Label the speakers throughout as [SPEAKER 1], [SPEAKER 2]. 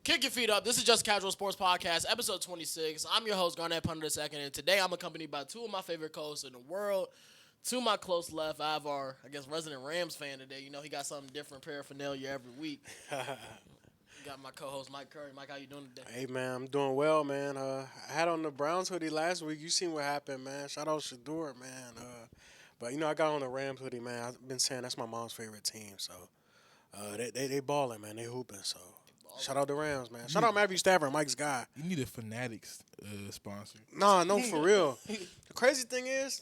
[SPEAKER 1] Kick your feet up. This is Just Casual Sports Podcast, episode 26. I'm your host, Garnett Punter II, and today I'm accompanied by two of my favorite co-hosts in the world. To my close left, I have our, resident Rams fan today. You know, he got something different paraphernalia every week. Got my co-host, Mike Curry. Mike, how you doing today?
[SPEAKER 2] Hey, man, I'm doing well, man. I had on the Browns hoodie last week. You seen what happened, man. Shout out Shador, man. But, I got on the Rams hoodie, man. I've been saying that's my mom's favorite team. So, they balling, man. They hooping. So, shout out the Rams, man. Shout out Matthew Stafford, Mike's guy.
[SPEAKER 3] You need a Fanatics sponsor.
[SPEAKER 2] Nah, no, for real. The crazy thing is,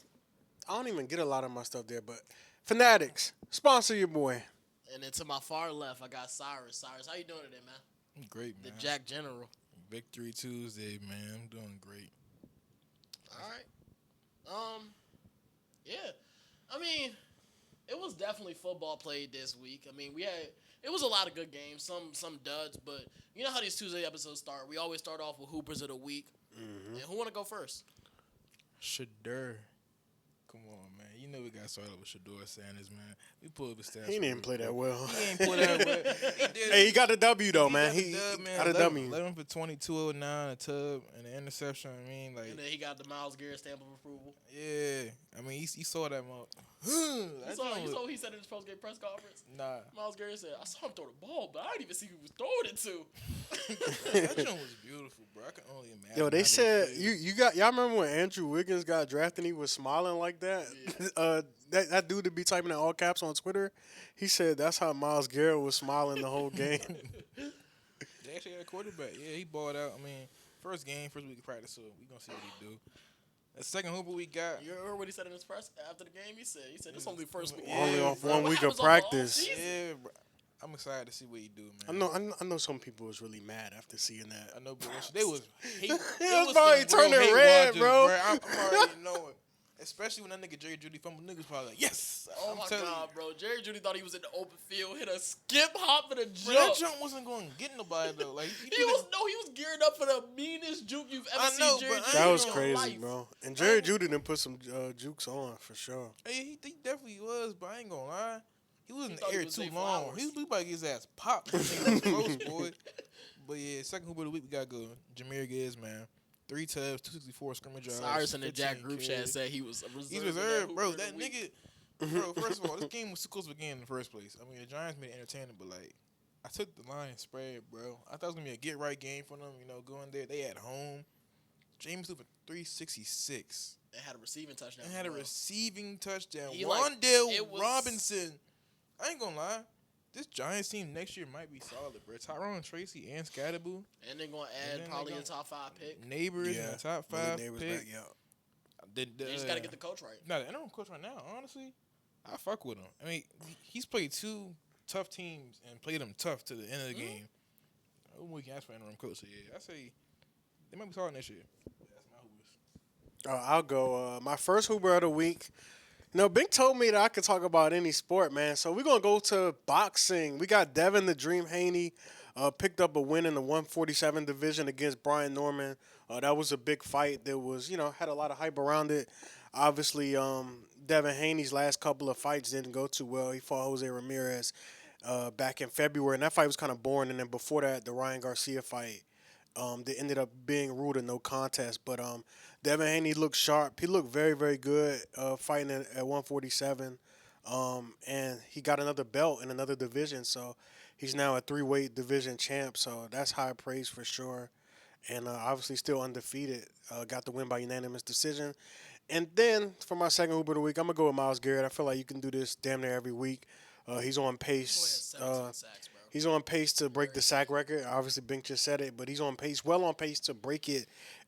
[SPEAKER 2] I don't even get a lot of my stuff there, but Fanatics, sponsor your boy.
[SPEAKER 1] And then to my far left, I got Cyrus. Cyrus, how you doing today, man?
[SPEAKER 3] Great,
[SPEAKER 1] The
[SPEAKER 3] man.
[SPEAKER 1] Jack General.
[SPEAKER 3] Victory Tuesday, man. I'm doing great.
[SPEAKER 1] All right. Yeah. I mean, it was definitely football played this week. I mean, it was a lot of good games, some duds, but you know how these Tuesday episodes start. We always start off with Hoopers of the Week. Mm-hmm. And who want to go first?
[SPEAKER 3] Shador. Come on, man. You know we got started with Shador Sanders, man. We pulled up his stats.
[SPEAKER 2] He didn't play that well.
[SPEAKER 3] He ain't play that well. He did.
[SPEAKER 2] Hey, he got the W, though, man.
[SPEAKER 3] He got
[SPEAKER 2] a W.
[SPEAKER 3] 11 for 2209, a tub, and an interception. I mean, like.
[SPEAKER 1] And then he got the Myles Garrett stamp of approval.
[SPEAKER 3] Yeah. I mean, he saw that mark.
[SPEAKER 1] You saw what he said in his post-game press conference?
[SPEAKER 3] Nah.
[SPEAKER 1] Myles Garrett said, I saw him throw the ball, but I didn't even see who he was throwing it to.
[SPEAKER 3] That joint was beautiful, bro. I can only imagine.
[SPEAKER 2] Yo, they
[SPEAKER 3] how
[SPEAKER 2] said
[SPEAKER 3] played.
[SPEAKER 2] y'all remember when Andrew Wiggins got drafted and he was smiling like that?
[SPEAKER 1] Yeah.
[SPEAKER 2] That dude to be typing in all caps on Twitter, he said that's how Myles Garrett was smiling the whole game.
[SPEAKER 3] They actually had a quarterback. Yeah, he balled out. I mean, first week of practice, so we gonna see what he do. The second hooper we got.
[SPEAKER 1] You heard what he said in his press after the game? He said this only first week.
[SPEAKER 2] Only off
[SPEAKER 1] Bro,
[SPEAKER 2] one
[SPEAKER 1] what
[SPEAKER 2] week of
[SPEAKER 1] happens on the
[SPEAKER 2] practice.
[SPEAKER 1] offseason?
[SPEAKER 3] Yeah, bro. I'm excited to see what he do, man.
[SPEAKER 2] I know some people was really mad after seeing that.
[SPEAKER 3] I know, but they was hate.
[SPEAKER 2] was probably turning red, bro.
[SPEAKER 3] I'm already knowing. Especially when that nigga Jerry Judy fumbled, niggas probably like, yes.
[SPEAKER 1] Oh
[SPEAKER 3] I'm
[SPEAKER 1] my
[SPEAKER 3] telling
[SPEAKER 1] God,
[SPEAKER 3] you.
[SPEAKER 1] bro. Jerry Judy thought he was in the open field, hit a skip, hop, and a
[SPEAKER 3] Bro, that
[SPEAKER 1] jump.
[SPEAKER 3] jump wasn't going to get nobody, though. Like,
[SPEAKER 1] He was gearing up for the meanest juke you've ever
[SPEAKER 3] I know,
[SPEAKER 1] seen Jerry
[SPEAKER 3] but
[SPEAKER 1] Judy
[SPEAKER 2] That
[SPEAKER 1] in
[SPEAKER 2] was
[SPEAKER 1] your
[SPEAKER 2] crazy,
[SPEAKER 1] life.
[SPEAKER 2] bro. And Jerry Judy done put some jukes on for sure.
[SPEAKER 3] Hey, he definitely was, but I ain't going to lie. He was in
[SPEAKER 1] thought
[SPEAKER 3] the
[SPEAKER 1] he
[SPEAKER 3] air
[SPEAKER 1] was
[SPEAKER 3] too
[SPEAKER 1] Zay
[SPEAKER 3] long.
[SPEAKER 1] Flowers.
[SPEAKER 3] He was about to get his ass popped. That's close, boy. But yeah, second hooper of the week, we got to go. Jameer Gibbs, man. 3 tubs, 264 scrimmage yards.
[SPEAKER 1] Cyrus in the Jack
[SPEAKER 3] 15
[SPEAKER 1] group chat
[SPEAKER 3] carries.
[SPEAKER 1] said he was reserved.
[SPEAKER 3] He's
[SPEAKER 1] in
[SPEAKER 3] reserved, bro.
[SPEAKER 1] Hooper of
[SPEAKER 3] That
[SPEAKER 1] the week.
[SPEAKER 3] nigga, bro. First of all, this game was too close to the game in the first place. I mean, the Giants made it entertaining, but like, I took the line and spread, bro. I thought it was gonna be a get right game for them. Going there, they at home. James threw for 366
[SPEAKER 1] And had a receiving touchdown.
[SPEAKER 3] and had a
[SPEAKER 1] as well.
[SPEAKER 3] receiving touchdown.
[SPEAKER 1] He,
[SPEAKER 3] Wandale
[SPEAKER 1] it was-
[SPEAKER 3] Robinson. I ain't gonna lie. This Giants team next year might be solid, bro. Tyrone Tracy and Scatterboo.
[SPEAKER 1] And they're going to
[SPEAKER 3] And
[SPEAKER 1] add
[SPEAKER 3] then
[SPEAKER 1] probably
[SPEAKER 3] they
[SPEAKER 1] a top 5 pick.
[SPEAKER 3] Neighbors in the top
[SPEAKER 2] Malik
[SPEAKER 3] 5
[SPEAKER 2] Neighbors
[SPEAKER 3] pick.
[SPEAKER 2] back, yeah.
[SPEAKER 1] They just got to get the coach right.
[SPEAKER 3] No, I don't coach right now. Honestly, I fuck with him. I mean, he's played 2 tough teams and played them tough to the end of the game. We can ask for interim coach. So yeah, I say they might be solid next year. That's my hoopers.
[SPEAKER 2] I'll go. My first Hooper of the week. Bink told me that I could talk about any sport, man. So we're going to go to boxing. We got Devin the Dream Haney picked up a win in the 147 division against Brian Norman. That was a big fight. There was, had a lot of hype around it. Obviously, Devin Haney's last couple of fights didn't go too well. He fought Jose Ramirez back in February, and that fight was kind of boring. And then before that, the Ryan Garcia fight, that ended up being ruled a no contest. But Devin Haney looked sharp. He looked very, very good fighting at 147. And he got another belt in another division. So he's now a 3-weight division champ. So that's high praise for sure. And obviously still undefeated. Got the win by unanimous decision. And then for my second Hooper of the week, I'm going to go with Myles Garrett. I feel like you can do this damn near every week. He's on pace.
[SPEAKER 1] Boy, 17 sacks, bro.
[SPEAKER 2] He's on pace to break the sack record. Obviously, Bink just said it, but he's on pace, well on pace to break it,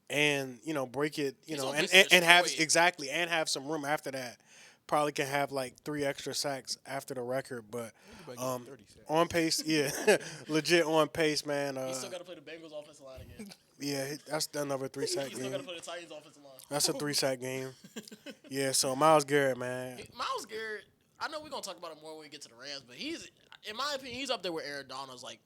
[SPEAKER 2] and break it,
[SPEAKER 1] He's on
[SPEAKER 2] and
[SPEAKER 1] pace to
[SPEAKER 2] have
[SPEAKER 1] destroy it.
[SPEAKER 2] and have some room after that. Probably can have like 3 extra sacks after the record, but
[SPEAKER 3] He about to get 30 sacks.
[SPEAKER 2] on pace, yeah, legit on pace, man.
[SPEAKER 1] He still got to play the Bengals offensive line again.
[SPEAKER 2] Yeah, that's another 3-sack
[SPEAKER 1] He still got to
[SPEAKER 2] game.
[SPEAKER 1] play the Titans offensive line.
[SPEAKER 2] That's a 3-sack game. Yeah, so Myles Garrett, man.
[SPEAKER 1] Myles Garrett, I know we're going to talk about him more when we get to the Rams, but he's, in my opinion, he's up there with Aaron Donald's. Like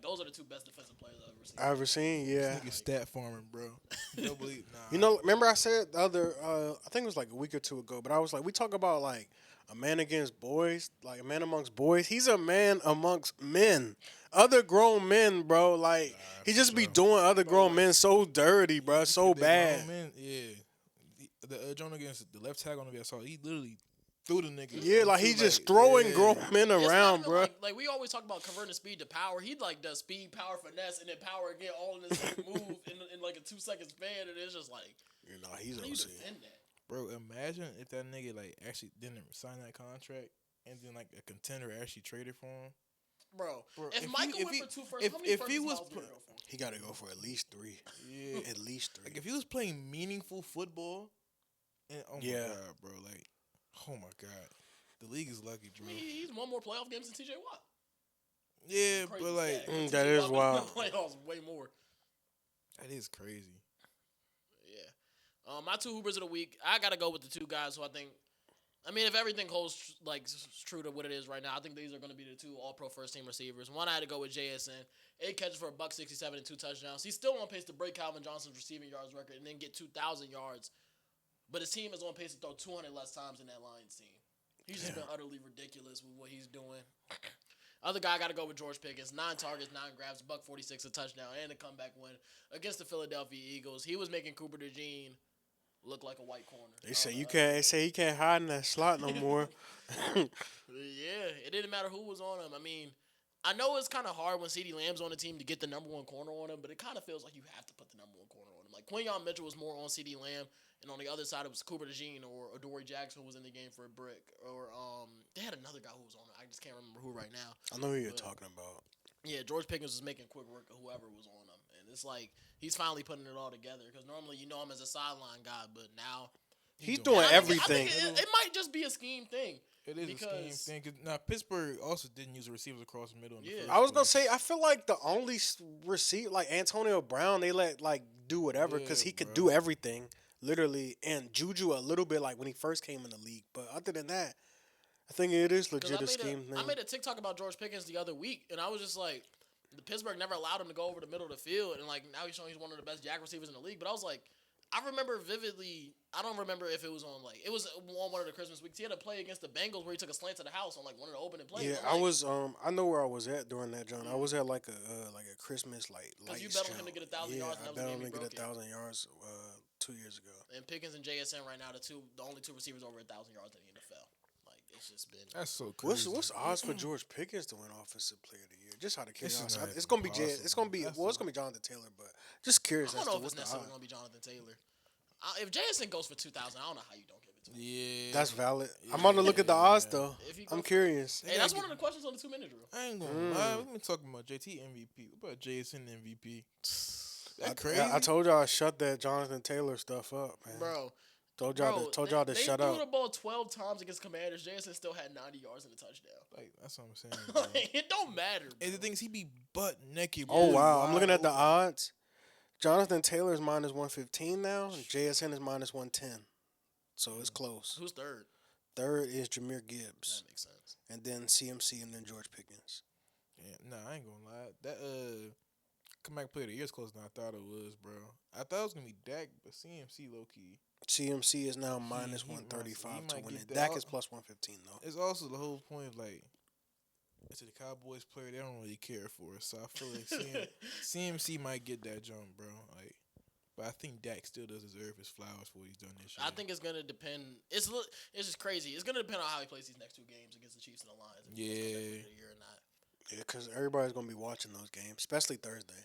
[SPEAKER 1] those are the 2 best defensive players I've ever seen.
[SPEAKER 2] Yeah.
[SPEAKER 3] Nigga stat farming, bro. Don't believe. Nah.
[SPEAKER 2] Remember I said the other, I think it was like a week or 2 ago, but I was like, we talk about like a man against boys, like a man amongst boys. He's a man amongst men. other grown men, bro. Like he
[SPEAKER 3] for
[SPEAKER 2] just be
[SPEAKER 3] sure.
[SPEAKER 2] doing other grown men so dirty, bro, so
[SPEAKER 3] They
[SPEAKER 2] bad.
[SPEAKER 3] grown men, yeah. The John against the left tackle on the saw, he literally threw the nigga.
[SPEAKER 2] Yeah, like he
[SPEAKER 3] into,
[SPEAKER 2] just throwing
[SPEAKER 3] yeah.
[SPEAKER 2] grown men
[SPEAKER 1] It's not
[SPEAKER 2] around,
[SPEAKER 1] even
[SPEAKER 2] bro.
[SPEAKER 1] like we always talk about converting speed to power. He like does speed, power, finesse, and then power again all in the same move in like a 2 second span, and it's just like
[SPEAKER 2] You know, he's
[SPEAKER 1] how do you
[SPEAKER 2] OC.
[SPEAKER 1] defend that?
[SPEAKER 3] Bro, imagine if that nigga like actually didn't sign that contract and then like a contender actually traded for him.
[SPEAKER 1] Bro,
[SPEAKER 3] Bro,
[SPEAKER 1] if
[SPEAKER 3] if
[SPEAKER 1] Michael
[SPEAKER 3] he-
[SPEAKER 1] went
[SPEAKER 3] if
[SPEAKER 1] for 2 first,
[SPEAKER 3] he-
[SPEAKER 1] how many
[SPEAKER 3] if
[SPEAKER 1] first
[SPEAKER 3] he
[SPEAKER 1] is
[SPEAKER 3] was
[SPEAKER 1] Miles gonna
[SPEAKER 3] pl-
[SPEAKER 1] go for?
[SPEAKER 2] He got to go for at least 3.
[SPEAKER 3] Yeah.
[SPEAKER 2] At least 3.
[SPEAKER 3] Like if he was playing meaningful football, and oh
[SPEAKER 2] Yeah.
[SPEAKER 3] my god, bro, like oh my god, the league is lucky,
[SPEAKER 1] I
[SPEAKER 3] bro.
[SPEAKER 1] mean, he's won more playoff games than TJ Watt.
[SPEAKER 3] Yeah,
[SPEAKER 1] Crazy
[SPEAKER 3] but like
[SPEAKER 1] stat, 'cause
[SPEAKER 2] that
[SPEAKER 1] TJ
[SPEAKER 2] is
[SPEAKER 1] Watt been in
[SPEAKER 2] wild.
[SPEAKER 1] the playoffs way more.
[SPEAKER 3] that is crazy.
[SPEAKER 1] Yeah. My 2 Hoopers of the week, I gotta go with the 2 guys who I think. I mean, if everything holds like true to what it is right now, I think these are going to be the 2 All-Pro first-team receivers. One, I had to go with JSN. 8 catches for $167 and 2 touchdowns. He's still on pace to break Calvin Johnson's receiving yards record and then get 2,000 yards. But his team is on pace to throw 200 less times than that Lions team. He's just been utterly ridiculous with what he's doing. Other guy, I got to go with George Pickens. 9 targets, 9 grabs, $146 a touchdown, and a comeback win against the Philadelphia Eagles. He was making Cooper DeJean look like a white corner.
[SPEAKER 2] They say you can't. They say he can't hide in that slot no more.
[SPEAKER 1] Yeah, it didn't matter who was on him. I mean, I know it's kind of hard when CeeDee Lamb's on the team to get the number 1 corner on him, but it kind of feels like you have to put the number 1 corner on him. Like Quinyon Mitchell was more on CeeDee Lamb, and on the other side it was Cooper DeJean or Adoree Jackson who was in the game for a brick, or they had another guy who was on it. I just can't remember who right now.
[SPEAKER 2] I know who you're talking about.
[SPEAKER 1] Yeah, George Pickens was making quick work of whoever was on him, and it's like he's finally putting it all together. Because normally you know him as a sideline guy, but now
[SPEAKER 2] He's
[SPEAKER 1] and
[SPEAKER 2] doing
[SPEAKER 1] I think
[SPEAKER 2] everything.
[SPEAKER 1] it might just be a scheme thing.
[SPEAKER 3] It is
[SPEAKER 1] Because-
[SPEAKER 3] a scheme thing. Now Pittsburgh also didn't use the receivers across the middle. In the
[SPEAKER 1] Yeah.
[SPEAKER 3] first
[SPEAKER 2] I was gonna
[SPEAKER 3] place.
[SPEAKER 2] say I feel like the only receipt like Antonio Brown they let like do whatever because
[SPEAKER 3] Yeah,
[SPEAKER 2] he could
[SPEAKER 3] bro.
[SPEAKER 2] do everything literally, and Juju a little bit like when he first came in the league. But other than that, I think it is
[SPEAKER 1] 'Cause
[SPEAKER 2] legit a scheme thing.
[SPEAKER 1] I made a TikTok about George Pickens the other week, and I was just like, the Pittsburgh never allowed him to go over the middle of the field, and like now he's showing he's one of the best jack receivers in the league. But I was like, I remember vividly. I don't remember if it was on like it was on one of the Christmas weeks. He had a play against the Bengals where he took a slant to the house on like one of the opening plays.
[SPEAKER 2] Yeah,
[SPEAKER 1] I'm
[SPEAKER 2] I
[SPEAKER 1] like,
[SPEAKER 2] was. I know where I was at during that, John. I was at like a Christmas like.
[SPEAKER 1] Because you
[SPEAKER 2] lights
[SPEAKER 1] bet on him
[SPEAKER 2] jump.
[SPEAKER 1] to get 1,000 yards, and
[SPEAKER 2] Yeah, I
[SPEAKER 1] that was
[SPEAKER 2] bet
[SPEAKER 1] the
[SPEAKER 2] on
[SPEAKER 1] game
[SPEAKER 2] him
[SPEAKER 1] he
[SPEAKER 2] to get
[SPEAKER 1] broke it.
[SPEAKER 2] 1,000 yards 2 years ago.
[SPEAKER 1] And Pickens and JSN right now the only 2 receivers over 1,000 yards in the NFL. Like it's just been.
[SPEAKER 3] That's so crazy.
[SPEAKER 2] What's odds for George Pickens to win Offensive Player of the Year? Just out of
[SPEAKER 3] This is
[SPEAKER 2] curiosity,
[SPEAKER 3] not
[SPEAKER 2] it's gonna be
[SPEAKER 3] possible.
[SPEAKER 2] It's gonna be
[SPEAKER 3] That's
[SPEAKER 2] it's gonna be Jonathan Taylor, but just curious
[SPEAKER 1] I
[SPEAKER 2] as
[SPEAKER 1] don't
[SPEAKER 2] to
[SPEAKER 1] know if
[SPEAKER 2] what's
[SPEAKER 1] it's
[SPEAKER 2] the
[SPEAKER 1] necessarily
[SPEAKER 2] odds.
[SPEAKER 1] going to be Jonathan Taylor. If JSN goes for 2,000, I don't know how you don't give it to him.
[SPEAKER 3] Yeah,
[SPEAKER 2] That's valid. I'm about to look at the odds though.
[SPEAKER 1] If he go
[SPEAKER 2] I'm
[SPEAKER 1] for-
[SPEAKER 2] curious.
[SPEAKER 1] Hey, that's one of the questions on the 2-minute drill.
[SPEAKER 3] I ain't gonna lie. We've been talking about JT MVP. What about JSN MVP? That crazy.
[SPEAKER 2] I told y'all I shut that Jonathan Taylor stuff up, man.
[SPEAKER 1] Bro,
[SPEAKER 2] Told y'all to shut
[SPEAKER 1] they
[SPEAKER 2] up.
[SPEAKER 1] threw the ball 12 times against Commanders. JSN still had 90 yards and a touchdown.
[SPEAKER 3] Like that's what I'm saying. Bro.
[SPEAKER 1] It don't matter. Bro.
[SPEAKER 3] And the thing is, he be butt naked.
[SPEAKER 2] Oh
[SPEAKER 3] bro.
[SPEAKER 2] wow, I'm
[SPEAKER 3] Wide
[SPEAKER 2] looking at the
[SPEAKER 3] open.
[SPEAKER 2] odds. Jonathan Taylor's minus 115 now, and JSN is minus 110. So it's close.
[SPEAKER 1] Who's third?
[SPEAKER 2] Third is Jameer Gibbs,
[SPEAKER 1] That makes sense.
[SPEAKER 2] and then CMC, and then George Pickens.
[SPEAKER 3] Yeah, nah, I ain't gonna lie. That comeback player of the year is closer than I thought it was, bro. I thought it was gonna be Dak, but CMC low key.
[SPEAKER 2] CMC is now minus
[SPEAKER 3] he
[SPEAKER 2] 135
[SPEAKER 3] might
[SPEAKER 2] to
[SPEAKER 3] get
[SPEAKER 2] win it.
[SPEAKER 3] that.
[SPEAKER 2] Dak is plus 115 though.
[SPEAKER 3] It's also the whole point of like, it's the Cowboys player. They don't really care for us, so I feel like CMC might get that jump, bro. Like, but I think Dak still does deserve his flowers for what he's done this year.
[SPEAKER 1] I think it's gonna depend. It's just crazy. It's gonna depend on how he plays these next 2 games against the Chiefs and the Lions. If he goes comeback player of the year or not.
[SPEAKER 2] Yeah, because everybody's gonna be watching those games, especially Thursday.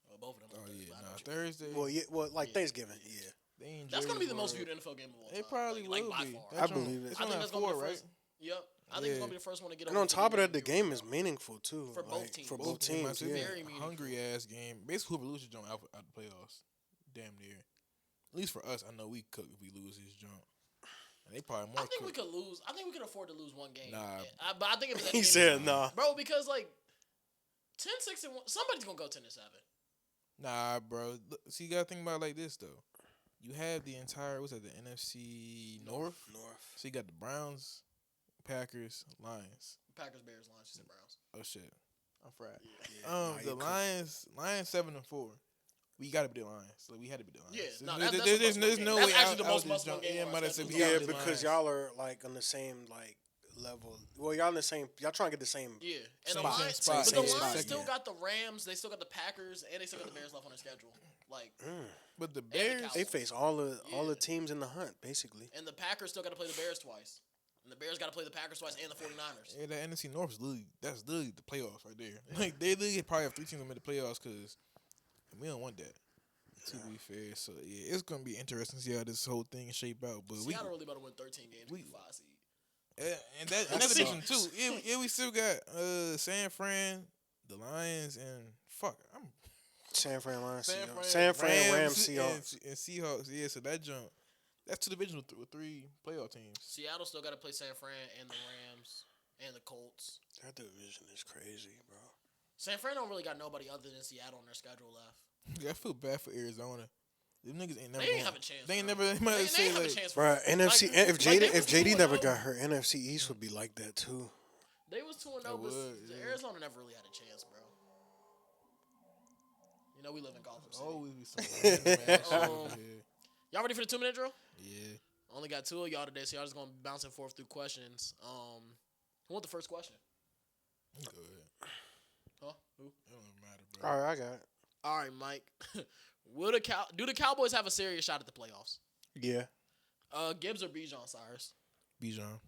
[SPEAKER 1] Well, both of them.
[SPEAKER 3] Oh yeah,
[SPEAKER 1] I know
[SPEAKER 3] nah,
[SPEAKER 1] what you mean.
[SPEAKER 3] Thursday.
[SPEAKER 2] Well, like
[SPEAKER 1] Yeah.
[SPEAKER 2] Thanksgiving. Yeah,
[SPEAKER 3] they enjoy
[SPEAKER 1] That's gonna be the
[SPEAKER 3] for
[SPEAKER 1] most
[SPEAKER 3] it.
[SPEAKER 1] viewed NFL game of all time.
[SPEAKER 3] It probably
[SPEAKER 1] like
[SPEAKER 3] will
[SPEAKER 1] by
[SPEAKER 3] be.
[SPEAKER 1] far.
[SPEAKER 2] I believe it.
[SPEAKER 3] It's
[SPEAKER 1] I
[SPEAKER 3] on
[SPEAKER 1] think
[SPEAKER 3] at
[SPEAKER 1] that's gonna be
[SPEAKER 3] 4,
[SPEAKER 1] the
[SPEAKER 3] right?
[SPEAKER 1] first. Yep. I think it's gonna be the first one to get.
[SPEAKER 2] and
[SPEAKER 1] over
[SPEAKER 2] on top of that, the
[SPEAKER 1] 50 million
[SPEAKER 2] game is meaningful too
[SPEAKER 1] For both
[SPEAKER 2] like,
[SPEAKER 1] teams.
[SPEAKER 2] For
[SPEAKER 1] Both
[SPEAKER 2] both
[SPEAKER 3] teams,
[SPEAKER 2] teams, yeah.
[SPEAKER 1] Very meaningful.
[SPEAKER 3] hungry ass game. Basically, whoever loses jump out the playoffs. Damn near. At least for us, I know we cook if we lose this jump. And they probably more.
[SPEAKER 1] I think we
[SPEAKER 3] cook.
[SPEAKER 1] could lose. I think we could afford to lose 1 game.
[SPEAKER 3] Nah.
[SPEAKER 1] But I think if it's
[SPEAKER 2] He
[SPEAKER 1] any
[SPEAKER 2] said,
[SPEAKER 1] game-
[SPEAKER 2] "Nah."
[SPEAKER 1] bro, because like 10-6-1, somebody's gonna go 10-7.
[SPEAKER 3] Nah, bro. Look, see, you gotta think about it like this though. You have the entire what's that? The NFC North. So you got the Browns, Packers, Lions.
[SPEAKER 1] Packers, Bears, Lions, and Browns.
[SPEAKER 3] Oh shit, I'm fried.
[SPEAKER 2] Yeah, nah,
[SPEAKER 3] The
[SPEAKER 2] you cook.
[SPEAKER 3] Lions 7-4. We gotta be the Lions. So we had to be the Lions.
[SPEAKER 1] Yeah, no,
[SPEAKER 3] There's-
[SPEAKER 1] that's
[SPEAKER 3] there's
[SPEAKER 1] the most
[SPEAKER 3] no
[SPEAKER 1] game.
[SPEAKER 3] way
[SPEAKER 1] That's actually
[SPEAKER 3] out
[SPEAKER 1] the
[SPEAKER 3] of
[SPEAKER 1] most
[SPEAKER 3] this
[SPEAKER 1] must-win
[SPEAKER 3] jump.
[SPEAKER 1] game
[SPEAKER 3] Yeah,
[SPEAKER 1] on
[SPEAKER 3] might
[SPEAKER 1] our
[SPEAKER 3] have said
[SPEAKER 1] schedule.
[SPEAKER 3] we
[SPEAKER 2] Yeah,
[SPEAKER 3] gotta be the
[SPEAKER 2] because
[SPEAKER 3] Lions.
[SPEAKER 2] y'all are like on the same like level. Well, y'all in the same. Y'all trying to get the same.
[SPEAKER 1] Yeah, and
[SPEAKER 3] Same
[SPEAKER 1] the Lions,
[SPEAKER 3] spot.
[SPEAKER 1] but the
[SPEAKER 2] Same
[SPEAKER 1] Lions
[SPEAKER 2] spot,
[SPEAKER 1] still
[SPEAKER 2] yeah.
[SPEAKER 1] got the Rams. They still got the Packers, and they still got the Bears left on their schedule. Like,
[SPEAKER 3] But the
[SPEAKER 1] the
[SPEAKER 3] Bears,
[SPEAKER 1] Cowboys.
[SPEAKER 2] They face all the
[SPEAKER 1] Yeah.
[SPEAKER 2] teams in the hunt, basically.
[SPEAKER 1] and the Packers still got to play the Bears twice, and the Bears got to play the Packers twice and the 49ers.
[SPEAKER 3] yeah, the NFC North is literally the playoffs right there. Like they literally probably have 3 teams that make the playoffs because we don't want that. To be fair, so yeah, it's gonna be interesting to see how this whole thing shape out. But
[SPEAKER 1] Seattle really about to win 13 games to be 5 seed.
[SPEAKER 3] and that division too. Yeah, we still got San Fran, the Lions, and I'm
[SPEAKER 2] San Fran Lions,
[SPEAKER 3] San
[SPEAKER 2] Seahawks.
[SPEAKER 3] Fran,
[SPEAKER 2] San Fran Rams, Seahawks.
[SPEAKER 3] and Seahawks. Yeah, so that's 2 divisions with 3 playoff teams.
[SPEAKER 1] Seattle still got to play San Fran and the Rams and the Colts.
[SPEAKER 2] That division is crazy, bro.
[SPEAKER 1] San Fran don't really got nobody other than Seattle on their schedule left.
[SPEAKER 3] Yeah, I feel bad for Arizona. Them niggas ain't never.
[SPEAKER 1] They ain't have a chance.
[SPEAKER 3] They ain't
[SPEAKER 1] bro.
[SPEAKER 3] never. They might
[SPEAKER 1] They
[SPEAKER 3] say
[SPEAKER 1] ain't have a
[SPEAKER 3] like,
[SPEAKER 1] chance.
[SPEAKER 2] Bro, NFC. If
[SPEAKER 1] they
[SPEAKER 2] JD
[SPEAKER 1] was
[SPEAKER 2] if JD never
[SPEAKER 1] 2-0.
[SPEAKER 2] got hurt, NFC East would be like that too.
[SPEAKER 1] They was 2-0,
[SPEAKER 3] It
[SPEAKER 1] but
[SPEAKER 3] would, yeah.
[SPEAKER 1] Arizona never really had a chance, bro. You know we live in Gotham City.
[SPEAKER 3] always be some random ass shit over here.
[SPEAKER 1] Y'all ready for the 2-minute drill?
[SPEAKER 3] Yeah.
[SPEAKER 1] Only got 2 of y'all today, so y'all just gonna be bouncing forth through questions. Who want the first question?
[SPEAKER 3] I'm good.
[SPEAKER 1] Huh? Who?
[SPEAKER 3] It don't matter, bro.
[SPEAKER 2] All right, I got it.
[SPEAKER 1] All right, Mike. Do the Cowboys have a serious shot at the playoffs?
[SPEAKER 2] Yeah.
[SPEAKER 1] Gibbs or Bijan, Cyrus?
[SPEAKER 3] Bijan.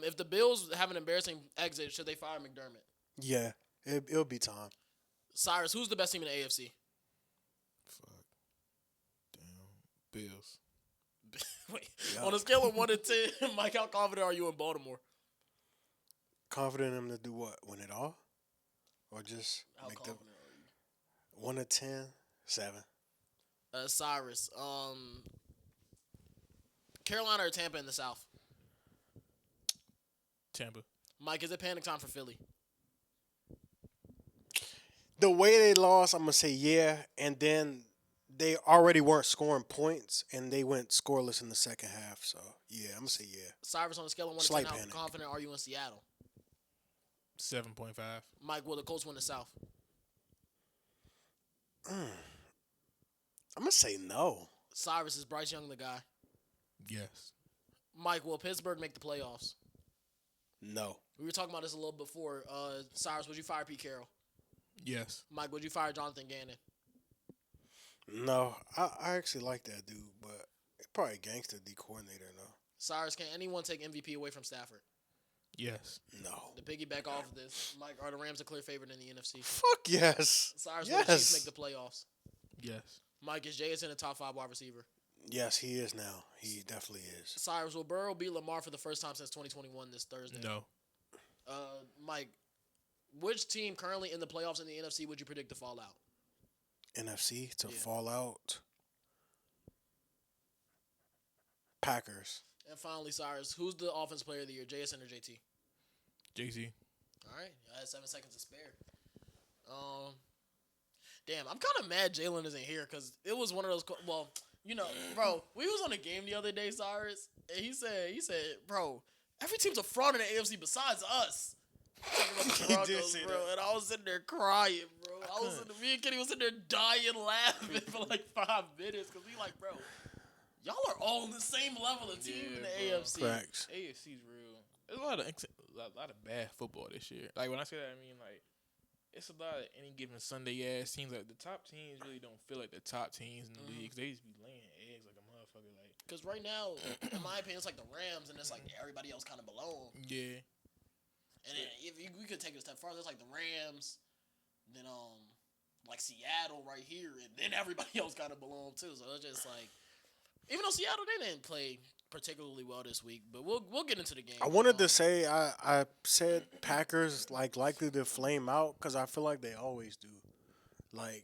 [SPEAKER 1] If the Bills have an embarrassing exit, should they fire McDermott?
[SPEAKER 2] Yeah. It'll be time.
[SPEAKER 1] Cyrus, who's the best team in the AFC?
[SPEAKER 3] Fuck. Damn. Bills.
[SPEAKER 1] Wait,
[SPEAKER 2] Yeah.
[SPEAKER 1] on a scale of 1 to 10, Mike, how confident are you in Baltimore?
[SPEAKER 2] Confident in them to do what? Win it all? Or just
[SPEAKER 1] How
[SPEAKER 2] make them
[SPEAKER 1] confident are you?
[SPEAKER 2] 1 to 10, 7.
[SPEAKER 1] Cyrus, Carolina or Tampa in the South?
[SPEAKER 3] Tampa.
[SPEAKER 1] Mike, is it panic time for Philly?
[SPEAKER 2] The way they lost, I'm gonna say yeah, and then they already weren't scoring points, and they went scoreless in the second half. So yeah, I'm gonna say yeah.
[SPEAKER 1] Cyrus, on a scale of 1 to
[SPEAKER 2] Slight
[SPEAKER 1] 10,
[SPEAKER 2] panic.
[SPEAKER 1] how confident are you in Seattle?
[SPEAKER 3] 7.5.
[SPEAKER 1] Mike, will the Colts win the South?
[SPEAKER 2] I'm gonna say no.
[SPEAKER 1] Cyrus, is Bryce Young the guy?
[SPEAKER 3] Yes.
[SPEAKER 1] Mike, will Pittsburgh make the playoffs?
[SPEAKER 2] No.
[SPEAKER 1] We were talking about this a little before. Cyrus, would you fire Pete Carroll?
[SPEAKER 3] Yes.
[SPEAKER 1] Mike, would you fire Jonathan Gannon?
[SPEAKER 2] No, I actually like that dude, but it's probably gangster D coordinator though.
[SPEAKER 1] Cyrus, can anyone take MVP away from Stafford?
[SPEAKER 3] Yes.
[SPEAKER 2] No.
[SPEAKER 1] To piggyback off of this, Mike, are the Rams a clear favorite in the NFC?
[SPEAKER 2] Fuck yes.
[SPEAKER 1] Cyrus, will the Chiefs
[SPEAKER 2] Yes.
[SPEAKER 1] make the playoffs?
[SPEAKER 3] Yes.
[SPEAKER 1] Mike, is JSN a top 5 wide receiver?
[SPEAKER 2] Yes, he is now. He definitely is.
[SPEAKER 1] Cyrus, will Burrow beat Lamar for the first time since 2021 this Thursday?
[SPEAKER 3] No.
[SPEAKER 1] Mike, which team currently in the playoffs in the NFC would you predict to fall out?
[SPEAKER 2] NFC to
[SPEAKER 1] Yeah.
[SPEAKER 2] fall out. Packers.
[SPEAKER 1] And finally, Cyrus, who's the offensive player of the year, JSN or JT?
[SPEAKER 3] JC.
[SPEAKER 1] All right, I had 7 seconds to spare. Damn, I'm kind of mad Jalen isn't here because it was one of those. Well, you know, bro, we was on a game the other day, Cyrus, and he said, bro, every team's a fraud in the AFC besides us.
[SPEAKER 2] He did say
[SPEAKER 1] bro,
[SPEAKER 2] that.
[SPEAKER 1] and I was sitting there crying, bro. Me and Kenny was sitting there dying laughing for like 5 minutes because we like, bro, y'all are all on the same level of team in the
[SPEAKER 3] Yeah, bro.
[SPEAKER 1] AFC.
[SPEAKER 2] Facts.
[SPEAKER 3] AFC's real. There's a lot of bad football this year. Like when I say that, I mean like it's a lot of any given Sunday ass teams. Like the top teams really don't feel like the top teams in the league. 'Cause they just be laying eggs like a motherfucker. Like
[SPEAKER 1] Because right now, in my opinion, it's like the Rams, and it's like everybody else kind of belong.
[SPEAKER 3] yeah,
[SPEAKER 1] And then if we could take it a step farther, it's like the Rams, then like Seattle right here, and then everybody else kind of belong too. So it's just like, even though Seattle they didn't play particularly well this week, but we'll get into the game.
[SPEAKER 2] I wanted to say I said Packers likely to flame out because I feel like they always do. Like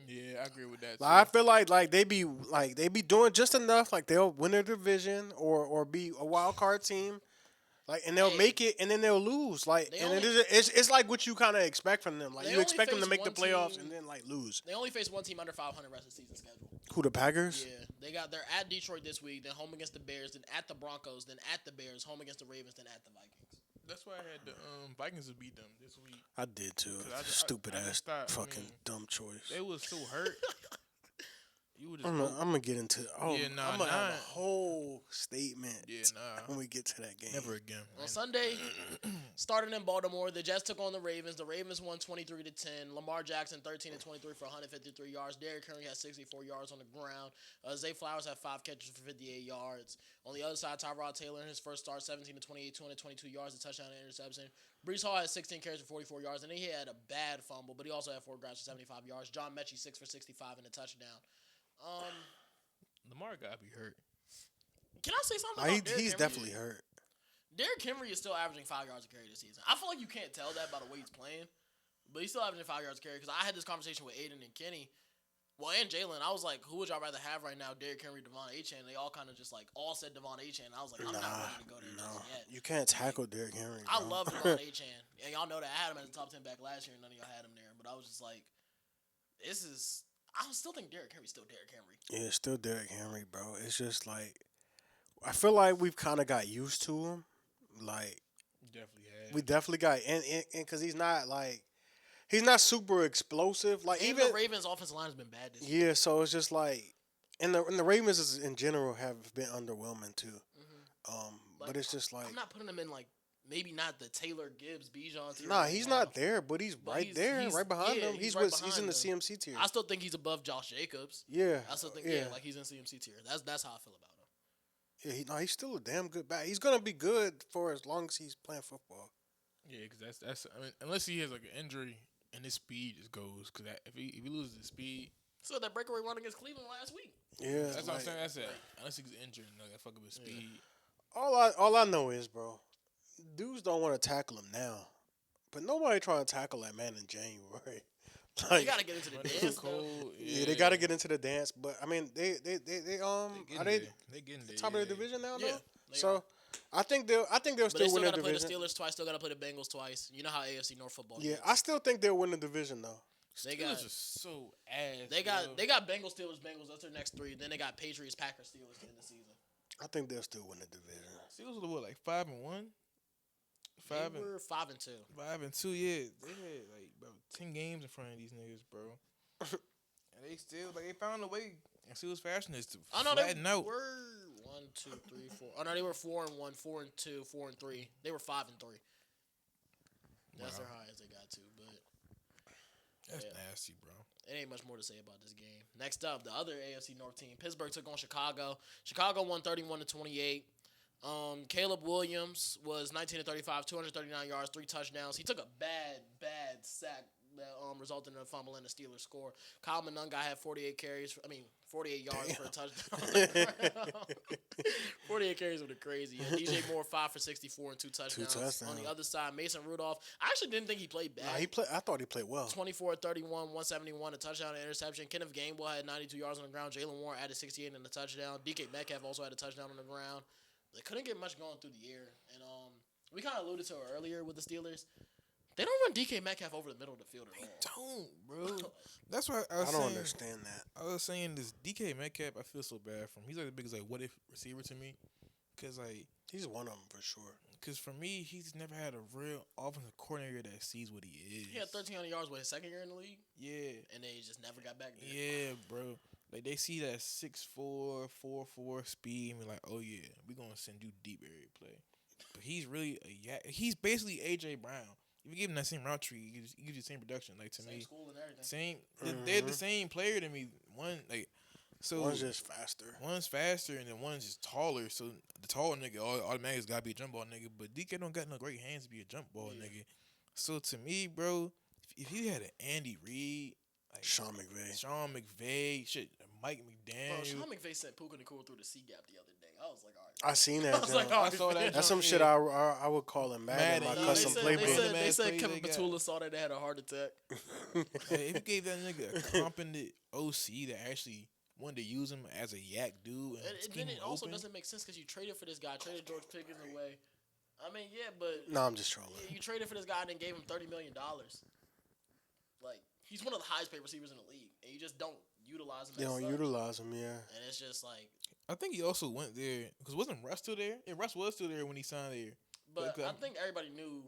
[SPEAKER 3] yeah, I agree with that. Too.
[SPEAKER 2] I feel like they be doing just enough. Like they'll win their division or be a wild card team. Like and they'll
[SPEAKER 1] Hey.
[SPEAKER 2] make it and then they'll lose. Like
[SPEAKER 1] They
[SPEAKER 2] and
[SPEAKER 1] only-
[SPEAKER 2] it's like what you kind of expect from them. Like
[SPEAKER 1] They
[SPEAKER 2] you
[SPEAKER 1] only
[SPEAKER 2] expect them to
[SPEAKER 1] face
[SPEAKER 2] make the
[SPEAKER 1] one
[SPEAKER 2] playoffs
[SPEAKER 1] team-
[SPEAKER 2] and then like lose.
[SPEAKER 1] They only face one team under 500 rest of the season schedule.
[SPEAKER 2] Who, the Packers?
[SPEAKER 1] Yeah, they're at Detroit this week, then home against the Bears, then at the Broncos, then at the Bears, home against the Ravens, then at the Vikings.
[SPEAKER 3] That's why I had the Vikings to beat them this week.
[SPEAKER 2] I did too.
[SPEAKER 3] 'Cause
[SPEAKER 2] Stupid
[SPEAKER 3] I just
[SPEAKER 2] ass
[SPEAKER 3] thought, I
[SPEAKER 2] fucking
[SPEAKER 3] mean,
[SPEAKER 2] dumb choice.
[SPEAKER 3] They was so hurt. You would just
[SPEAKER 2] I'm gonna get into. Oh,
[SPEAKER 3] Yeah, nah,
[SPEAKER 2] I'm gonna have
[SPEAKER 3] nah.
[SPEAKER 2] a whole statement.
[SPEAKER 3] Yeah, nah.
[SPEAKER 2] When we get to that game.
[SPEAKER 3] Never again.
[SPEAKER 1] On Sunday, starting in Baltimore, the Jets took on the Ravens. The Ravens won 23-10. Lamar Jackson 13-23 for 153 yards. Derrick Henry had 64 yards on the ground. Zay Flowers had 5 catches for 58 yards. On the other side, Tyrod Taylor in his first start, 17-28, 222 yards, a touchdown and interception. Brees Hall had 16 carries for 44 yards, and then he had a bad fumble, but he also had 4 grabs for 75 yards. John Mechie 6 for 65 and a touchdown.
[SPEAKER 3] Lamar gotta be hurt.
[SPEAKER 1] Can I say something about Derrick
[SPEAKER 2] He's
[SPEAKER 1] Henry?
[SPEAKER 2] definitely hurt.
[SPEAKER 1] Derrick Henry is still averaging 5 yards a carry this season. I feel like you can't tell that by the way he's playing, but he's still averaging 5 yards a carry. Because I had this conversation with Aiden and Kenny, and Jalen. I was like, who would y'all rather have right now, Derrick Henry, Devon Achane? They all kind of just like all said Devon Achane. I was like, I'm not ready to go there just yet.
[SPEAKER 2] You can't tackle Derrick Henry.
[SPEAKER 1] I
[SPEAKER 2] bro.
[SPEAKER 1] love Devon Achane, and y'all know that I had him as a top 10 back last year, and none of y'all had him there. But I was just like, this is. I still think Derrick Henry's still Derrick Henry.
[SPEAKER 2] Yeah, it's still Derrick Henry, bro. It's just like I feel like we've kind of got used to him. Like
[SPEAKER 3] Definitely had.
[SPEAKER 2] we definitely got and because he's not super explosive. Like
[SPEAKER 1] Even
[SPEAKER 2] even
[SPEAKER 1] the Ravens' offensive line has been bad this year.
[SPEAKER 2] yeah, so it's just like and the Ravens is, in general have been underwhelming too. But it's just like
[SPEAKER 1] I'm not putting him in like maybe not the Taylor Gibbs, Bijan tier.
[SPEAKER 2] nah,
[SPEAKER 1] right
[SPEAKER 2] he's
[SPEAKER 1] now.
[SPEAKER 2] not there, but he's right
[SPEAKER 1] he's-
[SPEAKER 2] there,
[SPEAKER 1] he's-
[SPEAKER 2] right behind
[SPEAKER 1] yeah,
[SPEAKER 2] him.
[SPEAKER 1] he's
[SPEAKER 2] He's
[SPEAKER 1] right
[SPEAKER 2] he's in the
[SPEAKER 1] behind
[SPEAKER 2] CMC tier.
[SPEAKER 1] I still think he's above Josh Jacobs.
[SPEAKER 2] Yeah,
[SPEAKER 1] I still think like he's in CMC tier. That's how I feel about him.
[SPEAKER 2] yeah. He's still a damn good back. He's gonna be good for as long as he's playing football.
[SPEAKER 3] Yeah, because that's. I mean, unless he has like an injury and his speed just goes. Because if he loses his speed,
[SPEAKER 1] So that breakaway run against Cleveland last week.
[SPEAKER 2] Yeah,
[SPEAKER 3] that's what I'm
[SPEAKER 2] like,
[SPEAKER 3] saying. That's it. Unless he's injured and like fuck up his speed.
[SPEAKER 2] all I know is, bro, dudes don't want to tackle him now, but nobody trying to tackle that man in January.
[SPEAKER 1] You
[SPEAKER 2] Like,
[SPEAKER 1] gotta get into the
[SPEAKER 3] But it's
[SPEAKER 1] dance. though.
[SPEAKER 3] cold.
[SPEAKER 2] yeah, they got to get into the dance. But I mean, they are they
[SPEAKER 3] getting there.
[SPEAKER 2] top of the division now?
[SPEAKER 1] Yeah,
[SPEAKER 2] though?
[SPEAKER 1] they
[SPEAKER 2] So
[SPEAKER 1] are.
[SPEAKER 2] I think they'll
[SPEAKER 1] But they
[SPEAKER 2] still
[SPEAKER 1] still
[SPEAKER 2] win the
[SPEAKER 1] gotta play the
[SPEAKER 2] division.
[SPEAKER 1] Steelers twice. Still gotta play the Bengals twice. You know how AFC North football.
[SPEAKER 2] Yeah,
[SPEAKER 1] gets.
[SPEAKER 2] I still think they'll win the division though.
[SPEAKER 1] They
[SPEAKER 3] Steelers
[SPEAKER 1] got-
[SPEAKER 3] are so ass.
[SPEAKER 1] They got
[SPEAKER 3] bro.
[SPEAKER 1] they got Bengals, Steelers, Bengals. That's their next 3. Then they got Patriots, Packers, Steelers to end the season.
[SPEAKER 2] I think they'll still win the division.
[SPEAKER 3] Steelers were what, like 5-1,
[SPEAKER 1] They were 5-2.
[SPEAKER 3] 5-2. Yeah, they had like about 10 games in front of these niggas, bro. And they still like they found a way. And Steelers fashion is to
[SPEAKER 1] Oh no, they
[SPEAKER 3] flatten out.
[SPEAKER 1] were 1, 2, 3, 4. Oh no, they were 4-1, 4-2, 4-3. They were 5-3. That's
[SPEAKER 3] Wow.
[SPEAKER 1] their highest they got to, but
[SPEAKER 3] That's
[SPEAKER 1] yeah.
[SPEAKER 3] nasty, bro.
[SPEAKER 1] it ain't much more to say about this game. Next up, the other AFC North team, Pittsburgh took on Chicago. Chicago won 31-28. Caleb Williams was 19-35, 239 yards, 3 touchdowns. He took a bad sack that resulted in a fumble and a Steelers score. Kyle Monunga had 48 yards for a touchdown. 48 carries with a crazy. And DJ Moore 5 for 64 and 2 touchdowns. On the other side, Mason Rudolph. I actually didn't think he played bad.
[SPEAKER 2] I thought he played well.
[SPEAKER 1] 24-31, 171, a touchdown and interception. Kenneth Gainwell had 92 yards on the ground. Jalen Warren added 68 and a touchdown. DK Metcalf also had a touchdown on the ground. They couldn't get much going through the air. And we kind of alluded to it earlier with the Steelers. They don't run DK Metcalf over the middle of the field at all.
[SPEAKER 3] Don't, bro. That's why I was
[SPEAKER 2] I don't
[SPEAKER 3] saying,
[SPEAKER 2] understand that.
[SPEAKER 3] I was saying this DK Metcalf, I feel so bad for him. He's like the biggest like what if receiver to me, cause like
[SPEAKER 2] He's one of them for sure.
[SPEAKER 3] cause for me he's never had a real offensive coordinator that sees what he is.
[SPEAKER 1] He had 1,300 yards with his second year in the league,
[SPEAKER 3] Yeah,
[SPEAKER 1] and they just never got back there.
[SPEAKER 3] yeah, bro. Like they see that 6'4", 4'4" speed and be like, oh yeah, we gonna send you deep area play. But he's really he's basically AJ Brown. If you give him that same route tree, he gives you the same production. Like to
[SPEAKER 1] Same
[SPEAKER 3] me,
[SPEAKER 1] school and everything.
[SPEAKER 3] same. They're the same player to me. One like so
[SPEAKER 2] One's just faster.
[SPEAKER 3] one's faster and then one's just taller. So the tall nigga automatically gotta be a jump ball nigga. But DK don't got no great hands to be a jump ball nigga. So to me, bro, if you had an Andy Reid, like
[SPEAKER 2] Sean McVay.
[SPEAKER 3] shit, Mike
[SPEAKER 1] Bro,
[SPEAKER 3] McDaniel.
[SPEAKER 1] Sean McVay sent Puka Nacua through the C gap the other day. I was like, all right.
[SPEAKER 2] I seen that.
[SPEAKER 1] I was like,
[SPEAKER 2] John.
[SPEAKER 1] all
[SPEAKER 3] I
[SPEAKER 1] right.
[SPEAKER 3] saw that.
[SPEAKER 2] That's some
[SPEAKER 3] John,
[SPEAKER 2] shit
[SPEAKER 3] yeah.
[SPEAKER 2] I would call him Madden, my
[SPEAKER 3] Madden, yeah.
[SPEAKER 2] custom
[SPEAKER 1] they
[SPEAKER 2] playbook.
[SPEAKER 1] said,
[SPEAKER 3] They said
[SPEAKER 1] Kevin
[SPEAKER 3] plays they
[SPEAKER 1] Patula saw that they had a heart attack.
[SPEAKER 3] Hey, if you gave that nigga a competent OC that actually wanted to use him as a yak dude, and
[SPEAKER 1] And
[SPEAKER 3] scheme
[SPEAKER 1] then it
[SPEAKER 3] him
[SPEAKER 1] also
[SPEAKER 3] open,
[SPEAKER 1] doesn't make sense because you traded for this guy, traded George Pickens away. I mean, yeah, but
[SPEAKER 2] No, I'm just trolling.
[SPEAKER 1] you traded for this guy and then gave him $30 million. Like, he's one of the highest paid receivers in the league, and you just don't utilize him.
[SPEAKER 2] They
[SPEAKER 1] as
[SPEAKER 2] don't
[SPEAKER 1] such.
[SPEAKER 2] utilize him, yeah.
[SPEAKER 1] And it's just like,
[SPEAKER 3] I think he also went there because wasn't Russ still there? Yeah, Russ was still there when he signed there.
[SPEAKER 1] but
[SPEAKER 3] Like,
[SPEAKER 1] I think everybody knew.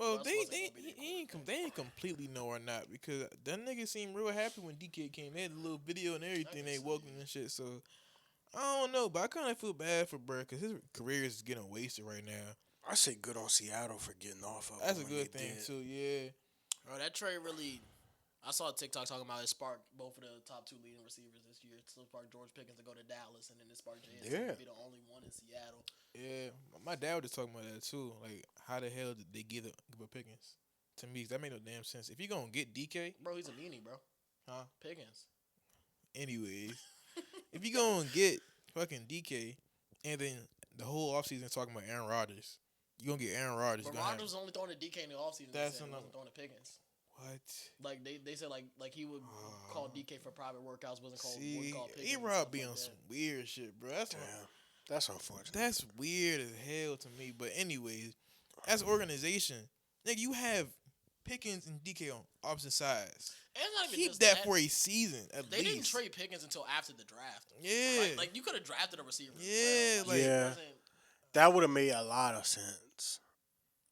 [SPEAKER 3] Well,
[SPEAKER 1] Russ
[SPEAKER 3] they
[SPEAKER 1] wasn't
[SPEAKER 3] they
[SPEAKER 1] gonna be their
[SPEAKER 3] he ain't
[SPEAKER 1] quarterback.
[SPEAKER 3] they ain't completely know or not because that nigga seemed real happy when DK came. They had a little video and everything. They
[SPEAKER 1] see.
[SPEAKER 3] welcome and shit. So I don't know, but I kind of feel bad for Burr because his career is getting wasted right now.
[SPEAKER 2] I say good on Seattle for getting off of
[SPEAKER 3] That's
[SPEAKER 2] it
[SPEAKER 3] a
[SPEAKER 2] when
[SPEAKER 3] good
[SPEAKER 2] they
[SPEAKER 3] thing
[SPEAKER 2] did.
[SPEAKER 3] too. Yeah.
[SPEAKER 1] Bro, that trade really. I saw a TikTok talking about it sparked both of the top two leading receivers this year. It sparked George Pickens to go to Dallas, and then it sparked JSN
[SPEAKER 2] Yeah.
[SPEAKER 1] to be the only one in Seattle.
[SPEAKER 3] Yeah, my dad was just talking about that too. Like, how the hell did they give up Pickens? To me, that made no damn sense. If you're gonna get DK,
[SPEAKER 1] Bro, he's a meanie, bro.
[SPEAKER 3] huh?
[SPEAKER 1] Pickens.
[SPEAKER 3] Anyways, if you're gonna get fucking DK, and then the whole offseason talking about Aaron Rodgers, you're gonna get Aaron Rodgers.
[SPEAKER 1] But
[SPEAKER 3] Gonna have,
[SPEAKER 1] Rodgers was only throwing to DK in the offseason.
[SPEAKER 3] That's
[SPEAKER 1] He
[SPEAKER 3] enough.
[SPEAKER 1] wasn't throwing to Pickens.
[SPEAKER 3] what?
[SPEAKER 1] Like they said like he would call DK for private workouts, wouldn't
[SPEAKER 3] See,
[SPEAKER 1] call Pickens. and
[SPEAKER 3] A-Rod
[SPEAKER 1] stuff
[SPEAKER 3] be
[SPEAKER 1] like
[SPEAKER 3] on
[SPEAKER 1] that.
[SPEAKER 3] some weird shit, bro. That's
[SPEAKER 2] Damn. That's unfortunate.
[SPEAKER 3] That's weird as hell to me. But anyways, as an organization, nigga, you have Pickens and DK on opposite sides.
[SPEAKER 1] And it's not even
[SPEAKER 3] Keep
[SPEAKER 1] just
[SPEAKER 3] that for a season at
[SPEAKER 1] They
[SPEAKER 3] least.
[SPEAKER 1] didn't trade Pickens until after the draft.
[SPEAKER 3] Yeah.
[SPEAKER 1] Like you could have drafted a receiver. as
[SPEAKER 3] Yeah,
[SPEAKER 1] well.
[SPEAKER 3] like-
[SPEAKER 1] it
[SPEAKER 2] Yeah.
[SPEAKER 1] wasn't-
[SPEAKER 2] That would have made a lot of sense.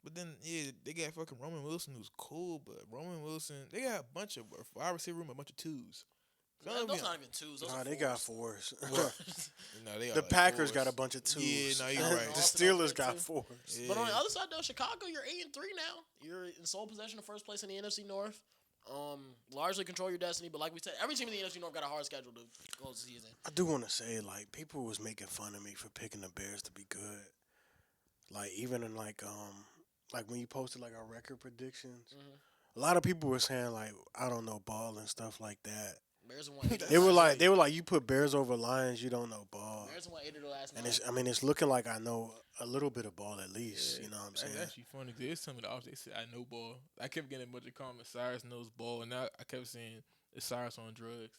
[SPEAKER 3] But then, yeah, they got fucking Roman Wilson, who's cool, but Roman Wilson, they got a bunch of wide receiver room, a bunch of twos.
[SPEAKER 1] Those not even twos. Those
[SPEAKER 2] Nah,
[SPEAKER 1] are
[SPEAKER 2] they got fours.
[SPEAKER 3] No, they
[SPEAKER 2] The
[SPEAKER 3] are
[SPEAKER 2] Packers
[SPEAKER 3] fours.
[SPEAKER 2] got a bunch of twos.
[SPEAKER 3] Yeah, no, you're
[SPEAKER 2] the
[SPEAKER 3] right.
[SPEAKER 2] Steelers got
[SPEAKER 1] Too.
[SPEAKER 2] fours.
[SPEAKER 3] Yeah.
[SPEAKER 1] But on the other side, though, Chicago, you're 8-3 now. You're in sole possession of first place in the NFC North. Largely control your destiny, but like we said, every team in the NFC North got a hard schedule to close the season.
[SPEAKER 2] I do want to say, like, people was making fun of me for picking the Bears to be good. Like, even in, like when you posted, like, our record predictions, a lot of people were saying, like, I don't know ball and stuff like that.
[SPEAKER 1] Bears won.
[SPEAKER 2] They were like, you put Bears over Lions, you don't know ball.
[SPEAKER 1] Bears won 8 of the last
[SPEAKER 2] And
[SPEAKER 1] 9.
[SPEAKER 2] it's looking like I know a little bit of ball at least. You know what I'm saying?
[SPEAKER 3] That's actually funny because it's something the they said I know ball. I kept getting a bunch of comments. Cyrus knows ball, and now I kept saying it's Cyrus on drugs.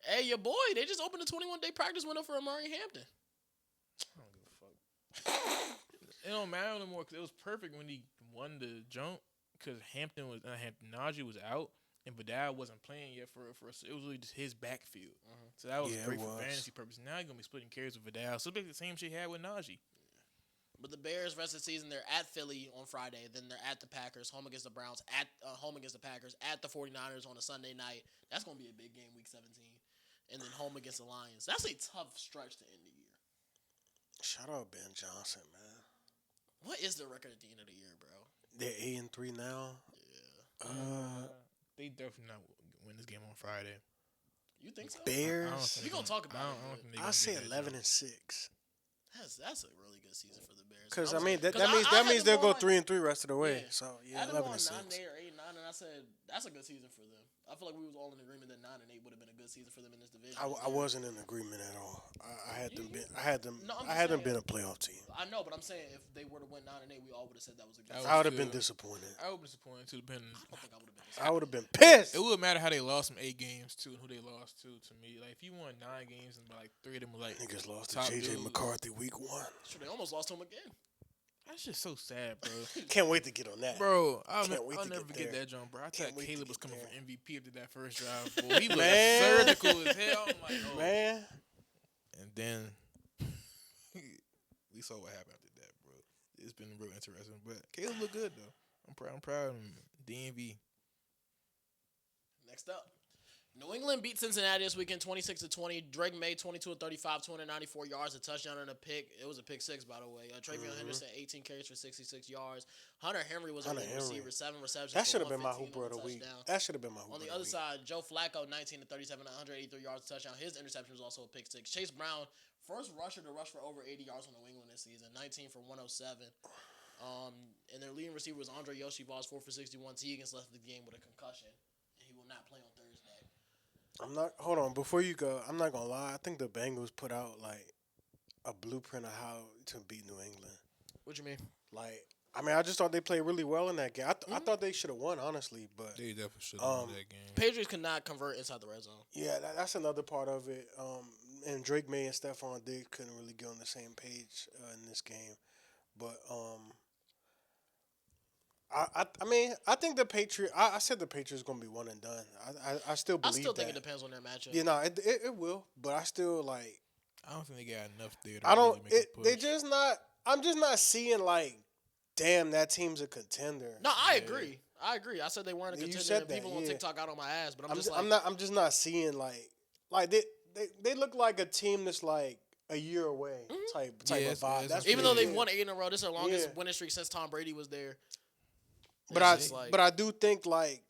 [SPEAKER 1] Hey, your boy, they just opened a 21-day practice window for Amari Hampton.
[SPEAKER 3] I don't give a fuck. It don't matter no more because it was perfect when he won the jump because Najee was out and Vidal wasn't playing yet for us. It was really just his backfield. So that was
[SPEAKER 2] Yeah,
[SPEAKER 3] great
[SPEAKER 2] it
[SPEAKER 3] for
[SPEAKER 2] was.
[SPEAKER 3] fantasy purposes. Now you're gonna be splitting carries with Vidal. So it's the same shit he had with Najee.
[SPEAKER 1] But the Bears, rest of the season, they're at Philly on Friday. Then they're at the Packers, home against the Browns, at home against the Packers, at the 49ers on a Sunday night. That's going to be a big game, Week 17. And then home against the Lions. That's a tough stretch to end the year.
[SPEAKER 2] Shout out Ben Johnson, man.
[SPEAKER 1] What is the record at the end of the year, bro?
[SPEAKER 2] They're 8-3 now.
[SPEAKER 1] Yeah.
[SPEAKER 3] They definitely not win this game on Friday.
[SPEAKER 1] You think so?
[SPEAKER 2] Bears.
[SPEAKER 1] We gonna talk about it,
[SPEAKER 3] don't
[SPEAKER 1] but
[SPEAKER 3] think they
[SPEAKER 2] I
[SPEAKER 3] gonna
[SPEAKER 2] say
[SPEAKER 3] get that
[SPEAKER 2] 11
[SPEAKER 3] jump.
[SPEAKER 2] and 6.
[SPEAKER 1] That's a really good season for the Bears.
[SPEAKER 2] Because
[SPEAKER 1] I'm
[SPEAKER 2] I mean
[SPEAKER 1] saying-
[SPEAKER 2] that
[SPEAKER 1] 'cause I
[SPEAKER 2] means
[SPEAKER 1] had
[SPEAKER 2] they'll
[SPEAKER 1] them
[SPEAKER 2] go
[SPEAKER 1] on-
[SPEAKER 2] 3-3 rest of the way.
[SPEAKER 1] Yeah.
[SPEAKER 2] So
[SPEAKER 1] I
[SPEAKER 2] yeah,
[SPEAKER 1] had them
[SPEAKER 2] 11
[SPEAKER 1] on
[SPEAKER 2] and
[SPEAKER 1] 9-8
[SPEAKER 2] 6.
[SPEAKER 1] or 8-9, and I said that's a good season for them. I feel like we was all in agreement that 9-8 would have been a good season for them in this division.
[SPEAKER 2] I wasn't in agreement at all. I had them
[SPEAKER 1] You-
[SPEAKER 2] been I had them
[SPEAKER 1] No, I'm
[SPEAKER 2] I
[SPEAKER 1] just
[SPEAKER 2] had them
[SPEAKER 1] saying-
[SPEAKER 2] been a playoff team.
[SPEAKER 1] I know, but I'm saying if they were to win 9-8, we all would have said that was a good
[SPEAKER 3] That
[SPEAKER 1] season.
[SPEAKER 2] I would have been
[SPEAKER 3] still-
[SPEAKER 2] disappointed.
[SPEAKER 3] I would be disappointed too, depending.
[SPEAKER 1] I don't think I would have been.
[SPEAKER 2] I would have been pissed.
[SPEAKER 3] It would matter how they lost some 8 games too, and who they lost to me. Like if you won 9 games and like 3 of them were like
[SPEAKER 2] Niggas lost to
[SPEAKER 3] top
[SPEAKER 2] JJ
[SPEAKER 3] dudes.
[SPEAKER 2] McCarthy week 1.
[SPEAKER 1] Sure, they almost lost to him again.
[SPEAKER 3] That's just so sad, bro.
[SPEAKER 2] Can't wait to get on that.
[SPEAKER 3] Bro,
[SPEAKER 2] Can't wait
[SPEAKER 3] I'll
[SPEAKER 2] to
[SPEAKER 3] never
[SPEAKER 2] get
[SPEAKER 3] forget
[SPEAKER 2] there.
[SPEAKER 3] that jump, bro. I
[SPEAKER 2] Can't
[SPEAKER 3] thought
[SPEAKER 2] wait to
[SPEAKER 3] Caleb
[SPEAKER 2] get
[SPEAKER 3] was coming
[SPEAKER 2] there.
[SPEAKER 3] for MVP after that first drive. Boy, he was
[SPEAKER 2] Man.
[SPEAKER 3] surgical as hell. I'm like, oh.
[SPEAKER 2] Man,
[SPEAKER 3] And then we saw what happened after that, bro. It's been real interesting. But Caleb looked good though. I'm proud of him. DMV.
[SPEAKER 1] Next up, New England beat Cincinnati this weekend 26-20. Drake May 22 of 35, 294 yards, a touchdown and a pick. It was a pick 6, by the way. Travion Henderson 18 carries for 66 yards. Hunter Henry was a
[SPEAKER 2] Hunter
[SPEAKER 1] leading
[SPEAKER 2] Henry.
[SPEAKER 1] receiver, 7 receptions.
[SPEAKER 2] that
[SPEAKER 1] for
[SPEAKER 2] should have been my
[SPEAKER 1] 115
[SPEAKER 2] hooper of
[SPEAKER 1] and
[SPEAKER 2] the
[SPEAKER 1] a
[SPEAKER 2] week.
[SPEAKER 1] touchdown.
[SPEAKER 2] That should have been my hooper
[SPEAKER 1] On the
[SPEAKER 2] of
[SPEAKER 1] other
[SPEAKER 2] week.
[SPEAKER 1] side, Joe Flacco 19 to 37, 183 yards, a touchdown. His interception was also a pick 6. Chase Brown, first rusher to rush for over 80 yards on New England this season, 19 for 107. And their leading receiver was Andre Yoshivas, 4 for 61. T. Higgins left the game with a concussion, and he will not play on Thursday.
[SPEAKER 2] I'm not. Hold on, before you go, I'm not gonna lie. I think the Bengals put out like a blueprint of how to beat New England.
[SPEAKER 1] What you mean?
[SPEAKER 2] Like, I mean, I just thought they played really well in that game. I thought they should have won, honestly. But
[SPEAKER 3] They definitely should have won that game.
[SPEAKER 1] Patriots could not convert inside the red zone.
[SPEAKER 2] yeah, that's another part of it. And Drake May and Stephon Diggs couldn't really get on the same page in this game. But I mean, I think the Patriots. I said the Patriots gonna be one and done. I still
[SPEAKER 1] I
[SPEAKER 2] believe
[SPEAKER 1] still
[SPEAKER 2] that.
[SPEAKER 1] think it depends on their matchup.
[SPEAKER 2] You know, it will. But I still like.
[SPEAKER 3] I don't think they got enough there. To
[SPEAKER 2] I don't.
[SPEAKER 3] Really make a
[SPEAKER 2] They
[SPEAKER 3] push.
[SPEAKER 2] just not. I'm just not seeing like damn, that team's a contender.
[SPEAKER 1] No, I agree. I said they weren't a
[SPEAKER 2] You
[SPEAKER 1] contender.
[SPEAKER 2] said
[SPEAKER 1] And
[SPEAKER 2] that,
[SPEAKER 1] people on
[SPEAKER 2] yeah.
[SPEAKER 1] TikTok got on my ass, but I'm just
[SPEAKER 2] I'm
[SPEAKER 1] like,
[SPEAKER 2] just not seeing like they look like a team that's like a year away type
[SPEAKER 3] Yeah,
[SPEAKER 2] of
[SPEAKER 3] it's-
[SPEAKER 2] vibe.
[SPEAKER 3] it's
[SPEAKER 2] That's
[SPEAKER 1] even
[SPEAKER 2] what
[SPEAKER 1] though
[SPEAKER 2] it
[SPEAKER 1] they've
[SPEAKER 2] is.
[SPEAKER 1] won 8 in a row, this is their longest
[SPEAKER 2] Yeah.
[SPEAKER 1] winning streak since Tom Brady was there.
[SPEAKER 2] But I do think like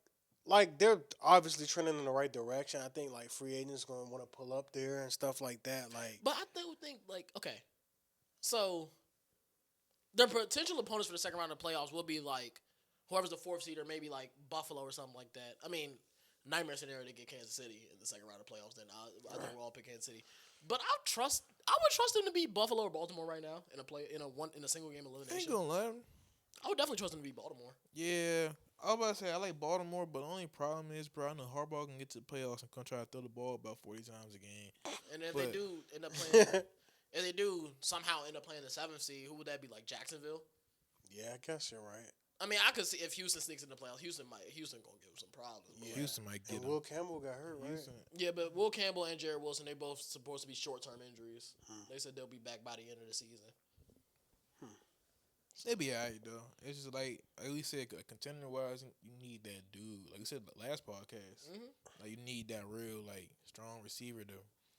[SPEAKER 2] they're obviously trending in the right direction. I think like free agents going to want to pull up there and stuff like that. Like,
[SPEAKER 1] But I think like, okay, so their potential opponents for the second round of the playoffs will be like whoever's the 4th seed or maybe like Buffalo or something like that. I mean, nightmare scenario to get Kansas City in the second round of playoffs. Then I think we'll all pick Kansas City. But I would trust them to beat Buffalo or Baltimore right now in a single game
[SPEAKER 3] I ain't
[SPEAKER 1] elimination.
[SPEAKER 3] gonna lie.
[SPEAKER 1] I would definitely trust them to beat Baltimore.
[SPEAKER 3] Yeah, I was about to say I like Baltimore, but the only problem is, bro, I know Harbaugh can get to the playoffs and come try to throw the ball about 40 times a game.
[SPEAKER 1] And if
[SPEAKER 3] But-
[SPEAKER 1] they do end up playing, if they do somehow end up playing the 7th seed, who would that be? Like Jacksonville?
[SPEAKER 2] yeah, I guess you're right.
[SPEAKER 1] I mean, I could see if Houston sneaks in the playoffs. Houston gonna give them some problems. But
[SPEAKER 3] Houston might get
[SPEAKER 2] And
[SPEAKER 3] him.
[SPEAKER 2] Will Campbell got hurt, right?
[SPEAKER 3] Houston,
[SPEAKER 1] yeah, but Will Campbell and Jared Wilson, they both supposed to be short-term injuries. They said they'll be back by the end of the season.
[SPEAKER 3] they be alright though. It's just like we said, contender wise, you need that dude. Like we said the last podcast, like you need that real like strong receiver though.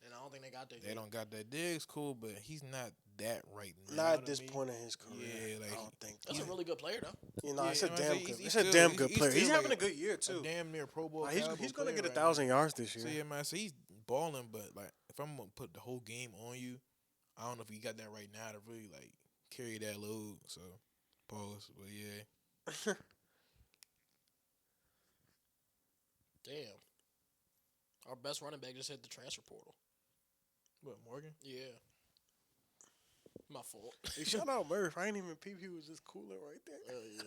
[SPEAKER 1] And I don't think they got that.
[SPEAKER 3] They don't got that. Diggs cool, but he's not that right now.
[SPEAKER 2] Not at
[SPEAKER 3] to
[SPEAKER 2] this
[SPEAKER 3] me.
[SPEAKER 2] point in his career.
[SPEAKER 3] Yeah, like
[SPEAKER 2] I don't think.
[SPEAKER 1] That's a really good player, though.
[SPEAKER 2] You know,
[SPEAKER 3] Yeah,
[SPEAKER 2] it's a
[SPEAKER 3] I mean,
[SPEAKER 2] damn
[SPEAKER 3] he's-
[SPEAKER 2] good.
[SPEAKER 3] he's
[SPEAKER 2] It's a
[SPEAKER 3] still-
[SPEAKER 2] damn
[SPEAKER 3] he's-
[SPEAKER 2] good
[SPEAKER 3] he's
[SPEAKER 2] player.
[SPEAKER 3] still
[SPEAKER 2] He's having a
[SPEAKER 3] like
[SPEAKER 2] good year
[SPEAKER 3] a
[SPEAKER 2] too.
[SPEAKER 3] damn near Pro Bowl.
[SPEAKER 2] Like, he's
[SPEAKER 3] caliber
[SPEAKER 2] gonna
[SPEAKER 3] player
[SPEAKER 2] get
[SPEAKER 3] right
[SPEAKER 2] 1,000
[SPEAKER 3] now.
[SPEAKER 2] yards this year.
[SPEAKER 3] So yeah, man. So he's balling, but like if I'm gonna put the whole game on you, I don't know if he got that right now to really like carry that load. So pause. But yeah,
[SPEAKER 1] Damn. Our best running back just hit the transfer portal.
[SPEAKER 3] what Morgan?
[SPEAKER 1] Yeah. My fault.
[SPEAKER 2] Hey, shout out Murph. I ain't even peep. He was just cooling right there.
[SPEAKER 1] Yeah.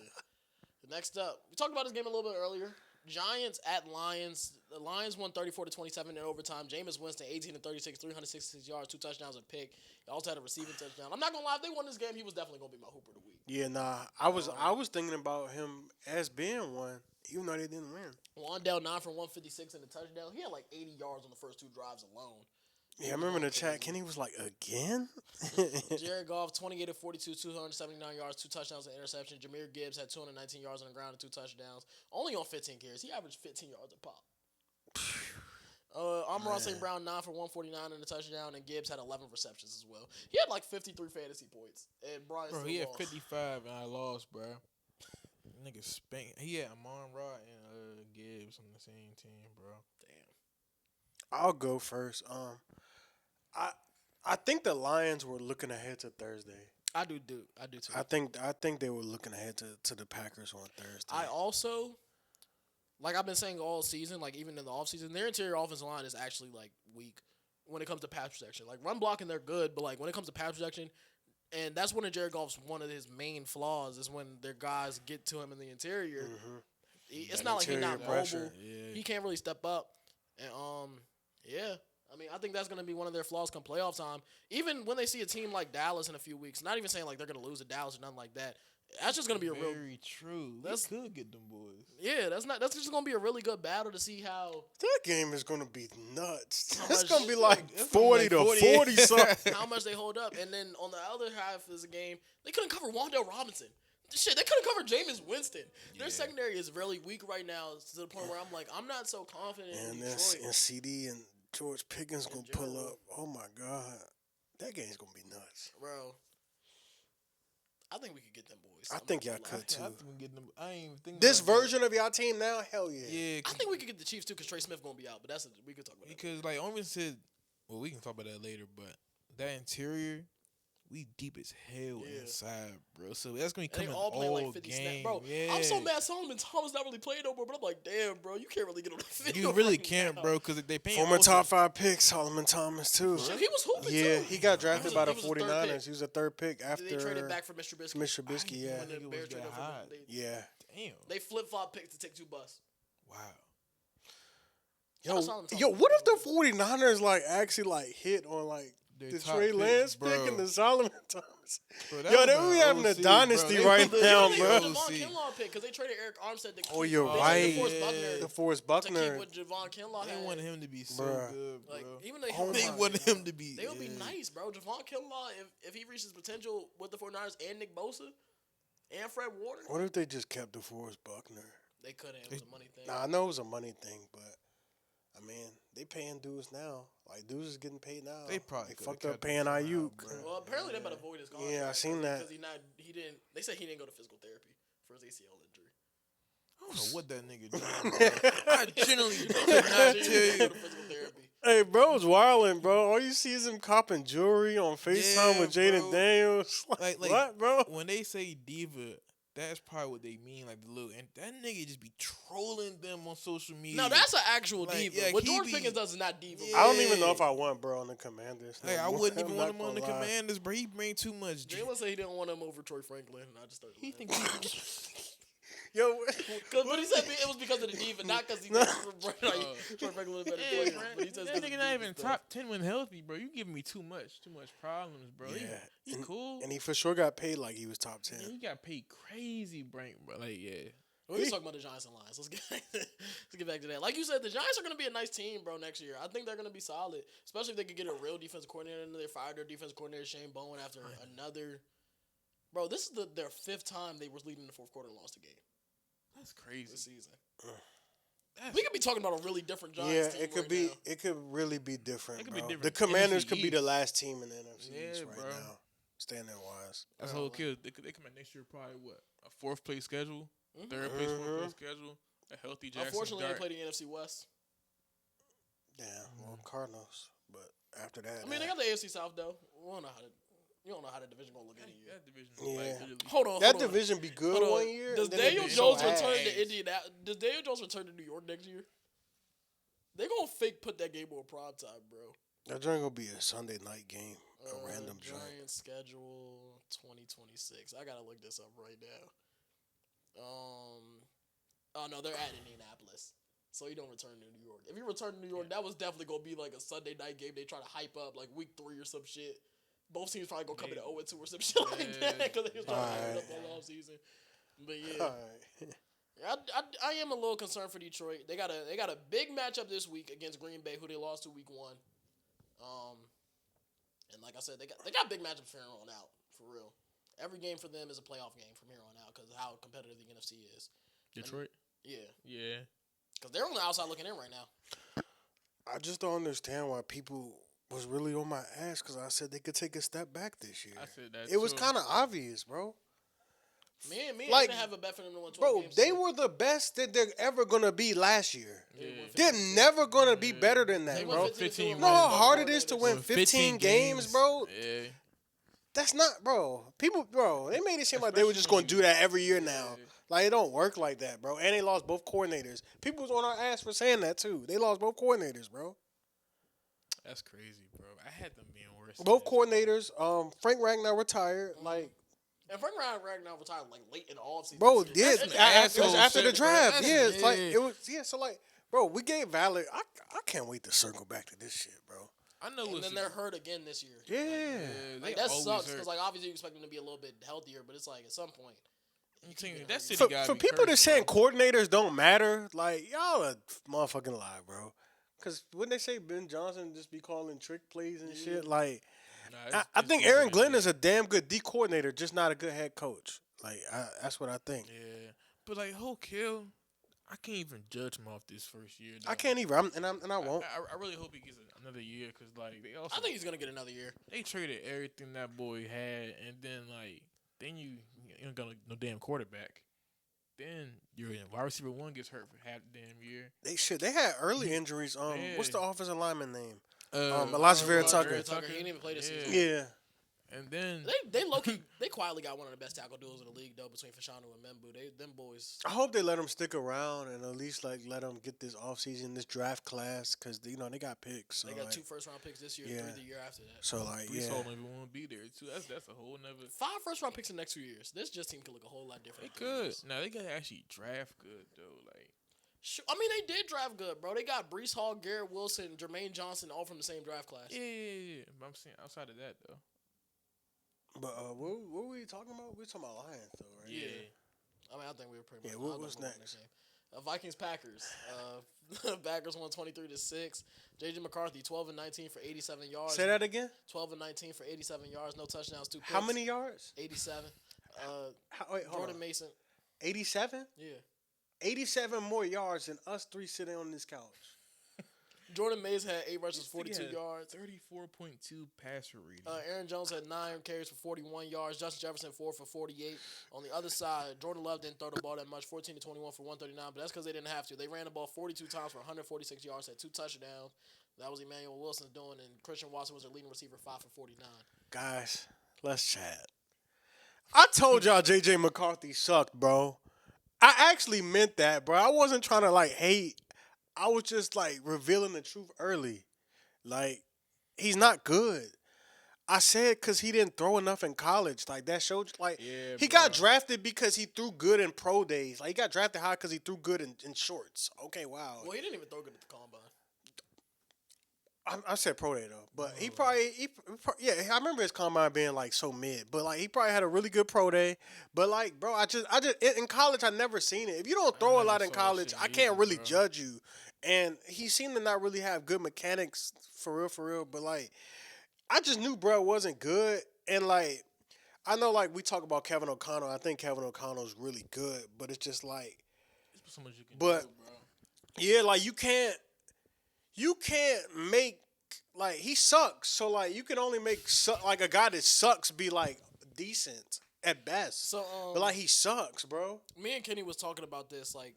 [SPEAKER 1] Next up, we talked about this game a little bit earlier. Giants at Lions. The Lions won 34-27 in overtime. Jameis Winston, 18-36, 366 yards, 2 touchdowns, a pick. He also had a receiving touchdown. I'm not gonna lie, if they won this game, he was definitely gonna be my hooper of the week.
[SPEAKER 2] Yeah, nah. I was thinking about him as being one, even though they didn't win.
[SPEAKER 1] Wandell 9 for 156 and a touchdown. He had like 80 yards on the first 2 drives alone.
[SPEAKER 2] Yeah, I remember in the chat, Kenny was like, again?
[SPEAKER 1] Jared Goff, 28-42, 279 yards, 2 touchdowns and interception. Jahmyr Gibbs had 219 yards on the ground and 2 touchdowns. Only on 15 carries. He averaged 15 yards a pop. Amon St. Brown, 9 for 149 and a touchdown, and Gibbs had 11 receptions as well. He had like 53 fantasy points, and Brian
[SPEAKER 3] Bro,
[SPEAKER 1] still
[SPEAKER 3] he had
[SPEAKER 1] lost.
[SPEAKER 3] 55 and I lost, bro. Nigga spank. He had Amon Ra and Gibbs on the same team, bro.
[SPEAKER 1] Damn.
[SPEAKER 2] I'll go first. I think the Lions were looking ahead to Thursday.
[SPEAKER 1] I do too.
[SPEAKER 2] I think they were looking ahead to the Packers on Thursday.
[SPEAKER 1] I also, like I've been saying all season, like even in the offseason, their interior offensive line is actually like weak when it comes to pass protection. Like run blocking, they're good, but like when it comes to pass protection, and that's one of Jared Goff's one of his main flaws is when their guys get to him in the interior. It's
[SPEAKER 2] That
[SPEAKER 1] not like he's
[SPEAKER 2] interior
[SPEAKER 1] not
[SPEAKER 2] pressure.
[SPEAKER 1] mobile.
[SPEAKER 3] Yeah.
[SPEAKER 1] He can't really step up, and yeah. I mean, I think that's going to be one of their flaws come playoff time. Even when they see a team like Dallas in a few weeks, not even saying like they're going to lose to Dallas or nothing like that. That's just going to be a real.
[SPEAKER 3] Very true.
[SPEAKER 1] That's-
[SPEAKER 3] We could get them boys.
[SPEAKER 1] Yeah, that's just going to be a really good battle to see how
[SPEAKER 2] That game is gonna be nuts.
[SPEAKER 1] How
[SPEAKER 2] It's
[SPEAKER 1] much-
[SPEAKER 2] gonna be like
[SPEAKER 3] it's gonna be
[SPEAKER 2] 40
[SPEAKER 3] like
[SPEAKER 2] to
[SPEAKER 3] 40.
[SPEAKER 2] 40 something.
[SPEAKER 1] how much they hold up. And then on the other half of the game, they couldn't cover Wandale Robinson. Shit, they couldn't cover Jameis Winston. Their
[SPEAKER 3] Yeah.
[SPEAKER 1] secondary is really weak right now to the point where I'm like, I'm not so confident in
[SPEAKER 2] And then
[SPEAKER 1] Detroit.
[SPEAKER 2] and CD and George Pickens gonna pull
[SPEAKER 1] general.
[SPEAKER 2] up. Oh my god, that game's gonna be nuts.
[SPEAKER 1] Bro, I think we could get them boys.
[SPEAKER 2] I
[SPEAKER 1] I'm
[SPEAKER 2] think
[SPEAKER 1] not
[SPEAKER 2] y'all
[SPEAKER 1] gonna lie.
[SPEAKER 2] could too.
[SPEAKER 3] I think we get them. I ain't even thinking
[SPEAKER 2] This
[SPEAKER 3] about that.
[SPEAKER 2] version of y'all team now, hell yeah.
[SPEAKER 3] Yeah,
[SPEAKER 1] I think we could get the Chiefs too because Trey Smith gonna be out, but we could talk about that.
[SPEAKER 3] because like Owen said, well, we can talk about that later. But that interior, we deep as hell
[SPEAKER 1] Yeah.
[SPEAKER 3] inside, bro. So that's gonna be
[SPEAKER 1] And they
[SPEAKER 3] coming
[SPEAKER 1] all playing
[SPEAKER 3] all
[SPEAKER 1] like 50
[SPEAKER 3] game.
[SPEAKER 1] snaps. Bro,
[SPEAKER 3] Yeah.
[SPEAKER 1] I'm so mad Solomon Thomas not really playing no more, but I'm like, damn, bro, you can't really get on the field.
[SPEAKER 3] You really
[SPEAKER 1] right
[SPEAKER 3] can't,
[SPEAKER 1] now.
[SPEAKER 3] bro, because they paying
[SPEAKER 2] Former
[SPEAKER 3] also-
[SPEAKER 2] top 5 pick, Solomon Thomas too.
[SPEAKER 1] Shit, he was hooping
[SPEAKER 2] Yeah,
[SPEAKER 1] too.
[SPEAKER 2] he got drafted
[SPEAKER 1] was-
[SPEAKER 2] by the
[SPEAKER 1] he was a third
[SPEAKER 2] 49ers.
[SPEAKER 1] pick.
[SPEAKER 2] He was a third pick after
[SPEAKER 1] They traded back for Mr. Trubisky.
[SPEAKER 2] Mr. Trubisky. Yeah,
[SPEAKER 1] When the
[SPEAKER 3] Nigga
[SPEAKER 1] Bears
[SPEAKER 3] was
[SPEAKER 1] traded
[SPEAKER 3] that
[SPEAKER 1] for him,
[SPEAKER 3] hot.
[SPEAKER 2] yeah.
[SPEAKER 3] Damn.
[SPEAKER 1] they flip flop picked to take 2 busts.
[SPEAKER 3] Wow.
[SPEAKER 1] Shout out
[SPEAKER 2] Yo,
[SPEAKER 1] Solomon
[SPEAKER 2] yo,
[SPEAKER 1] Thomas.
[SPEAKER 2] what if the 49ers like actually like hit on like
[SPEAKER 3] Their
[SPEAKER 2] the
[SPEAKER 3] top
[SPEAKER 2] Trey
[SPEAKER 3] pick,
[SPEAKER 2] Lance
[SPEAKER 3] bro.
[SPEAKER 2] pick and the Solomon Thomas?
[SPEAKER 3] Bro, that
[SPEAKER 2] Yo,
[SPEAKER 3] was
[SPEAKER 2] they
[SPEAKER 3] my
[SPEAKER 2] be having a
[SPEAKER 3] OC,
[SPEAKER 2] dynasty
[SPEAKER 3] bro.
[SPEAKER 2] right
[SPEAKER 3] They
[SPEAKER 2] now,
[SPEAKER 3] really
[SPEAKER 2] bro.
[SPEAKER 3] was
[SPEAKER 1] Javon
[SPEAKER 3] OC.
[SPEAKER 1] Kinlaw pick because they traded Eric Armstead to
[SPEAKER 2] Oh,
[SPEAKER 1] keep,
[SPEAKER 2] you're
[SPEAKER 1] they
[SPEAKER 2] right.
[SPEAKER 1] traded DeForest
[SPEAKER 3] Yeah.
[SPEAKER 1] Buckner
[SPEAKER 2] DeForest
[SPEAKER 1] to
[SPEAKER 2] Buckner.
[SPEAKER 1] keep what Javon Kinlaw
[SPEAKER 3] They
[SPEAKER 1] had.
[SPEAKER 3] wanted him to be so
[SPEAKER 2] Bruh.
[SPEAKER 3] good, bro.
[SPEAKER 1] Like even they,
[SPEAKER 2] Oh
[SPEAKER 3] They
[SPEAKER 2] my
[SPEAKER 3] wanted him to be.
[SPEAKER 1] they would be
[SPEAKER 3] yeah.
[SPEAKER 1] nice, bro. Javon Kinlaw, if he reaches potential with the 49ers and Nick Bosa, and Fred Warner.
[SPEAKER 2] What if they just kept DeForest Buckner?
[SPEAKER 1] They couldn't. It was a money thing.
[SPEAKER 2] Nah, I know it was a money thing, but I mean, they paying dudes now. Like dudes is getting paid now.
[SPEAKER 3] They probably
[SPEAKER 2] fucked
[SPEAKER 3] could've
[SPEAKER 2] up
[SPEAKER 3] kept
[SPEAKER 2] paying
[SPEAKER 3] him for now,
[SPEAKER 2] Ayuk.
[SPEAKER 3] bro.
[SPEAKER 1] Well, apparently they better void his contract.
[SPEAKER 2] Yeah, I seen that.
[SPEAKER 1] Because he didn't. They said he didn't go to physical therapy for his ACL injury.
[SPEAKER 3] I don't know what that nigga did. I generally could not tell
[SPEAKER 1] He didn't go
[SPEAKER 3] you.
[SPEAKER 1] to physical therapy.
[SPEAKER 2] Hey, bro, it's wildin', bro. All you see is him copping jewelry on FaceTime
[SPEAKER 3] Yeah,
[SPEAKER 2] with Jaden
[SPEAKER 3] bro.
[SPEAKER 2] Daniels.
[SPEAKER 3] Like,
[SPEAKER 2] what, bro?
[SPEAKER 3] When they say diva, that's probably what they mean. Like the little, and that nigga just be trolling them on social media.
[SPEAKER 1] No, that's an actual
[SPEAKER 3] Like,
[SPEAKER 1] diva.
[SPEAKER 3] yeah,
[SPEAKER 1] What
[SPEAKER 3] he
[SPEAKER 1] George
[SPEAKER 3] be-
[SPEAKER 1] Pickens does is not diva.
[SPEAKER 3] Yeah.
[SPEAKER 2] I don't even know if I want bro on the Commanders.
[SPEAKER 3] Like,
[SPEAKER 2] no
[SPEAKER 3] I
[SPEAKER 2] more.
[SPEAKER 3] wouldn't even
[SPEAKER 2] I'm
[SPEAKER 3] want
[SPEAKER 2] not
[SPEAKER 3] him on the
[SPEAKER 2] gonna lie.
[SPEAKER 3] Commanders, bro. He bring too much.
[SPEAKER 1] Jalen said he didn't want him over Troy Franklin, and I just started.
[SPEAKER 3] He
[SPEAKER 1] laughing.
[SPEAKER 3] think he.
[SPEAKER 2] Yo,
[SPEAKER 1] But he said it was because of the diva, not because he thinks Troy Franklin is a better player. But he says
[SPEAKER 3] That nigga not even top 10 when healthy, bro. You giving me too much problems, bro.
[SPEAKER 2] yeah,
[SPEAKER 3] He cool.
[SPEAKER 2] and he for sure got paid like he was top 10.
[SPEAKER 3] Yeah, he got paid crazy, bro. Like, yeah.
[SPEAKER 1] We was talking about the Giants and Lions. Let's get back to that. Like you said, the Giants are going to be a nice team, bro, next year. I think they're going to be solid, especially if they could get a real defensive coordinator. And they fired their defensive coordinator, Shane Bowen, after another. Bro, this is their fifth time they were leading in the fourth quarter and lost a game
[SPEAKER 3] That's crazy.
[SPEAKER 1] this season. We could be talking about a really different Giants
[SPEAKER 2] Yeah,
[SPEAKER 1] team
[SPEAKER 2] it could
[SPEAKER 1] right
[SPEAKER 2] be.
[SPEAKER 1] now.
[SPEAKER 2] It could really be different.
[SPEAKER 3] It could
[SPEAKER 2] bro.
[SPEAKER 3] be different.
[SPEAKER 2] The Commanders
[SPEAKER 3] NFC
[SPEAKER 2] could be the
[SPEAKER 3] East.
[SPEAKER 2] last team in the NFC
[SPEAKER 3] Yeah,
[SPEAKER 2] East right
[SPEAKER 3] bro.
[SPEAKER 2] now, standing wise.
[SPEAKER 3] That's whole kill. They come in next year probably what? A fourth place schedule? Third place, fourth place schedule? A healthy Jackson
[SPEAKER 1] Unfortunately,
[SPEAKER 3] Dart.
[SPEAKER 1] they play the NFC West.
[SPEAKER 2] Damn, well, Cardinals. But after that,
[SPEAKER 1] I mean, they got the AFC South, though. We don't know how to. You don't know how the division gonna look any year.
[SPEAKER 3] That division,
[SPEAKER 2] Yeah.
[SPEAKER 3] like, literally.
[SPEAKER 1] Hold
[SPEAKER 2] that
[SPEAKER 1] on.
[SPEAKER 2] division be good
[SPEAKER 1] Hold on.
[SPEAKER 2] one year.
[SPEAKER 1] Does
[SPEAKER 2] and then it
[SPEAKER 1] Daniel
[SPEAKER 2] be
[SPEAKER 1] Jones
[SPEAKER 2] so
[SPEAKER 1] return
[SPEAKER 2] ass.
[SPEAKER 1] to Indianapolis? Does Daniel Jones return to New York next year? They gonna fake put that game on prime time, bro.
[SPEAKER 2] That joint gonna be a Sunday night game, a random joint.
[SPEAKER 1] Giants schedule 2026. I gotta look this up right now. Oh no, they're at Indianapolis, so he don't return to New York. If he returned to New York, that was definitely gonna be like a Sunday night game. They try to hype up like week 3 or some shit. Both teams probably gonna come in at 0-2 or some shit like that because they was trying to hype it up all off season. But yeah.
[SPEAKER 2] All right.
[SPEAKER 1] I am a little concerned for Detroit. They got a big matchup this week against Green Bay, who they lost to week 1. And like I said, they got big matchups from here on out, for real. Every game for them is a playoff game from here on out because of how competitive the NFC is.
[SPEAKER 3] Detroit?
[SPEAKER 1] Yeah, because they're on the outside looking in right now.
[SPEAKER 2] I just don't understand why people was really on my ass because I said they could take a step back this year.
[SPEAKER 3] I said that
[SPEAKER 2] It was
[SPEAKER 3] too.
[SPEAKER 2] kind of obvious, bro.
[SPEAKER 1] Me
[SPEAKER 2] Like,
[SPEAKER 1] didn't have a bet for them to win 12
[SPEAKER 2] Bro,
[SPEAKER 1] games.
[SPEAKER 2] they were the best that they're ever gonna be last year.
[SPEAKER 1] They won
[SPEAKER 2] They're
[SPEAKER 1] 15.
[SPEAKER 2] never gonna be better than
[SPEAKER 1] They
[SPEAKER 2] that,
[SPEAKER 1] won
[SPEAKER 2] bro.
[SPEAKER 1] 15
[SPEAKER 2] You know how hard it is to win
[SPEAKER 3] With
[SPEAKER 2] 15 games, bro?
[SPEAKER 3] Yeah.
[SPEAKER 2] That's not, bro. People, bro, they made it seem like they were just gonna do that every year now. Like, it don't work like that, bro. And they lost both coordinators. People was on our ass for saying that, too. They lost both coordinators, bro.
[SPEAKER 3] That's crazy, bro. I had them being worse.
[SPEAKER 2] Both coordinators. Frank Ragnar retired. Like,
[SPEAKER 1] And Frank Ragnar retired like late in the offseason.
[SPEAKER 2] bro,
[SPEAKER 1] That's-
[SPEAKER 2] yeah,
[SPEAKER 1] that's-
[SPEAKER 2] it was after the
[SPEAKER 3] shit, bro.
[SPEAKER 2] draft.
[SPEAKER 3] That's-
[SPEAKER 2] Yeah, it's like,
[SPEAKER 3] yeah.
[SPEAKER 2] it was, yeah, so like, bro, we gave Valor. I can't wait to circle back to this shit, bro.
[SPEAKER 3] I know
[SPEAKER 1] And
[SPEAKER 3] it's
[SPEAKER 1] then they're hurt again this year.
[SPEAKER 2] Yeah.
[SPEAKER 1] Like, that sucks because like obviously you expect them to be a little bit healthier, but it's like at some point.
[SPEAKER 3] that city
[SPEAKER 2] For
[SPEAKER 3] gotta be
[SPEAKER 2] people
[SPEAKER 3] cursed,
[SPEAKER 2] that saying
[SPEAKER 3] bro.
[SPEAKER 2] coordinators don't matter, like, y'all are motherfucking lie, bro. Because wouldn't they say Ben Johnson just be calling trick plays and shit? Like,
[SPEAKER 3] Nah,
[SPEAKER 2] I
[SPEAKER 3] it's
[SPEAKER 2] think
[SPEAKER 3] different
[SPEAKER 2] Aaron
[SPEAKER 3] than
[SPEAKER 2] Glenn
[SPEAKER 3] that.
[SPEAKER 2] is a damn good D coordinator, just not a good head coach. Like, that's what I think.
[SPEAKER 3] Yeah, but like whole kill, I can't even judge him off this first year.
[SPEAKER 2] I
[SPEAKER 3] though.
[SPEAKER 2] can't either. I won't.
[SPEAKER 3] I really hope he gets another year because like they also
[SPEAKER 1] I think he's gonna get another year.
[SPEAKER 3] they traded everything that boy had, and then you ain't got no damn quarterback. Then your wide receiver 1 gets hurt for half the damn year.
[SPEAKER 2] They had early injuries.
[SPEAKER 3] Yeah.
[SPEAKER 2] What's the offensive lineman name?
[SPEAKER 3] Elijah
[SPEAKER 2] Elijah Vera Tucker.
[SPEAKER 1] He didn't even play this season.
[SPEAKER 2] Yeah.
[SPEAKER 3] And then
[SPEAKER 1] They low-key, they quietly got one of the best tackle duos in the league though between Fashanu and Membu. Them boys.
[SPEAKER 2] I hope they let him stick around and at least like let him get this offseason, this draft class, because they got picks. So
[SPEAKER 1] They got
[SPEAKER 2] like,
[SPEAKER 1] 2 first-round picks this year,
[SPEAKER 2] yeah.
[SPEAKER 1] 3 the year after that.
[SPEAKER 2] So like,
[SPEAKER 3] Brees
[SPEAKER 2] yeah.
[SPEAKER 3] Hall maybe won't be there too. That's a whole nother.
[SPEAKER 1] 5 first-round picks in the next few years. This just team could look a whole lot different.
[SPEAKER 3] They could. Now they gotta actually draft good though. Like
[SPEAKER 1] I mean, they did draft good, bro. They got Brees Hall, Garrett Wilson, Jermaine Johnson, all from the same draft class.
[SPEAKER 3] yeah. But I'm saying outside of that though.
[SPEAKER 2] But what were we talking about? We were talking about Lions though, right?
[SPEAKER 1] Yeah. I mean, I think we were pretty much.
[SPEAKER 2] Yeah,
[SPEAKER 1] I
[SPEAKER 2] what's
[SPEAKER 1] think we won
[SPEAKER 2] next?
[SPEAKER 1] that game. Vikings Packers. Packers won 23-6. JJ McCarthy 12-19 for 87 yards.
[SPEAKER 2] Say that again.
[SPEAKER 1] 12-19 for 87 yards, no touchdowns, 2 picks.
[SPEAKER 2] How many yards?
[SPEAKER 1] 87.
[SPEAKER 2] Wait, hold
[SPEAKER 1] Jordan
[SPEAKER 2] on.
[SPEAKER 1] Mason.
[SPEAKER 2] 87?
[SPEAKER 1] Yeah.
[SPEAKER 2] 87 more yards than us three sitting on this couch.
[SPEAKER 1] Jordan Mays had 8 rushes,
[SPEAKER 3] This nigga
[SPEAKER 1] 42
[SPEAKER 3] had
[SPEAKER 1] yards.
[SPEAKER 3] 34.2 passer rating.
[SPEAKER 1] Aaron Jones had 9 carries for 41 yards. Justin Jefferson 4 for 48. On the other side, Jordan Love didn't throw the ball that much, 14 to 21 for 139, but that's because they didn't have to. They ran the ball 42 times for 146 yards, had 2 touchdowns. That was Emmanuel Wilson's doing, and Christian Watson was their leading receiver, 5 for 49.
[SPEAKER 2] Guys, let's chat. I told y'all J.J. McCarthy sucked, bro. I actually meant that, bro. I wasn't trying to, like, hate. I was just, like, revealing the truth early. Like, he's not good. I said because he didn't throw enough in college. Like, that showed, like,
[SPEAKER 3] Yeah,
[SPEAKER 2] he
[SPEAKER 3] bro.
[SPEAKER 2] got drafted because he threw good in pro days. Like, he got drafted high because he threw good in shorts. Okay, wow.
[SPEAKER 1] Well, he didn't even throw good at the combine.
[SPEAKER 2] I said pro day though, but yeah, I remember his combine being like so mid, but like he probably had a really good pro day. But like, bro, I just in college I never seen it. If you don't throw a
[SPEAKER 3] never
[SPEAKER 2] lot in
[SPEAKER 3] saw that
[SPEAKER 2] college,
[SPEAKER 3] shit
[SPEAKER 2] I can't
[SPEAKER 3] either,
[SPEAKER 2] really
[SPEAKER 3] bro.
[SPEAKER 2] judge you. And he seemed to not really have good mechanics for real. But like, I just knew bro wasn't good, and like I know like we talk about Kevin O'Connell. I think Kevin O'Connell's really good, but it's just like,
[SPEAKER 3] There's so much you can
[SPEAKER 2] but
[SPEAKER 3] do, bro.
[SPEAKER 2] yeah, like you can't make like he sucks. So like you can only make like a guy that sucks be like decent at best.
[SPEAKER 1] So,
[SPEAKER 2] but like he sucks, bro.
[SPEAKER 1] me and Kenny was talking about this. Like,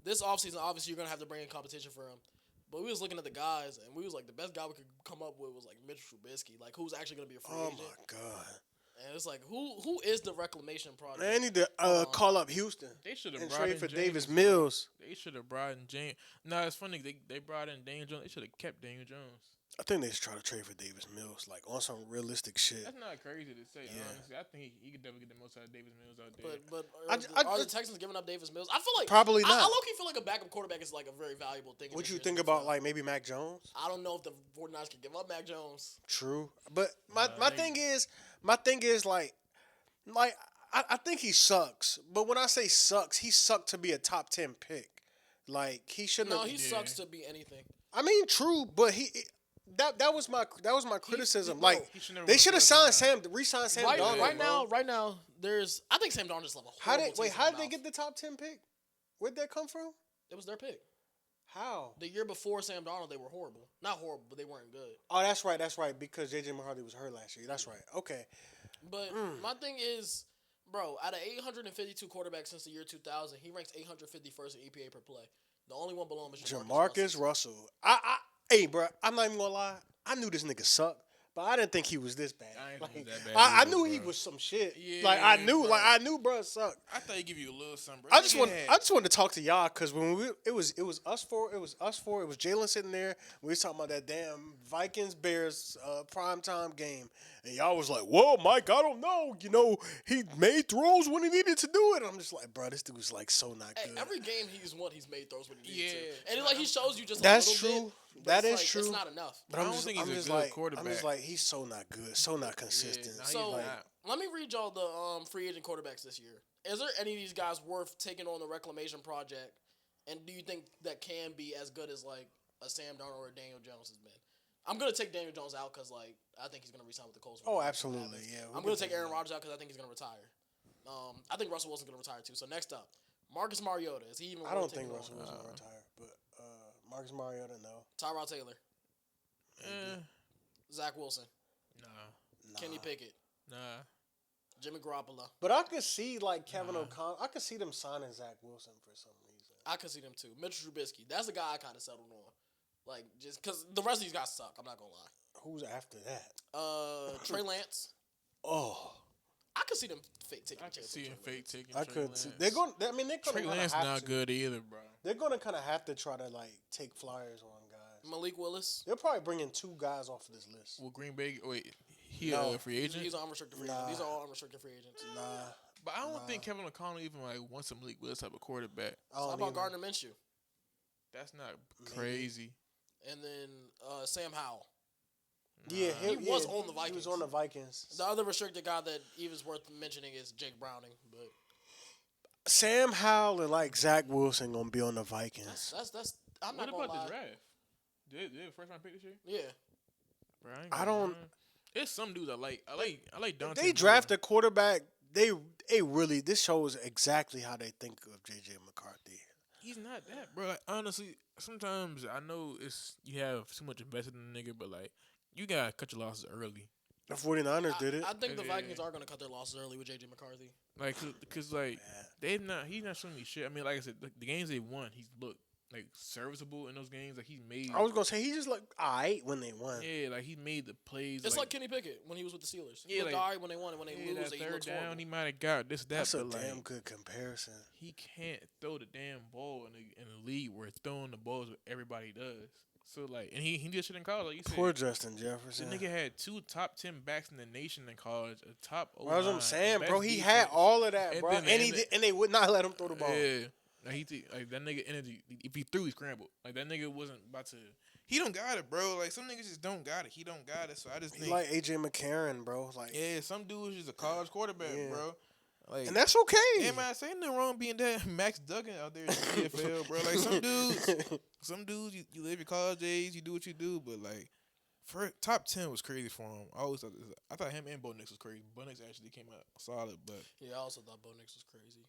[SPEAKER 1] this offseason, obviously, you're going to have to bring in competition for him. But we was looking at the guys, and we was like, the best guy we could come up with was like Mitch Trubisky. Like, who's actually going to be a free
[SPEAKER 2] Oh
[SPEAKER 1] agent?
[SPEAKER 2] my god.
[SPEAKER 1] And it's like, who is the reclamation project?
[SPEAKER 2] Man, they need to call up Houston
[SPEAKER 3] They should have
[SPEAKER 2] and
[SPEAKER 3] brought
[SPEAKER 2] trade
[SPEAKER 3] in
[SPEAKER 2] for
[SPEAKER 3] James
[SPEAKER 2] Davis
[SPEAKER 3] Jones.
[SPEAKER 2] Mills.
[SPEAKER 3] They should have brought in James. No, it's funny. They brought in Daniel Jones. They should have kept Daniel Jones.
[SPEAKER 2] I think they should try to trade for Davis Mills, like on some realistic shit.
[SPEAKER 3] That's not crazy to say,
[SPEAKER 2] Yeah.
[SPEAKER 3] honestly. I think he could definitely get the most out of Davis Mills out there.
[SPEAKER 1] But
[SPEAKER 2] I
[SPEAKER 1] are the Texans giving up Davis Mills? I feel like
[SPEAKER 2] Probably
[SPEAKER 1] I
[SPEAKER 2] not.
[SPEAKER 1] low-key feel like a backup quarterback is like a very valuable thing. in
[SPEAKER 2] What
[SPEAKER 1] this
[SPEAKER 2] you
[SPEAKER 1] year's
[SPEAKER 2] think
[SPEAKER 1] NFL.
[SPEAKER 2] about like maybe Mac Jones?
[SPEAKER 1] I don't know if the 49ers can give up Mac Jones.
[SPEAKER 2] True, but my
[SPEAKER 3] they-
[SPEAKER 2] thing is like I think he sucks. But when I say sucks, he sucked to be a top 10 pick. Like he shouldn't.
[SPEAKER 1] No,
[SPEAKER 2] have,
[SPEAKER 1] he sucks to be anything.
[SPEAKER 2] I mean, true, but that was my criticism.
[SPEAKER 1] bro,
[SPEAKER 2] like
[SPEAKER 3] he should never
[SPEAKER 2] they
[SPEAKER 3] went
[SPEAKER 2] should have
[SPEAKER 3] first
[SPEAKER 2] signed
[SPEAKER 3] round.
[SPEAKER 2] re-signed Sam
[SPEAKER 1] Right,
[SPEAKER 2] Darnold.
[SPEAKER 1] right
[SPEAKER 2] bro.
[SPEAKER 1] now, there's. I think Sam Darnold just left a
[SPEAKER 2] How
[SPEAKER 1] horrible
[SPEAKER 2] did
[SPEAKER 1] taste in
[SPEAKER 2] how
[SPEAKER 1] my
[SPEAKER 2] did they
[SPEAKER 1] mouth.
[SPEAKER 2] get the top 10 pick? Where'd that come from?
[SPEAKER 1] It was their pick.
[SPEAKER 2] How?
[SPEAKER 1] The year before Sam Darnold, they were horrible. Not horrible, but they weren't good.
[SPEAKER 2] Oh, that's right. Because J.J. McCarthy was hurt last year. That's right. Okay.
[SPEAKER 1] But my thing is, bro, out of 852 quarterbacks since the year 2000, he ranks 851st in EPA per play. The only one below him is
[SPEAKER 2] Jamarcus Russell. Hey, bro, I'm not even gonna lie. I knew this nigga sucked, but I didn't think he was this bad.
[SPEAKER 3] I ain't think he was
[SPEAKER 2] Like,
[SPEAKER 3] that bad
[SPEAKER 2] I
[SPEAKER 3] either,
[SPEAKER 2] knew he
[SPEAKER 3] bro.
[SPEAKER 2] was some shit.
[SPEAKER 3] Yeah,
[SPEAKER 2] like
[SPEAKER 3] bro.
[SPEAKER 2] I knew, bro, sucked.
[SPEAKER 3] I thought he'd give you a little something, bro.
[SPEAKER 2] I just wanted to talk to y'all because when it was us four, it was Jalen sitting there. We was talking about that damn Vikings Bears primetime game, and y'all was like, "Whoa, Mike, I don't know. You know, he made throws when he needed to do it." I'm just like, bro, this dude was like so not
[SPEAKER 1] Hey,
[SPEAKER 2] good.
[SPEAKER 1] every game he's won, he's made throws when he needs
[SPEAKER 3] Yeah.
[SPEAKER 1] to. And like he shows you just
[SPEAKER 2] That's
[SPEAKER 1] a little
[SPEAKER 2] true.
[SPEAKER 1] bit. but
[SPEAKER 2] That
[SPEAKER 1] it's
[SPEAKER 2] is
[SPEAKER 1] like,
[SPEAKER 2] true.
[SPEAKER 1] It's not enough.
[SPEAKER 2] But
[SPEAKER 3] I don't think he's a good
[SPEAKER 2] like,
[SPEAKER 3] quarterback.
[SPEAKER 2] I'm just like, he's so not good, so not consistent.
[SPEAKER 3] nah,
[SPEAKER 1] So
[SPEAKER 3] he's not.
[SPEAKER 1] let me read y'all the free agent quarterbacks this year. Is there any of these guys worth taking on the reclamation project? And do you think that can be as good as like a Sam Darnold or a Daniel Jones has been? I'm gonna take Daniel Jones out because like I think he's gonna resign with the Colts.
[SPEAKER 2] Oh, absolutely, yeah.
[SPEAKER 1] I'm gonna take Aaron Rodgers out because I think he's gonna retire. I think Russell Wilson's gonna retire too. So next up, Marcus Mariota. Is he even?
[SPEAKER 2] I don't
[SPEAKER 1] worth
[SPEAKER 2] think
[SPEAKER 1] taking
[SPEAKER 2] Russell
[SPEAKER 1] on?
[SPEAKER 2] Wilson will retire, but Marcus Mariota, no.
[SPEAKER 1] Tyrod Taylor,
[SPEAKER 3] Eh,
[SPEAKER 1] Zach Wilson,
[SPEAKER 3] nah,
[SPEAKER 1] Kenny Pickett,
[SPEAKER 3] nah.
[SPEAKER 1] Jimmy Garoppolo.
[SPEAKER 2] But I could see like Kevin O'Connell. I could see them signing Zach Wilson for some reason.
[SPEAKER 1] I could see them too. Mitch Trubisky. That's the guy I kind of settled on. Like just because the rest of these guys suck. I'm not gonna lie.
[SPEAKER 2] Who's after that?
[SPEAKER 1] Trey Lance.
[SPEAKER 2] Oh,
[SPEAKER 1] I could see them fake taking.
[SPEAKER 3] I
[SPEAKER 1] a
[SPEAKER 3] can
[SPEAKER 1] chance
[SPEAKER 3] see
[SPEAKER 1] with
[SPEAKER 3] him
[SPEAKER 1] Trey
[SPEAKER 3] fake
[SPEAKER 1] Lance.
[SPEAKER 3] taking.
[SPEAKER 2] I
[SPEAKER 3] Trey
[SPEAKER 2] could.
[SPEAKER 3] Lance.
[SPEAKER 2] See. They're going. I mean, they're going
[SPEAKER 3] Trey
[SPEAKER 2] to
[SPEAKER 3] Lance
[SPEAKER 2] have
[SPEAKER 3] not
[SPEAKER 2] to.
[SPEAKER 3] good either, bro.
[SPEAKER 2] They're going to kind of have to try to like take flyers on guys.
[SPEAKER 1] Malik Willis.
[SPEAKER 2] They're probably bringing 2 guys off of this list.
[SPEAKER 3] Will Green Bay? Wait, he
[SPEAKER 2] No.
[SPEAKER 3] a free agent?
[SPEAKER 1] He's an unrestricted free
[SPEAKER 2] Nah.
[SPEAKER 1] agent. These are all unrestricted free agents.
[SPEAKER 2] Nah,
[SPEAKER 3] But I don't think Kevin O'Connell even like wants a Malik Willis type of quarterback.
[SPEAKER 2] I
[SPEAKER 1] So how
[SPEAKER 2] don't
[SPEAKER 1] about
[SPEAKER 2] either.
[SPEAKER 1] Gardner Minshew?
[SPEAKER 3] That's not crazy.
[SPEAKER 1] And then Sam Howell.
[SPEAKER 2] Yeah,
[SPEAKER 1] He was
[SPEAKER 2] yeah,
[SPEAKER 1] on the
[SPEAKER 2] He
[SPEAKER 1] Vikings.
[SPEAKER 2] was on the Vikings.
[SPEAKER 1] The other restricted guy that even is worth mentioning is Jake Browning. But
[SPEAKER 2] Sam Howell and like Zach Wilson gonna be on the Vikings.
[SPEAKER 1] that's. I'm
[SPEAKER 3] What
[SPEAKER 1] not gonna
[SPEAKER 3] about
[SPEAKER 1] lie.
[SPEAKER 3] the draft? Did the first round pick this year?
[SPEAKER 1] Yeah.
[SPEAKER 3] Bro,
[SPEAKER 2] I don't-
[SPEAKER 3] It's some dudes I like. I like Dante.
[SPEAKER 2] They draft a quarterback they really, this shows exactly how they think of J.J. McCarthy.
[SPEAKER 3] He's not that, bro. Like, honestly, sometimes I know you have too much invested in the nigga, but like you gotta cut your losses early.
[SPEAKER 2] The 49ers did it.
[SPEAKER 1] I think the
[SPEAKER 3] Yeah.
[SPEAKER 1] Vikings are going to cut their losses early with J.J. McCarthy.
[SPEAKER 3] Like, cause like he's not showing me shit. I mean, like I said, the games they won, he's looked like serviceable in those games. Like he made.
[SPEAKER 2] I was gonna say he just looked alright when they won.
[SPEAKER 3] Yeah, like he made the plays.
[SPEAKER 1] It's like Kenny Pickett when he was with the Steelers. He
[SPEAKER 3] Yeah,
[SPEAKER 1] looked
[SPEAKER 3] like-
[SPEAKER 1] all right when they won, and when they lose,
[SPEAKER 3] that
[SPEAKER 1] he
[SPEAKER 3] third
[SPEAKER 1] looks
[SPEAKER 3] down,
[SPEAKER 1] horrible.
[SPEAKER 3] he might have got this, that.
[SPEAKER 2] That's a
[SPEAKER 3] but
[SPEAKER 2] damn
[SPEAKER 3] like,
[SPEAKER 2] good comparison.
[SPEAKER 3] he can't throw the damn ball in the league where throwing the balls what everybody does. So like, and he did shit in college. Like you said,
[SPEAKER 2] Poor Justin
[SPEAKER 3] the
[SPEAKER 2] Jefferson.
[SPEAKER 3] nigga had 2 top 10 backs in the nation in college, a top.
[SPEAKER 2] That's what I'm
[SPEAKER 3] O-line,
[SPEAKER 2] saying,
[SPEAKER 3] best
[SPEAKER 2] bro. He
[SPEAKER 3] defense.
[SPEAKER 2] had all of that,
[SPEAKER 3] And
[SPEAKER 2] bro.
[SPEAKER 3] then-
[SPEAKER 2] And they would not let him throw the ball.
[SPEAKER 3] Yeah. Like like that nigga energy. If he threw, he scrambled. Like that nigga wasn't about to. He don't got it, bro. Like some niggas just don't got it. He don't got it. So I just
[SPEAKER 2] He
[SPEAKER 3] think,
[SPEAKER 2] like AJ McCarron, bro. Like,
[SPEAKER 3] yeah, some dudes just a college quarterback,
[SPEAKER 2] Yeah.
[SPEAKER 3] bro. Like,
[SPEAKER 2] and that's okay.
[SPEAKER 3] yeah, man, I say nothing wrong being that Max Duggan out there in the NFL, bro. Like some dudes, you live your college days, you do what you do, but like, for top 10 was crazy for him. I thought him and Bo Nix was crazy. Bo Nix actually came out solid, but
[SPEAKER 1] Yeah, I also thought Bo Nix was crazy.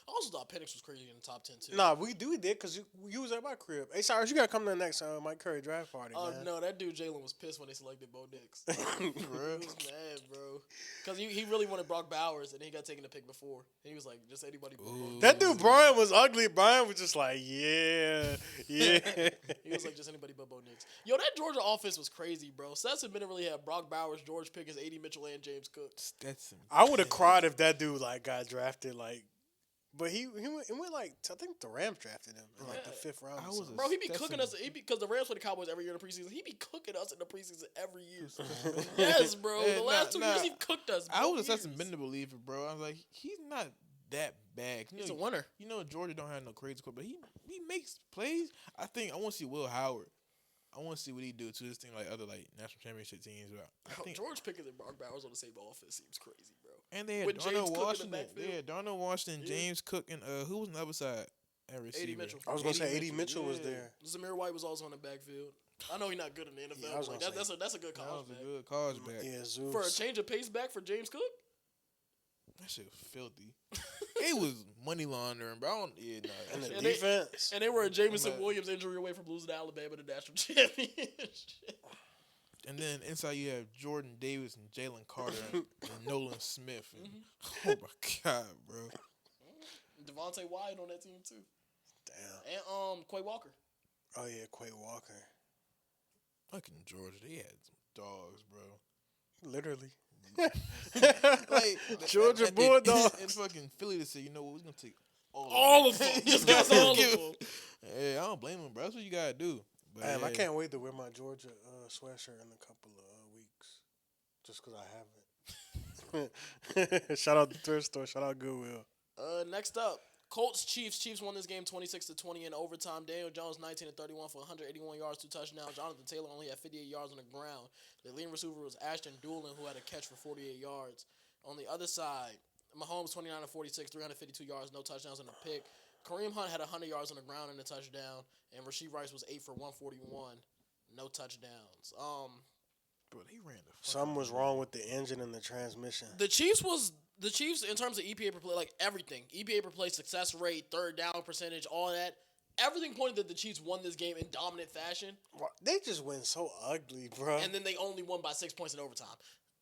[SPEAKER 1] I also thought Penix was crazy in the top 10 too.
[SPEAKER 2] Nah, we did because you was at my crib. Hey, Cyrus, you gotta come to the next Mike Curry draft party,
[SPEAKER 1] Oh
[SPEAKER 2] man.
[SPEAKER 1] no, that dude Jalen was pissed when they selected Bo Nix.
[SPEAKER 3] bro.
[SPEAKER 1] He was mad, bro. Because he really wanted Brock Bowers, and he got taken the pick before. And he was like, just anybody but Bo Nix.
[SPEAKER 2] That dude Brian was ugly. Brian was just like, yeah.
[SPEAKER 1] He was like, just anybody but Bo Nix. Yo, that Georgia offense was crazy, bro. Stetson Bennett really had Brock Bowers, George Pickens, A.D. Mitchell, and James Cook.
[SPEAKER 3] Stetson.
[SPEAKER 2] I would have cried if that dude like got drafted, like. But he went like, I think the Rams drafted him in like the 5th round.
[SPEAKER 3] I
[SPEAKER 2] or
[SPEAKER 3] was
[SPEAKER 2] something.
[SPEAKER 1] Bro, he be
[SPEAKER 3] Stetson.
[SPEAKER 1] cooking us. Because the Rams play the Cowboys every year in the preseason. He be cooking us in the preseason every year. Yes, bro.
[SPEAKER 3] Yeah,
[SPEAKER 1] The last 2
[SPEAKER 3] nah.
[SPEAKER 1] years, he cooked us.
[SPEAKER 3] I
[SPEAKER 1] both
[SPEAKER 3] was a Stetson
[SPEAKER 1] years.
[SPEAKER 3] Bennett believer, bro. I was like, he's not that bad.
[SPEAKER 1] He's a winner.
[SPEAKER 3] You know, Georgia don't have no crazy score, but he makes plays. I want to see Will Howard. I want to see what he do to this thing like other like national championship teams. But I think,
[SPEAKER 1] George Pickens and Brock Bowers on the same offense seems crazy, bro.
[SPEAKER 3] and they had
[SPEAKER 1] with James
[SPEAKER 3] Darnell
[SPEAKER 1] Cook in the
[SPEAKER 3] Washington.
[SPEAKER 1] backfield.
[SPEAKER 3] Yeah, Darnell Washington,
[SPEAKER 1] Yeah.
[SPEAKER 3] James Cook, and who was on the other side? At receiver.
[SPEAKER 1] Mitchell.
[SPEAKER 2] I was gonna say A.D. Mitchell
[SPEAKER 3] yeah.
[SPEAKER 2] was there.
[SPEAKER 1] Zamir White was also in the backfield. I know he's not good in the NFL.
[SPEAKER 2] Yeah, I was
[SPEAKER 1] but
[SPEAKER 2] gonna
[SPEAKER 1] like, that's a good
[SPEAKER 3] That
[SPEAKER 1] college
[SPEAKER 3] was
[SPEAKER 1] back.
[SPEAKER 3] a good college back.
[SPEAKER 2] Yeah, Zeus.
[SPEAKER 1] For a change of pace back for James Cook?
[SPEAKER 3] That shit was filthy. It was money laundering, bro. I don't, yeah, nah, that
[SPEAKER 2] And the
[SPEAKER 3] shit-
[SPEAKER 1] And they-
[SPEAKER 2] defense.
[SPEAKER 1] And they were a Jameson
[SPEAKER 3] But-
[SPEAKER 1] Williams injury away from losing to Alabama in the national championship.
[SPEAKER 3] And then inside you have Jordan Davis and Jalen Carter and Nolan Smith. And, oh my god, bro.
[SPEAKER 1] Devontae Wyatt on that team too.
[SPEAKER 2] Damn.
[SPEAKER 1] And Quay Walker.
[SPEAKER 2] Oh yeah, Quay Walker.
[SPEAKER 3] Fucking Georgia, they had some dogs, bro.
[SPEAKER 2] Literally.
[SPEAKER 3] Like
[SPEAKER 2] Georgia
[SPEAKER 3] and-
[SPEAKER 2] Bulldogs.
[SPEAKER 3] And fucking Philly to say, you know what, we're gonna take
[SPEAKER 1] All of them. Just got all of them.
[SPEAKER 3] Yeah, I don't blame them, bro. That's what you gotta do. But
[SPEAKER 2] Damn, I
[SPEAKER 3] yeah.
[SPEAKER 2] can't wait to wear my Georgia sweatshirt in a couple of weeks. Just because I haven't. Shout out the thrift store. Shout out Goodwill.
[SPEAKER 1] Next up, Colts Chiefs. Chiefs won this game 26-20 in overtime. Daniel Jones 19-31 for 181 yards, 2 touchdowns. Jonathan Taylor only had 58 yards on the ground. The leading receiver was Ashton Doolin, who had a catch for 48 yards. On the other side, Mahomes 29-46, 352 yards, no touchdowns and a pick. Kareem Hunt had 100 yards on the ground and a touchdown, and Rasheed Rice was 8 for 141, no touchdowns.
[SPEAKER 3] Bro, they ran the
[SPEAKER 2] Something was wrong with the engine and the transmission.
[SPEAKER 1] The Chiefs in terms of EPA per play, like everything, EPA per play, success rate, third down percentage, all that, everything pointed that the Chiefs won this game in dominant fashion,
[SPEAKER 2] They just went so ugly, bro.
[SPEAKER 1] and then they only won by 6 points in overtime.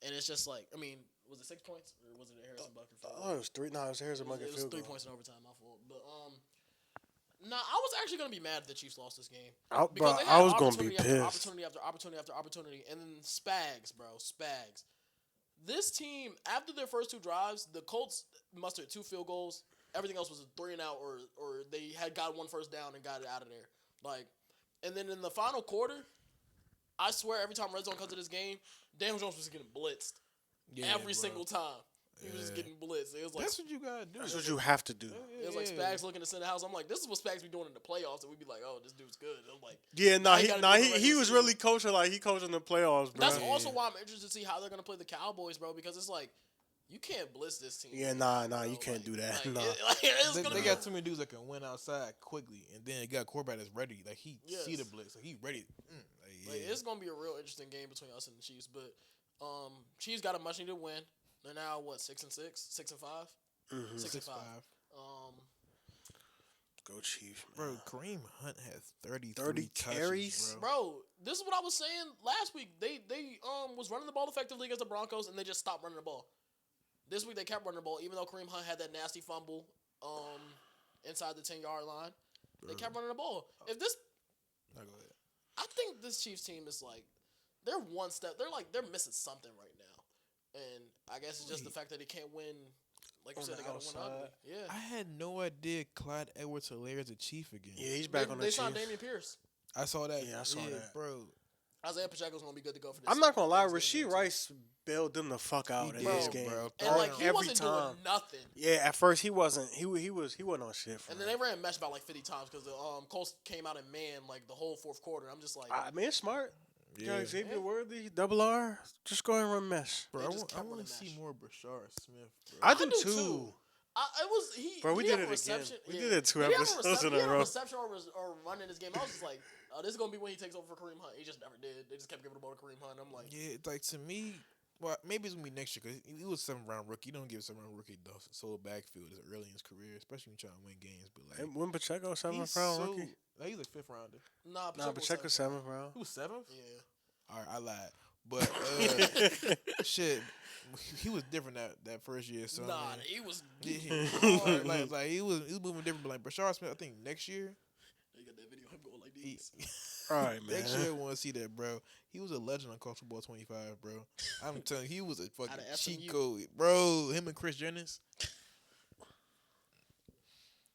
[SPEAKER 1] And it's just like, I mean, was it 6 points or was it a Harrison Bucket field goal?
[SPEAKER 2] Oh, it was 3. No, it was Harrison Bucket
[SPEAKER 1] It was
[SPEAKER 2] field
[SPEAKER 1] 3
[SPEAKER 2] goal.
[SPEAKER 1] points in overtime, my fault. But nah, I was actually gonna be mad if the Chiefs lost this game.
[SPEAKER 2] Bro,
[SPEAKER 1] Because they
[SPEAKER 2] I
[SPEAKER 1] had
[SPEAKER 2] was gonna be
[SPEAKER 1] opportunity after
[SPEAKER 2] pissed.
[SPEAKER 1] opportunity after opportunity after opportunity, and then Spags, bro, Spags. This team, after their first 2 drives, the Colts mustered 2 field goals. Everything else was a 3 and out, or they had got 1 first down and got it out of there. Like, and then in the final quarter, I swear every time Red Zone comes to this game, Daniel Jones was getting blitzed every single time. He was just getting blitzed. It was like
[SPEAKER 3] That's what you gotta do.
[SPEAKER 2] That's what you have to do.
[SPEAKER 1] it was like Spags looking to send the house. I'm like, this is what Spags be doing in the playoffs, and we'd be like, oh, this dude's good. I'm like,
[SPEAKER 2] Yeah,
[SPEAKER 1] Now you
[SPEAKER 2] he
[SPEAKER 1] gotta do it in the
[SPEAKER 2] he
[SPEAKER 1] regular
[SPEAKER 2] was
[SPEAKER 1] season.
[SPEAKER 2] really coaching like he coaching the playoffs, bro.
[SPEAKER 1] that's also why I'm interested to see how they're gonna play the Cowboys, bro, because it's like you can't blitz this team.
[SPEAKER 2] Yeah, nah,
[SPEAKER 1] bro.
[SPEAKER 2] you can't do that.
[SPEAKER 1] Like,
[SPEAKER 2] Nah.
[SPEAKER 1] it's
[SPEAKER 3] They,
[SPEAKER 1] gonna
[SPEAKER 3] they
[SPEAKER 1] be
[SPEAKER 3] got too many dudes that can win outside quickly, and then they got a quarterback that's ready. Like he
[SPEAKER 1] Yes.
[SPEAKER 3] see the blitz, like he ready.
[SPEAKER 1] like, it's gonna be a real interesting game between us and the Chiefs. But Chiefs got a much needed win. They're now what 6-6, 6-5,
[SPEAKER 2] Mm-hmm.
[SPEAKER 1] 6-5.
[SPEAKER 3] 6-5.
[SPEAKER 2] Go Chiefs,
[SPEAKER 3] Bro,
[SPEAKER 2] man.
[SPEAKER 3] Kareem Hunt has 30
[SPEAKER 2] 30
[SPEAKER 3] touches,
[SPEAKER 2] carries?
[SPEAKER 3] bro.
[SPEAKER 1] Bro, this is what I was saying last week. They was running the ball effectively against the Broncos, and they just stopped running the ball. This week they kept running the ball, even though Kareem Hunt had that nasty fumble inside the 10-yard line. They kept running the ball. If this,
[SPEAKER 3] No, go ahead.
[SPEAKER 1] I think this Chiefs team is like, they're one step. They're missing something right now, and I guess it's just the fact that they can't win. Like you
[SPEAKER 2] On
[SPEAKER 1] said,
[SPEAKER 2] the
[SPEAKER 1] they gotta win
[SPEAKER 2] outside.
[SPEAKER 1] ugly. Yeah.
[SPEAKER 3] I had no idea Clyde Edwards-Helaire is a Chief again.
[SPEAKER 2] Yeah, he's back on the
[SPEAKER 1] They
[SPEAKER 2] Chiefs.
[SPEAKER 1] signed Damian Pierce.
[SPEAKER 3] I saw that.
[SPEAKER 2] Yeah, I saw that.
[SPEAKER 3] Bro.
[SPEAKER 1] Isaiah Pacheco's gonna be good to go for this.
[SPEAKER 2] I'm not gonna lie,
[SPEAKER 1] this game,
[SPEAKER 2] Rasheed
[SPEAKER 1] too.
[SPEAKER 2] Rice bailed them the fuck out
[SPEAKER 3] He
[SPEAKER 2] in
[SPEAKER 3] did,
[SPEAKER 2] this game.
[SPEAKER 3] bro.
[SPEAKER 1] And like he
[SPEAKER 2] Every
[SPEAKER 1] wasn't
[SPEAKER 2] time.
[SPEAKER 1] doing nothing.
[SPEAKER 2] Yeah, at first he wasn't. He wasn't on shit. For
[SPEAKER 1] And then they ran mesh about like 50 times because the Colts came out in man like the whole fourth quarter. I'm just like,
[SPEAKER 2] I mean, it's smart.
[SPEAKER 3] Yeah.
[SPEAKER 2] Yeah, Xavier Worthy, double R. Just go ahead and run mesh.
[SPEAKER 3] Bro,
[SPEAKER 1] They
[SPEAKER 3] I
[SPEAKER 1] just
[SPEAKER 3] want
[SPEAKER 1] kept
[SPEAKER 3] to
[SPEAKER 1] running
[SPEAKER 3] see
[SPEAKER 1] mesh.
[SPEAKER 3] more Brashard Smith, bro.
[SPEAKER 2] I
[SPEAKER 1] do
[SPEAKER 2] do
[SPEAKER 1] too.
[SPEAKER 2] too.
[SPEAKER 1] it was he.
[SPEAKER 2] Bro, we
[SPEAKER 1] he
[SPEAKER 2] did
[SPEAKER 1] had
[SPEAKER 2] it
[SPEAKER 1] a reception.
[SPEAKER 2] again. We
[SPEAKER 1] Yeah.
[SPEAKER 2] did it 2
[SPEAKER 1] He had a
[SPEAKER 2] episodes
[SPEAKER 1] reception-
[SPEAKER 2] in a
[SPEAKER 1] he had
[SPEAKER 2] row.
[SPEAKER 1] reception or run in this game. I was just like, this is gonna be when he takes over for Kareem Hunt. He just never did. They just kept giving the ball to Kareem Hunt. I'm like,
[SPEAKER 3] Yeah, it's like to me, well, maybe it's gonna be next year because he was a 7th-round rookie. You don't give a 7th-round rookie the sole backfield as early in his career, especially when you're trying to win games. But like,
[SPEAKER 2] And when Pacheco 7th
[SPEAKER 3] he's
[SPEAKER 2] round
[SPEAKER 3] so,
[SPEAKER 2] rookie.
[SPEAKER 3] like, he's like 5th rounder.
[SPEAKER 1] nah,
[SPEAKER 2] Nah, Pacheco
[SPEAKER 1] was
[SPEAKER 2] 7th round.
[SPEAKER 3] He was 7th.
[SPEAKER 1] Yeah.
[SPEAKER 3] All right, I lied. But shit, he was different that first year. So
[SPEAKER 1] Nah,
[SPEAKER 3] man.
[SPEAKER 1] he was.
[SPEAKER 3] Yeah, hard, like he was moving different. But like Brashard Smith, I think next year,
[SPEAKER 1] They got that video of him going like
[SPEAKER 3] he,
[SPEAKER 1] this.
[SPEAKER 2] All right, man.
[SPEAKER 3] next year I want to see that, bro. He was a legend on Culture Ball 25, bro. I'm telling you, he was a fucking
[SPEAKER 1] Outta
[SPEAKER 3] cheat
[SPEAKER 1] SMU.
[SPEAKER 3] code, bro. Him and Chris Jennings.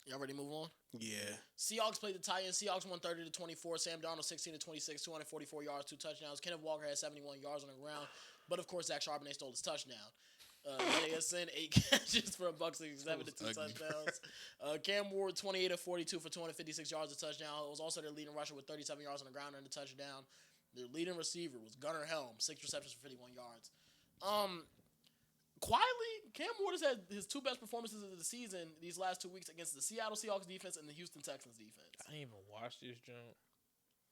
[SPEAKER 1] Y'all ready to move on?
[SPEAKER 2] Yeah.
[SPEAKER 1] Seahawks played the Titans. Seahawks won 30-24. Sam Darnold 16-26, 244 yards, 2 touchdowns. Kenneth Walker had 71 yards on the ground, but of course Zach Charbonnet stole his touchdown. JSN 8 catches for $167 to 2 touchdowns. Cam Ward 28 of 42 for 256 yards, a touchdown. It was also their leading rusher with 37 yards on the ground and a touchdown. Their leading receiver was Gunnar Helm, 6 receptions for 51 yards. Quietly, Cam Ward has had his 2 best performances of the season these last 2 weeks against the Seattle Seahawks defense and the Houston Texans defense.
[SPEAKER 3] I didn't even watch this jump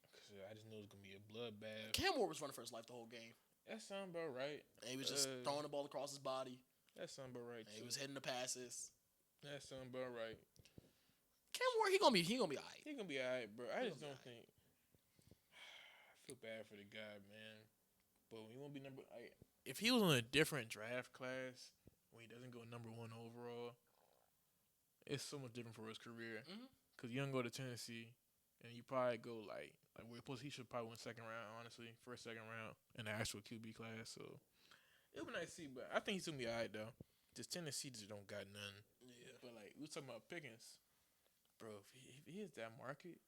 [SPEAKER 3] because I just knew it was gonna be a bloodbath.
[SPEAKER 1] Cam Ward was running for his life the whole game.
[SPEAKER 3] That sound about right.
[SPEAKER 1] And he was just throwing the ball across his body.
[SPEAKER 3] That sound about right.
[SPEAKER 1] And he was hitting the passes.
[SPEAKER 3] That sound about right.
[SPEAKER 1] Cam Ward, he gonna be alright.
[SPEAKER 3] He gonna be alright, bro. I just
[SPEAKER 1] gonna
[SPEAKER 3] don't
[SPEAKER 1] be
[SPEAKER 3] think. I feel bad for the guy, man. But when he won't be number, if he was on a different draft class, when he doesn't go number 1 overall, it's so much different for his career.
[SPEAKER 1] Mhm.
[SPEAKER 3] Cause you don't go to Tennessee, and you probably go like plus he should probably win 2nd round, honestly, 1st, 2nd round in the actual QB class. So it'll be nice to see, but I think he's gonna be alright though. Just Tennessee just don't got none.
[SPEAKER 1] Yeah.
[SPEAKER 3] But like we was talking about Pickens, bro. If he hits that market,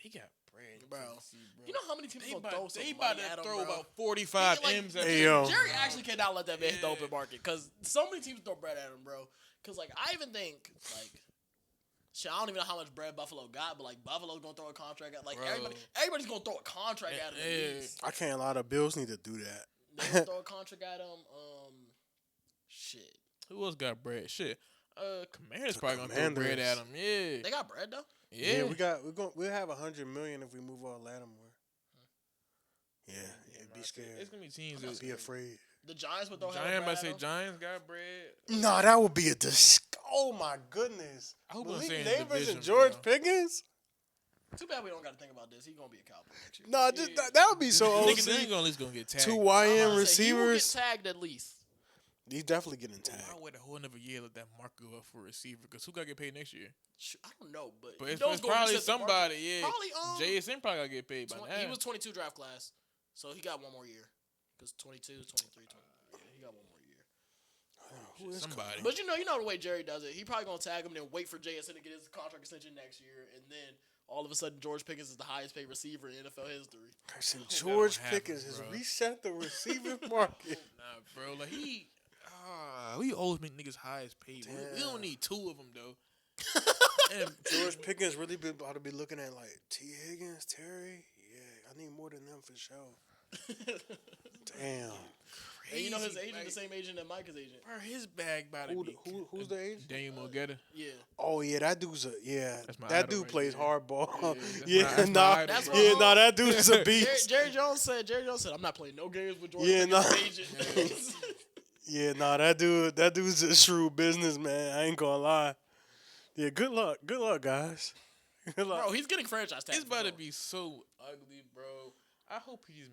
[SPEAKER 3] they got bread, in
[SPEAKER 1] Bro.
[SPEAKER 3] Tennessee, bro.
[SPEAKER 1] You know how many teams
[SPEAKER 3] They
[SPEAKER 1] gonna
[SPEAKER 3] about,
[SPEAKER 1] throw some
[SPEAKER 3] they about
[SPEAKER 1] money at
[SPEAKER 3] to
[SPEAKER 1] him,
[SPEAKER 3] throw
[SPEAKER 1] bro?
[SPEAKER 3] about 45
[SPEAKER 1] Like,
[SPEAKER 3] M's at
[SPEAKER 2] Hey,
[SPEAKER 3] him.
[SPEAKER 2] yo.
[SPEAKER 1] Jerry actually cannot let that man hit the
[SPEAKER 3] Yeah.
[SPEAKER 1] open market because so many teams throw bread at him, bro. Because, like, I even think, like, shit, I don't even know how much bread Buffalo got, but, like, Buffalo's going to throw a contract at, like,
[SPEAKER 3] Bro.
[SPEAKER 1] everybody's going to throw a contract at him.
[SPEAKER 3] Yeah.
[SPEAKER 1] At least.
[SPEAKER 2] I can't lie. The Bills need to do that.
[SPEAKER 1] They're going to throw a contract at him. Shit.
[SPEAKER 3] Who else got bread? Shit. Commanders
[SPEAKER 2] The
[SPEAKER 3] probably gonna throw bread
[SPEAKER 2] Commanders.
[SPEAKER 3] at him. Yeah.
[SPEAKER 1] They got bread, though?
[SPEAKER 3] Yeah.
[SPEAKER 2] we'll have $100 million if we move on Lattimore. Yeah, be scared.
[SPEAKER 3] It's gonna be teams
[SPEAKER 1] I'm
[SPEAKER 3] that
[SPEAKER 2] Be afraid.
[SPEAKER 1] The Giants would throw hella
[SPEAKER 3] Giants.
[SPEAKER 1] bread
[SPEAKER 3] I
[SPEAKER 1] at
[SPEAKER 3] say
[SPEAKER 1] him.
[SPEAKER 3] Giants got bread.
[SPEAKER 2] No, that would be a oh my goodness.
[SPEAKER 3] I hope I'm
[SPEAKER 2] Malik
[SPEAKER 3] saying
[SPEAKER 2] Neighbors
[SPEAKER 3] division,
[SPEAKER 2] and George
[SPEAKER 3] bro.
[SPEAKER 2] Pickens?
[SPEAKER 1] Too bad we don't got to think about this. He's going to be a Cowboy next year.
[SPEAKER 2] No, just, that would be so
[SPEAKER 3] Niggas
[SPEAKER 2] OC.
[SPEAKER 3] ain't gonna at least gonna get tagged.
[SPEAKER 2] 2
[SPEAKER 1] I'm
[SPEAKER 2] YN
[SPEAKER 1] about to say, He will
[SPEAKER 2] receivers.
[SPEAKER 1] get tagged at least.
[SPEAKER 2] He's definitely getting
[SPEAKER 3] Bro,
[SPEAKER 2] tagged.
[SPEAKER 3] I wait a whole another year let that mark go up for receiver because who got to get paid next year?
[SPEAKER 1] Shoot, I don't know, but,
[SPEAKER 3] But
[SPEAKER 1] you
[SPEAKER 3] it's,
[SPEAKER 1] know
[SPEAKER 3] it's
[SPEAKER 1] gonna
[SPEAKER 3] probably
[SPEAKER 1] reset the market.
[SPEAKER 3] somebody. Yeah.
[SPEAKER 1] Probably
[SPEAKER 3] JSN probably gotta get paid by now.
[SPEAKER 1] He was 22 draft class, so he got one more year. Because 22, 23, 20. Yeah, he got one more year.
[SPEAKER 2] Who is
[SPEAKER 3] somebody.
[SPEAKER 1] But you know the way Jerry does it. He probably gonna tag him, then wait for JSN to get his contract extension next year, and then all of a sudden George Pickens is the highest paid receiver in NFL history.
[SPEAKER 2] I said
[SPEAKER 3] that
[SPEAKER 2] George
[SPEAKER 3] don't happen,
[SPEAKER 2] Pickens has
[SPEAKER 3] bro.
[SPEAKER 2] reset the receiver market.
[SPEAKER 3] Nah, bro. Like we always make niggas highest paid. We don't need 2 of them though. And
[SPEAKER 2] George Pickens really been about to be looking at like T. Higgins, Terry. Yeah, I need more than them for sure. Damn.
[SPEAKER 1] And you know his
[SPEAKER 3] crazy,
[SPEAKER 1] agent, the same agent that Mike is agent.
[SPEAKER 3] bro, his bag about to be.
[SPEAKER 2] Who's the agent?
[SPEAKER 3] Daniel Mogetta.
[SPEAKER 1] Yeah.
[SPEAKER 2] Oh yeah, that dude's
[SPEAKER 3] That's my
[SPEAKER 2] that
[SPEAKER 3] idol
[SPEAKER 2] dude
[SPEAKER 3] right
[SPEAKER 2] plays
[SPEAKER 3] there.
[SPEAKER 2] hardball.
[SPEAKER 3] Yeah, that's my
[SPEAKER 2] nah,
[SPEAKER 3] idol,
[SPEAKER 1] That's
[SPEAKER 3] bro.
[SPEAKER 1] my
[SPEAKER 2] yeah,
[SPEAKER 1] homie.
[SPEAKER 2] nah, that dude's a beast.
[SPEAKER 1] Jerry Jones said, I'm not playing no games with George
[SPEAKER 2] Yeah,
[SPEAKER 1] Pickens'
[SPEAKER 2] nah.
[SPEAKER 1] agent.
[SPEAKER 2] Yeah, nah, that dude's a shrewd businessman. I ain't gonna lie. Yeah, good luck. Good luck, guys. Good luck.
[SPEAKER 1] Bro, he's getting franchise tags.
[SPEAKER 3] It's about to be so ugly, bro. I hope he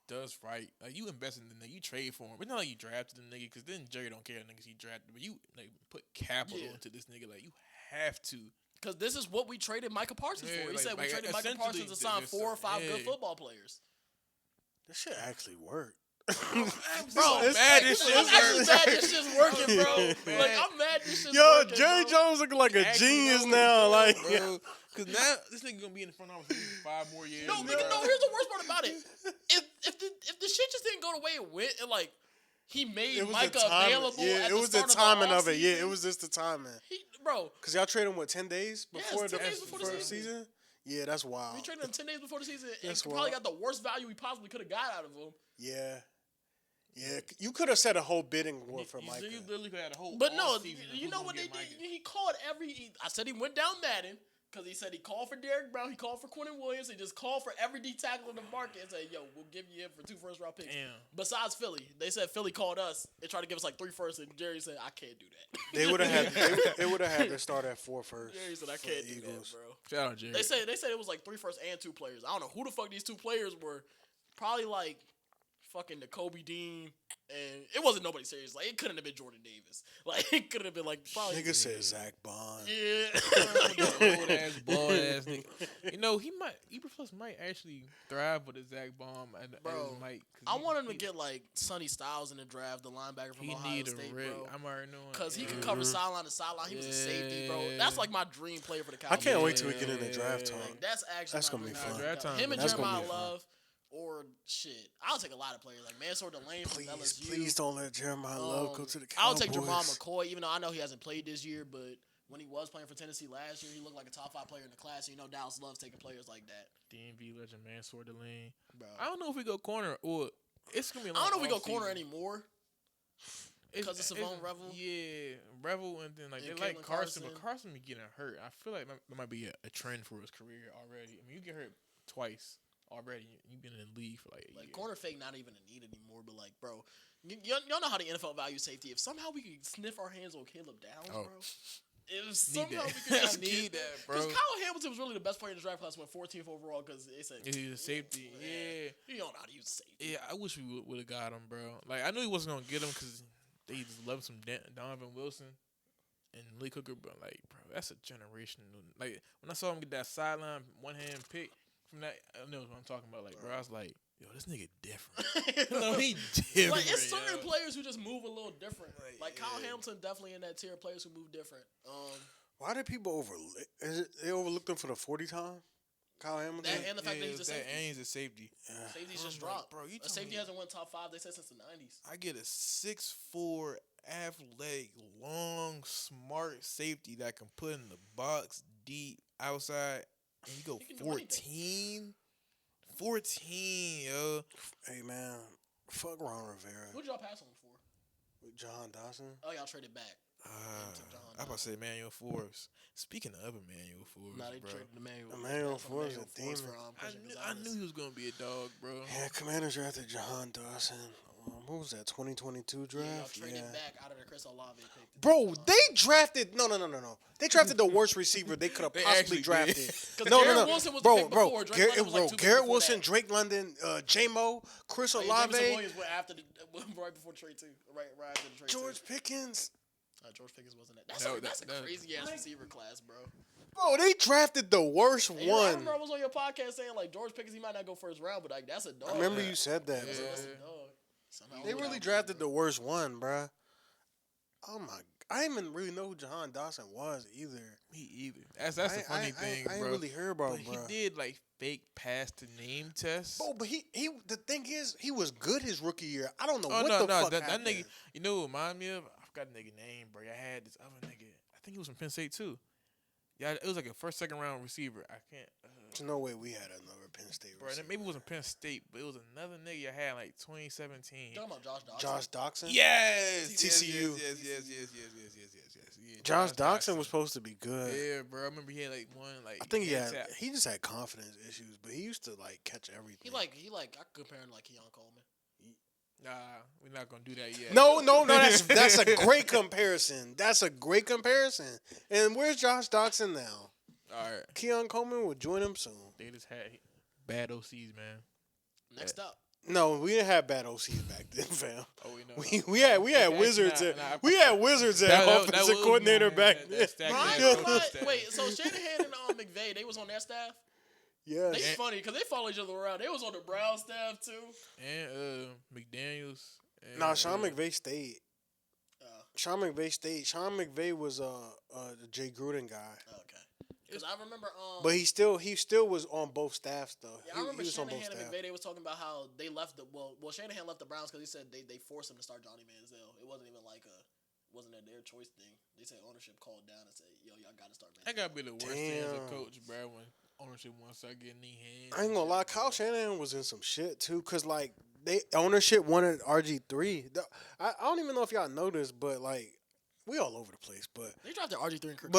[SPEAKER 3] does right. Like, you invest in the nigga, you trade for him. It's not like you drafted the nigga, because then Jerry don't care niggas he drafted. But you like put capital into this nigga. Like, you have to.
[SPEAKER 1] Because this is what we traded Micah Parsons for. He said we traded Micah Parsons to sign 4 or 5 good football players.
[SPEAKER 2] This shit actually worked.
[SPEAKER 1] Bro,
[SPEAKER 3] I'm mad this
[SPEAKER 1] I'm actually mad this shit's working, bro.
[SPEAKER 2] Yeah.
[SPEAKER 1] Like, I'm mad this shit's
[SPEAKER 2] Yo,
[SPEAKER 1] working,
[SPEAKER 2] Jerry
[SPEAKER 1] bro.
[SPEAKER 2] Jones looking like a genius now. Like,
[SPEAKER 3] bro. Because now this nigga gonna be in the front office for 5 more years.
[SPEAKER 1] No, nigga, no. Here's the worst part about it. If the shit just didn't go the way it went, and like he made
[SPEAKER 2] it was
[SPEAKER 1] Micah
[SPEAKER 2] the timing.
[SPEAKER 1] available.
[SPEAKER 2] Yeah,
[SPEAKER 1] at
[SPEAKER 2] it was
[SPEAKER 1] the
[SPEAKER 2] the timing of it.
[SPEAKER 1] offseason,
[SPEAKER 2] Yeah, it was just the timing.
[SPEAKER 1] Bro.
[SPEAKER 2] Cause y'all traded him 10 days before
[SPEAKER 1] 10
[SPEAKER 2] the
[SPEAKER 1] days before the
[SPEAKER 2] first season. Yeah, that's wild.
[SPEAKER 1] We traded him 10 days before the season, and
[SPEAKER 2] That's
[SPEAKER 1] probably
[SPEAKER 2] wild.
[SPEAKER 1] got the worst value we possibly could have got out of him.
[SPEAKER 2] Yeah. Yeah, you could have set a whole bidding war for Micah.
[SPEAKER 3] You literally could have had a whole.
[SPEAKER 1] But no,
[SPEAKER 3] season
[SPEAKER 1] you know what they did? He called I said he went down Madden because he said he called for Derrick Brown, he called for Quentin Williams, he just called for every D tackle in the market and said, "Yo, we'll give you him for 2 first-round picks."
[SPEAKER 3] Damn.
[SPEAKER 1] Besides Philly, they said Philly called us and tried to give us like 3 firsts, and Jerry said, "I can't do that."
[SPEAKER 2] They would have had. They would have had to start at 4 first.
[SPEAKER 1] Jerry said, "I
[SPEAKER 2] for
[SPEAKER 1] can't
[SPEAKER 2] the
[SPEAKER 1] do that,
[SPEAKER 2] Eagles.
[SPEAKER 1] bro."
[SPEAKER 3] Shout out Jerry.
[SPEAKER 1] They said it was like 3 firsts and 2 players. I don't know who the fuck these 2 players were. Probably like fucking the Kobe Dean, and it wasn't nobody serious. Like, it couldn't have been Jordan Davis. Like, it could have been like probably.
[SPEAKER 2] Nigga said Zach Bond.
[SPEAKER 1] Yeah.
[SPEAKER 3] Old ass, bald ass nigga. You know, Eberflus might actually thrive with a Zach Bomb and
[SPEAKER 1] Bro,
[SPEAKER 3] Mike.
[SPEAKER 1] I want him to get like Sonny Styles in the draft, the linebacker from
[SPEAKER 3] He
[SPEAKER 1] Ohio
[SPEAKER 3] need
[SPEAKER 1] State,
[SPEAKER 3] a rig.
[SPEAKER 1] bro.
[SPEAKER 3] I'm already knowing.
[SPEAKER 1] Because he could cover sideline to sideline. He was a safety, bro.
[SPEAKER 3] Yeah.
[SPEAKER 1] That's like my dream player for the
[SPEAKER 2] I
[SPEAKER 1] Cowboys.
[SPEAKER 2] can't wait till we get in the draft time.
[SPEAKER 1] Like, that's actually
[SPEAKER 2] That's
[SPEAKER 1] my
[SPEAKER 2] gonna be
[SPEAKER 1] dream
[SPEAKER 2] fun.
[SPEAKER 1] player.
[SPEAKER 3] Draft time.
[SPEAKER 1] Him and
[SPEAKER 2] That's gonna
[SPEAKER 1] Jeremiah
[SPEAKER 2] be fun.
[SPEAKER 1] Love, or shit. I'll take a lot of players like Mansour Delane from
[SPEAKER 2] Please,
[SPEAKER 1] LSU.
[SPEAKER 2] please don't let Jeremiah Love go to the Cowboys.
[SPEAKER 1] I'll take Jermon McCoy, even though I know he hasn't played this year, but when he was playing for Tennessee last year, he looked like a top 5 player in the class. You know, Dallas loves taking players like that.
[SPEAKER 3] DMV legend Mansour Delane.
[SPEAKER 1] Bro.
[SPEAKER 3] I don't know if we go corner or it's gonna be.
[SPEAKER 1] I don't know if we go corner anymore. Because of Savone Revel?
[SPEAKER 3] Yeah, Revel, and then like
[SPEAKER 1] And
[SPEAKER 3] they like
[SPEAKER 1] Caitlin
[SPEAKER 3] Carson,
[SPEAKER 1] Carson.
[SPEAKER 3] but Carson be getting hurt. I feel like that might be a trend for his career already. I mean, you get hurt twice already. You've been in the league for like a
[SPEAKER 1] Like,
[SPEAKER 3] year.
[SPEAKER 1] corner fake not even a need anymore, but like, bro, y'all know how the NFL values safety. If somehow we could sniff our hands on Caleb Downs, bro. If somehow we could just
[SPEAKER 3] Need
[SPEAKER 1] get
[SPEAKER 3] that, bro.
[SPEAKER 1] Because Kyle Hamilton was really the best player in the draft class, went 14th overall because they said
[SPEAKER 3] He's a safety. Yeah.
[SPEAKER 1] you don't know how to use safety.
[SPEAKER 3] Yeah, I wish we would have got him, bro. Like, I knew he wasn't gonna get him because they just love some Donovan Wilson and Lee Cooker, but like, bro, that's a generation. Like, when I saw him get that sideline 1-hand pick from that, I know what I'm talking about. Like, bro, I was like, yo, this nigga different. No, he different.
[SPEAKER 1] Like, it's certain
[SPEAKER 3] yo.
[SPEAKER 1] players who just move a little different. Like Kyle
[SPEAKER 3] yeah.
[SPEAKER 1] Hamilton, definitely in that tier of players who move different.
[SPEAKER 2] Why did people overlook? They overlooked him for the 40 time? Kyle Hamilton?
[SPEAKER 1] That and the fact that he's a safety.
[SPEAKER 3] And he's a safety.
[SPEAKER 1] Safety's
[SPEAKER 3] I'm
[SPEAKER 1] just
[SPEAKER 3] like,
[SPEAKER 1] dropped.
[SPEAKER 3] bro, you
[SPEAKER 1] A
[SPEAKER 3] telling
[SPEAKER 1] safety
[SPEAKER 3] me-
[SPEAKER 1] hasn't won top 5, they said, since the 90s.
[SPEAKER 3] I get a 6'4", athletic, long, smart safety that can put in the box deep outside, and you go
[SPEAKER 1] He can do anything.
[SPEAKER 3] 14? 14, yo.
[SPEAKER 2] Hey, man. Fuck Ron Rivera.
[SPEAKER 1] Who'd y'all pass on him for?
[SPEAKER 2] John Dawson?
[SPEAKER 1] Oh, y'all traded back.
[SPEAKER 3] I about to say Emmanuel Forbes. Speaking of Emmanuel Forbes,
[SPEAKER 1] Nah, they
[SPEAKER 3] bro.
[SPEAKER 1] traded Emmanuel.
[SPEAKER 2] Emmanuel Forbes a demon.
[SPEAKER 3] I knew he was going to be a dog, bro.
[SPEAKER 2] Yeah, Commanders drafted John Dawson. What was that, 2022 draft?
[SPEAKER 1] Y'all traded back out of the Chris Olave pick.
[SPEAKER 2] Bro, they drafted no. They drafted the worst receiver they could have possibly
[SPEAKER 3] actually
[SPEAKER 2] drafted.
[SPEAKER 3] did.
[SPEAKER 2] No,
[SPEAKER 1] Garrett Wilson was the pick before. Drake London was like 2 picks
[SPEAKER 2] Garrett
[SPEAKER 1] before
[SPEAKER 2] Wilson,
[SPEAKER 1] that.
[SPEAKER 2] Drake London, J-Mo, Chris
[SPEAKER 1] Jameson
[SPEAKER 2] Olave,
[SPEAKER 1] Williams went after right before the trade too. Right after the trade.
[SPEAKER 2] George
[SPEAKER 1] too.
[SPEAKER 2] Pickens.
[SPEAKER 1] George Pickens wasn't that. That's a crazy ass receiver class, bro.
[SPEAKER 2] Bro, they drafted the worst
[SPEAKER 1] And I
[SPEAKER 2] one.
[SPEAKER 1] remember I was on your podcast saying like George Pickens, he might not go first round, but like that's a dog.
[SPEAKER 2] I remember you said that.
[SPEAKER 1] That's
[SPEAKER 2] bro.
[SPEAKER 1] a dog. Somehow
[SPEAKER 2] They really drafted the worst one, bruh. Oh my! I didn't even really know who Jahan Dawson was either.
[SPEAKER 3] Me either. That's the funny thing,
[SPEAKER 2] I
[SPEAKER 3] bro.
[SPEAKER 2] ain't really heard about,
[SPEAKER 3] But
[SPEAKER 2] bro.
[SPEAKER 3] he did like fake pass to name test.
[SPEAKER 2] Bro, but he the thing is, he was good his rookie year. I don't know
[SPEAKER 3] Oh
[SPEAKER 2] what
[SPEAKER 3] no,
[SPEAKER 2] the
[SPEAKER 3] no,
[SPEAKER 2] fuck
[SPEAKER 3] that
[SPEAKER 2] happened.
[SPEAKER 3] nigga. You know what remind me of? I forgot the nigga name, bro. I had this other nigga. I think he was from Penn State too. Yeah, it was like a first, second round receiver. I can't.
[SPEAKER 2] There's no way we had another Penn State
[SPEAKER 3] Bro,
[SPEAKER 2] receiver.
[SPEAKER 3] maybe it wasn't Penn State, but it was another nigga I had like 2017.
[SPEAKER 1] You talking about Josh Dawson?
[SPEAKER 2] Josh Doxson?
[SPEAKER 3] Yes,
[SPEAKER 2] TCU.
[SPEAKER 3] Yes. Yeah,
[SPEAKER 2] Josh Doxson was supposed to be good.
[SPEAKER 3] Yeah, bro. I remember he had like one like.
[SPEAKER 2] I think
[SPEAKER 3] tap.
[SPEAKER 2] he just had confidence issues, but he used to like catch everything.
[SPEAKER 1] He like I could compare him to like Keon Coleman.
[SPEAKER 3] Nah, we're not gonna do that yet.
[SPEAKER 2] No. That's a great comparison. That's a great comparison. And where's Josh Doxson now?
[SPEAKER 3] All right.
[SPEAKER 2] Keon Coleman will join him soon.
[SPEAKER 3] They just had bad OCs, man.
[SPEAKER 1] Next up.
[SPEAKER 2] No, we didn't have bad OCs back then, fam.
[SPEAKER 3] Oh, we know.
[SPEAKER 2] We had Wizards. We had Wizards at offensive coordinator back then.
[SPEAKER 1] Wait, so Shanahan and McVay, they was on that staff?
[SPEAKER 2] Yes.
[SPEAKER 1] They funny because they follow each other around. They was on the Brown staff too.
[SPEAKER 3] And McDaniels. And,
[SPEAKER 2] Nah, Sean McVay stayed. Sean McVay was the Jay Gruden guy.
[SPEAKER 1] Okay. Because I remember,
[SPEAKER 2] but he still was on both staffs though.
[SPEAKER 1] Yeah, I remember
[SPEAKER 2] he was
[SPEAKER 1] Shanahan
[SPEAKER 2] on both
[SPEAKER 1] and
[SPEAKER 2] staff.
[SPEAKER 1] McVay. They was talking about how they left Shanahan left the Browns because he said they forced him to start Johnny Manziel. It wasn't even wasn't their choice thing. They said ownership called down and said, "Yo, y'all got to start."
[SPEAKER 3] That gotta be the worst thing as a coach, bro. When ownership wants to start getting their hands.
[SPEAKER 2] I ain't gonna lie, Kyle Shanahan was in some shit too, cause ownership wanted RG3. I don't even know if y'all know this, but we all over the place, but
[SPEAKER 1] they drafted RG3 and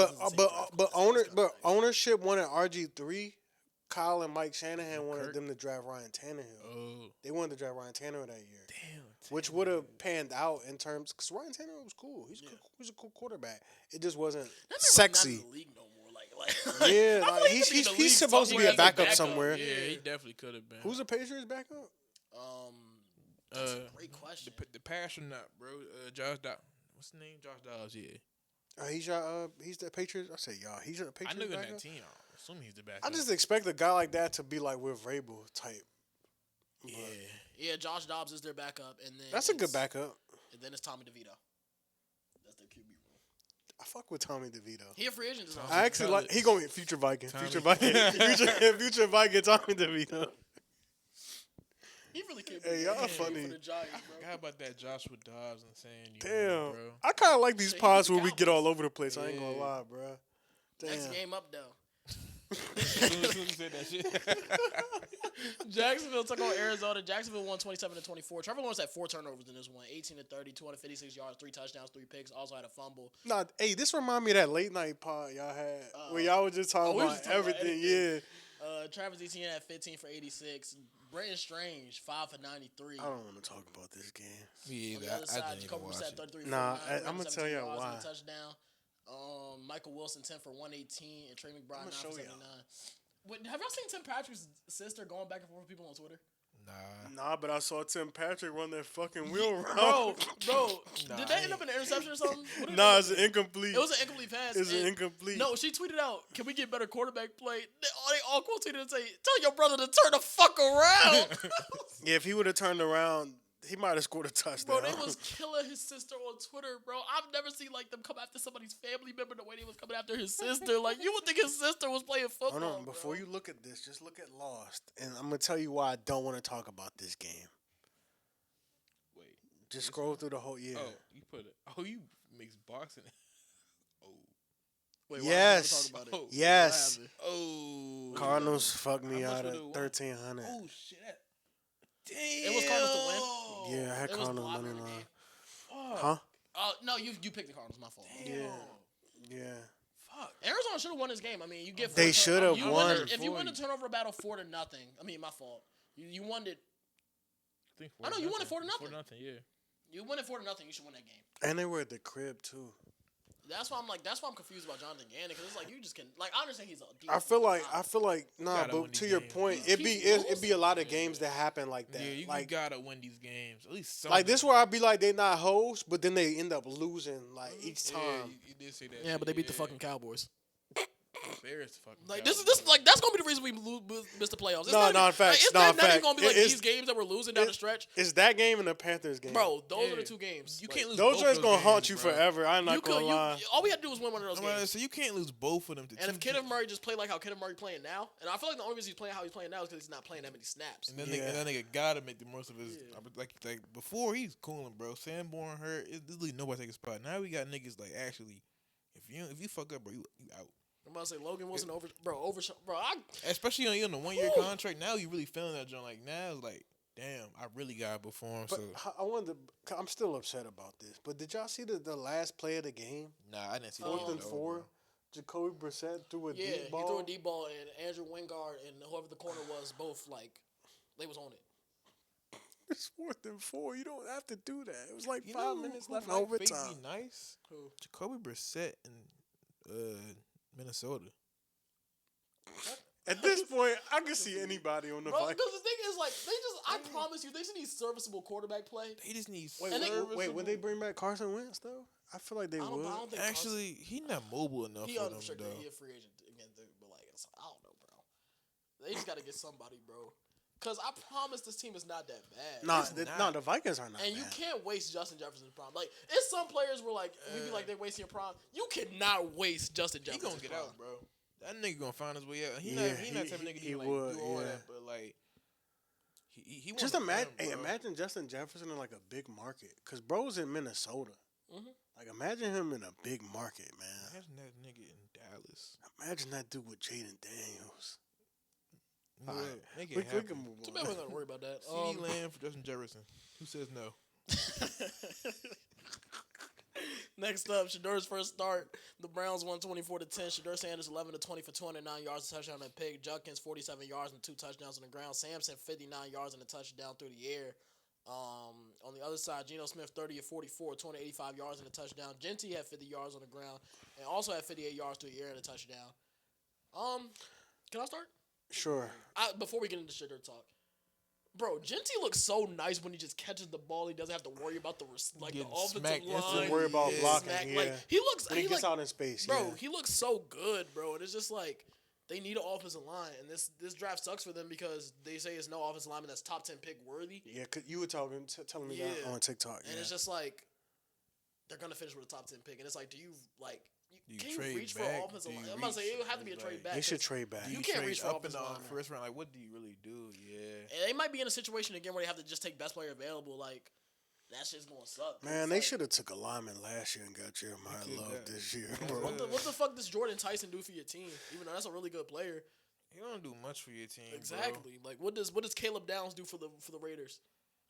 [SPEAKER 2] but ownership wanted RG3. Kyle and Mike Shanahan wanted them to draft Ryan Tannehill.
[SPEAKER 3] Oh.
[SPEAKER 2] They wanted to draft Ryan Tannehill that year.
[SPEAKER 3] Damn.
[SPEAKER 2] Which would have panned out in terms because Ryan Tannehill was cool. He's a cool quarterback. It just wasn't sexy.
[SPEAKER 1] Not in the league no more.
[SPEAKER 2] He's supposed to be a backup somewhere.
[SPEAKER 3] Yeah, he definitely could have been.
[SPEAKER 2] Who's the Patriots backup?
[SPEAKER 1] That's a great question.
[SPEAKER 3] The pastronaut, bro. Josh Dobbs. What's the name? Josh Dobbs. Yeah.
[SPEAKER 2] He's the Patriots. I say y'all. He's a Patriots.
[SPEAKER 3] I knew in
[SPEAKER 2] backup?
[SPEAKER 3] that team. I assume he's the backup.
[SPEAKER 2] I just expect a guy like that to be like with Vrabel type.
[SPEAKER 1] Yeah. Josh Dobbs is their backup, and then
[SPEAKER 2] that's a good backup.
[SPEAKER 1] And then it's Tommy DeVito. That's their QB room.
[SPEAKER 2] I fuck with Tommy DeVito.
[SPEAKER 1] He a free agent.
[SPEAKER 2] I actually he going to be future Viking. Future Viking. Future Viking. Tommy DeVito.
[SPEAKER 1] He really can't.
[SPEAKER 2] Hey, y'all funny.
[SPEAKER 1] For the Giants, bro.
[SPEAKER 3] I forgot about that Joshua Dobbs and saying
[SPEAKER 2] damn,
[SPEAKER 3] bro.
[SPEAKER 2] I kind of like these pods where we get all over the place. I ain't gonna lie, bro. Damn.
[SPEAKER 1] Next game up though.
[SPEAKER 3] As soon as you said that shit.
[SPEAKER 1] Jacksonville took on Arizona. Jacksonville won 27-24. Trevor Lawrence had 4 turnovers in this one. 18-30, 256 yards, 3 touchdowns, 3 picks. Also had a fumble.
[SPEAKER 2] Nah, hey, this remind me of that late night pod y'all had where y'all was just talking about everything. Yeah.
[SPEAKER 1] Travis Etienne had 15 for 86. Brenton Strange 5 for 93.
[SPEAKER 2] I don't want to talk about this game.
[SPEAKER 3] Yeah,
[SPEAKER 1] on the other side, Jacoby Brissett 33 for
[SPEAKER 2] I'm gonna tell y'all why.
[SPEAKER 1] Touchdown. Michael Wilson 10 for 118 and Trey McBride 9 for 79. Have y'all seen Tim Patrick's sister going back and forth with people on Twitter?
[SPEAKER 2] Nah, but I saw Tim Patrick run that fucking wheel route.
[SPEAKER 1] Bro, did that end up in an interception or something?
[SPEAKER 2] Nah, it's an incomplete.
[SPEAKER 1] It was an incomplete pass.
[SPEAKER 2] It's an incomplete.
[SPEAKER 1] No, she tweeted out, "Can we get better quarterback play?" They all quote tweeted and say, "Tell your brother to turn the fuck around."
[SPEAKER 2] Yeah, if he would have turned around, he might have scored a touchdown.
[SPEAKER 1] Bro, they was killing his sister on Twitter, bro. I've never seen them come after somebody's family member the way they was coming after his sister. You would think his sister was playing football.
[SPEAKER 2] Hold on, before you look at this, just look at Lost, and I'm gonna tell you why I don't want to talk about this game.
[SPEAKER 3] Wait,
[SPEAKER 2] just scroll through the whole year.
[SPEAKER 3] Oh, you put it. Oh, you mix boxing. Oh,
[SPEAKER 1] wait,
[SPEAKER 2] yes,
[SPEAKER 1] talk about it?
[SPEAKER 2] yes.
[SPEAKER 3] Oh,
[SPEAKER 2] Cardinals fucked me out at 1,300.
[SPEAKER 3] Oh shit. Damn.
[SPEAKER 1] It was Cardinals to win.
[SPEAKER 2] Yeah, I had Cardinals money line.
[SPEAKER 3] Huh?
[SPEAKER 1] No, you picked the Cardinals. My fault.
[SPEAKER 3] Damn.
[SPEAKER 2] Yeah.
[SPEAKER 1] Fuck. Arizona should have won this game. I mean, you get.
[SPEAKER 2] They should have won.
[SPEAKER 1] If you win the turnover battle 4-0, I mean, my fault. You won it. I know you won it 4-0.
[SPEAKER 3] 4-0, yeah.
[SPEAKER 1] You win it 4-0. You should win that game.
[SPEAKER 2] And they were at the crib too.
[SPEAKER 1] That's why I'm confused about Jonathan Gannon because it's you just can I understand he's a.
[SPEAKER 2] I feel like nah, but to your point, it'd be a lot of games that happen like that.
[SPEAKER 3] Yeah, you gotta win these games at least.
[SPEAKER 2] This where I'd be like they not hosts, but then they end up losing each time.
[SPEAKER 3] Yeah, you did say that.
[SPEAKER 1] Yeah, but they beat the fucking Cowboys.
[SPEAKER 3] Embarrassed fucking
[SPEAKER 1] this that's gonna be the reason we miss the playoffs.
[SPEAKER 2] In fact,
[SPEAKER 1] it's not even gonna be these games that we're losing down the stretch.
[SPEAKER 2] It's that game and the Panthers game,
[SPEAKER 1] bro. Those are the 2 games.
[SPEAKER 3] You can't lose.
[SPEAKER 2] Those are gonna haunt you
[SPEAKER 3] bro.
[SPEAKER 2] forever. I'm not gonna lie.
[SPEAKER 1] All we had to do was win one of those games.
[SPEAKER 3] So you can't lose both of them.
[SPEAKER 1] And if Kenneth Murray just played like how Kenneth Murray playing now, and I feel like the only reason he's playing how he's playing now is because he's not playing that many snaps.
[SPEAKER 3] And then that nigga gotta make the most of his like before he's cooling, bro. Sanborn hurt. There's really nobody take a spot. Now we got niggas actually. If you fuck up, bro, you out.
[SPEAKER 1] I'm about to say Logan Wilson over.
[SPEAKER 3] Especially on the 1-year contract. Now you really feeling that joint. Now it's damn, I really got before him.
[SPEAKER 2] But I wonder. I'm still upset about this. But did y'all see the last play of the game?
[SPEAKER 3] Nah, I didn't see
[SPEAKER 2] 4th and 4. Jacoby Brissett threw a deep ball.
[SPEAKER 1] He threw a deep ball, and Andrew Wingard and whoever the corner was both they was on it.
[SPEAKER 2] It's 4th and 4. You don't have to do that. It was like
[SPEAKER 3] You
[SPEAKER 2] 5
[SPEAKER 3] know
[SPEAKER 2] minutes
[SPEAKER 3] who
[SPEAKER 2] left in
[SPEAKER 3] might
[SPEAKER 2] overtime.
[SPEAKER 3] Be nice.
[SPEAKER 1] Who?
[SPEAKER 3] Jacoby Brissett in Minnesota.
[SPEAKER 2] At this point, I can see anybody on the
[SPEAKER 1] Bro,
[SPEAKER 2] Vikings.
[SPEAKER 1] because the thing is, like, I promise you, they just need serviceable quarterback play.
[SPEAKER 3] They just need.
[SPEAKER 2] Wait, would they bring back Carson Wentz though? I feel like they would.
[SPEAKER 1] I don't think
[SPEAKER 3] Actually, he not mobile enough
[SPEAKER 1] he
[SPEAKER 3] for them
[SPEAKER 1] unrestricted.
[SPEAKER 3] though.
[SPEAKER 1] He a free agent again, but like, I don't know, bro. They just got to get somebody, bro. Because I promise this team is not that bad.
[SPEAKER 2] The Vikings are not.
[SPEAKER 1] And
[SPEAKER 2] bad.
[SPEAKER 1] you can't waste Justin Jefferson's prime. Like, it's some players where like we be like they're wasting your prime. You cannot waste Justin
[SPEAKER 3] He
[SPEAKER 1] Jefferson.
[SPEAKER 3] gonna get out, bro. That nigga gonna find his way out. He not type of nigga
[SPEAKER 2] he
[SPEAKER 3] to like,
[SPEAKER 2] would,
[SPEAKER 3] do all
[SPEAKER 2] yeah.
[SPEAKER 3] that, but like he
[SPEAKER 2] Just
[SPEAKER 3] wanna
[SPEAKER 2] imagine,
[SPEAKER 3] win, bro.
[SPEAKER 2] imagine Justin Jefferson in like a big market, cause bro's in Minnesota.
[SPEAKER 1] Mhm.
[SPEAKER 2] Like imagine him in a big market, man.
[SPEAKER 3] Imagine that nigga in Dallas.
[SPEAKER 2] Imagine that dude with Jaden Daniels.
[SPEAKER 3] All
[SPEAKER 2] All
[SPEAKER 3] right,
[SPEAKER 2] right,
[SPEAKER 3] make it
[SPEAKER 2] we
[SPEAKER 3] happen.
[SPEAKER 2] can move
[SPEAKER 1] Too
[SPEAKER 2] on.
[SPEAKER 1] bad we're not gonna worry about that.
[SPEAKER 3] CeeDee Lamb for Justin Jefferson. Who says no?
[SPEAKER 1] Next up, Shadur's first start. The Browns won 24-10. Shadur Sanders 11-20 for 209 yards, a touchdown and a pick. Judkins 47 yards and 2 touchdowns on the ground. Sampson 59 yards and a touchdown through the air. On the other side, Geno Smith 30-44, 285 yards and a touchdown. Genty had 50 yards on the ground and also had 58 yards through the air and a touchdown. Can I start?
[SPEAKER 2] Sure.
[SPEAKER 1] Before we get into Shadur talk. Bro, Genty looks so nice when he just catches the ball. He doesn't have to worry about the
[SPEAKER 3] Getting
[SPEAKER 1] offensive
[SPEAKER 3] smacked.
[SPEAKER 1] line.
[SPEAKER 2] Doesn't worry about blocking.
[SPEAKER 1] Smack.
[SPEAKER 2] Yeah.
[SPEAKER 1] Like he looks.
[SPEAKER 2] When he gets
[SPEAKER 1] like,
[SPEAKER 2] out in space,
[SPEAKER 1] bro,
[SPEAKER 2] yeah.
[SPEAKER 1] he looks so good, bro. And it's just like they need an offensive line, and this draft sucks for them because they say it's no offensive lineman that's top 10 pick worthy.
[SPEAKER 2] Yeah, cause you were telling me that on TikTok.
[SPEAKER 1] And it's just like they're gonna finish with a top 10 pick, and it's like, do you like? Can you
[SPEAKER 3] trade
[SPEAKER 1] reach for
[SPEAKER 3] back?
[SPEAKER 1] an offensive
[SPEAKER 3] Do you
[SPEAKER 1] line? I'm about to say it would have to be a
[SPEAKER 3] reach?
[SPEAKER 1] trade
[SPEAKER 3] Like,
[SPEAKER 1] back.
[SPEAKER 2] They should
[SPEAKER 1] 'cause
[SPEAKER 2] trade back.
[SPEAKER 1] You
[SPEAKER 3] You
[SPEAKER 1] can't
[SPEAKER 3] trade
[SPEAKER 1] reach for
[SPEAKER 3] up in
[SPEAKER 1] offensive
[SPEAKER 3] the
[SPEAKER 1] lineman.
[SPEAKER 3] first round. Like, what do you really do? Yeah.
[SPEAKER 1] And they might be in a situation again where they have to just take best player available. Like that shit's gonna suck.
[SPEAKER 2] Man, they should have took a lineman last year and got Jeremiah
[SPEAKER 3] They
[SPEAKER 2] Love
[SPEAKER 3] could've
[SPEAKER 2] this year,
[SPEAKER 3] got-
[SPEAKER 2] bro.
[SPEAKER 1] What the fuck does Jordan Tyson do for your team? Even though that's a really good player.
[SPEAKER 3] He don't do much for your team,
[SPEAKER 1] Exactly. Like what does Caleb Downs do for the Raiders?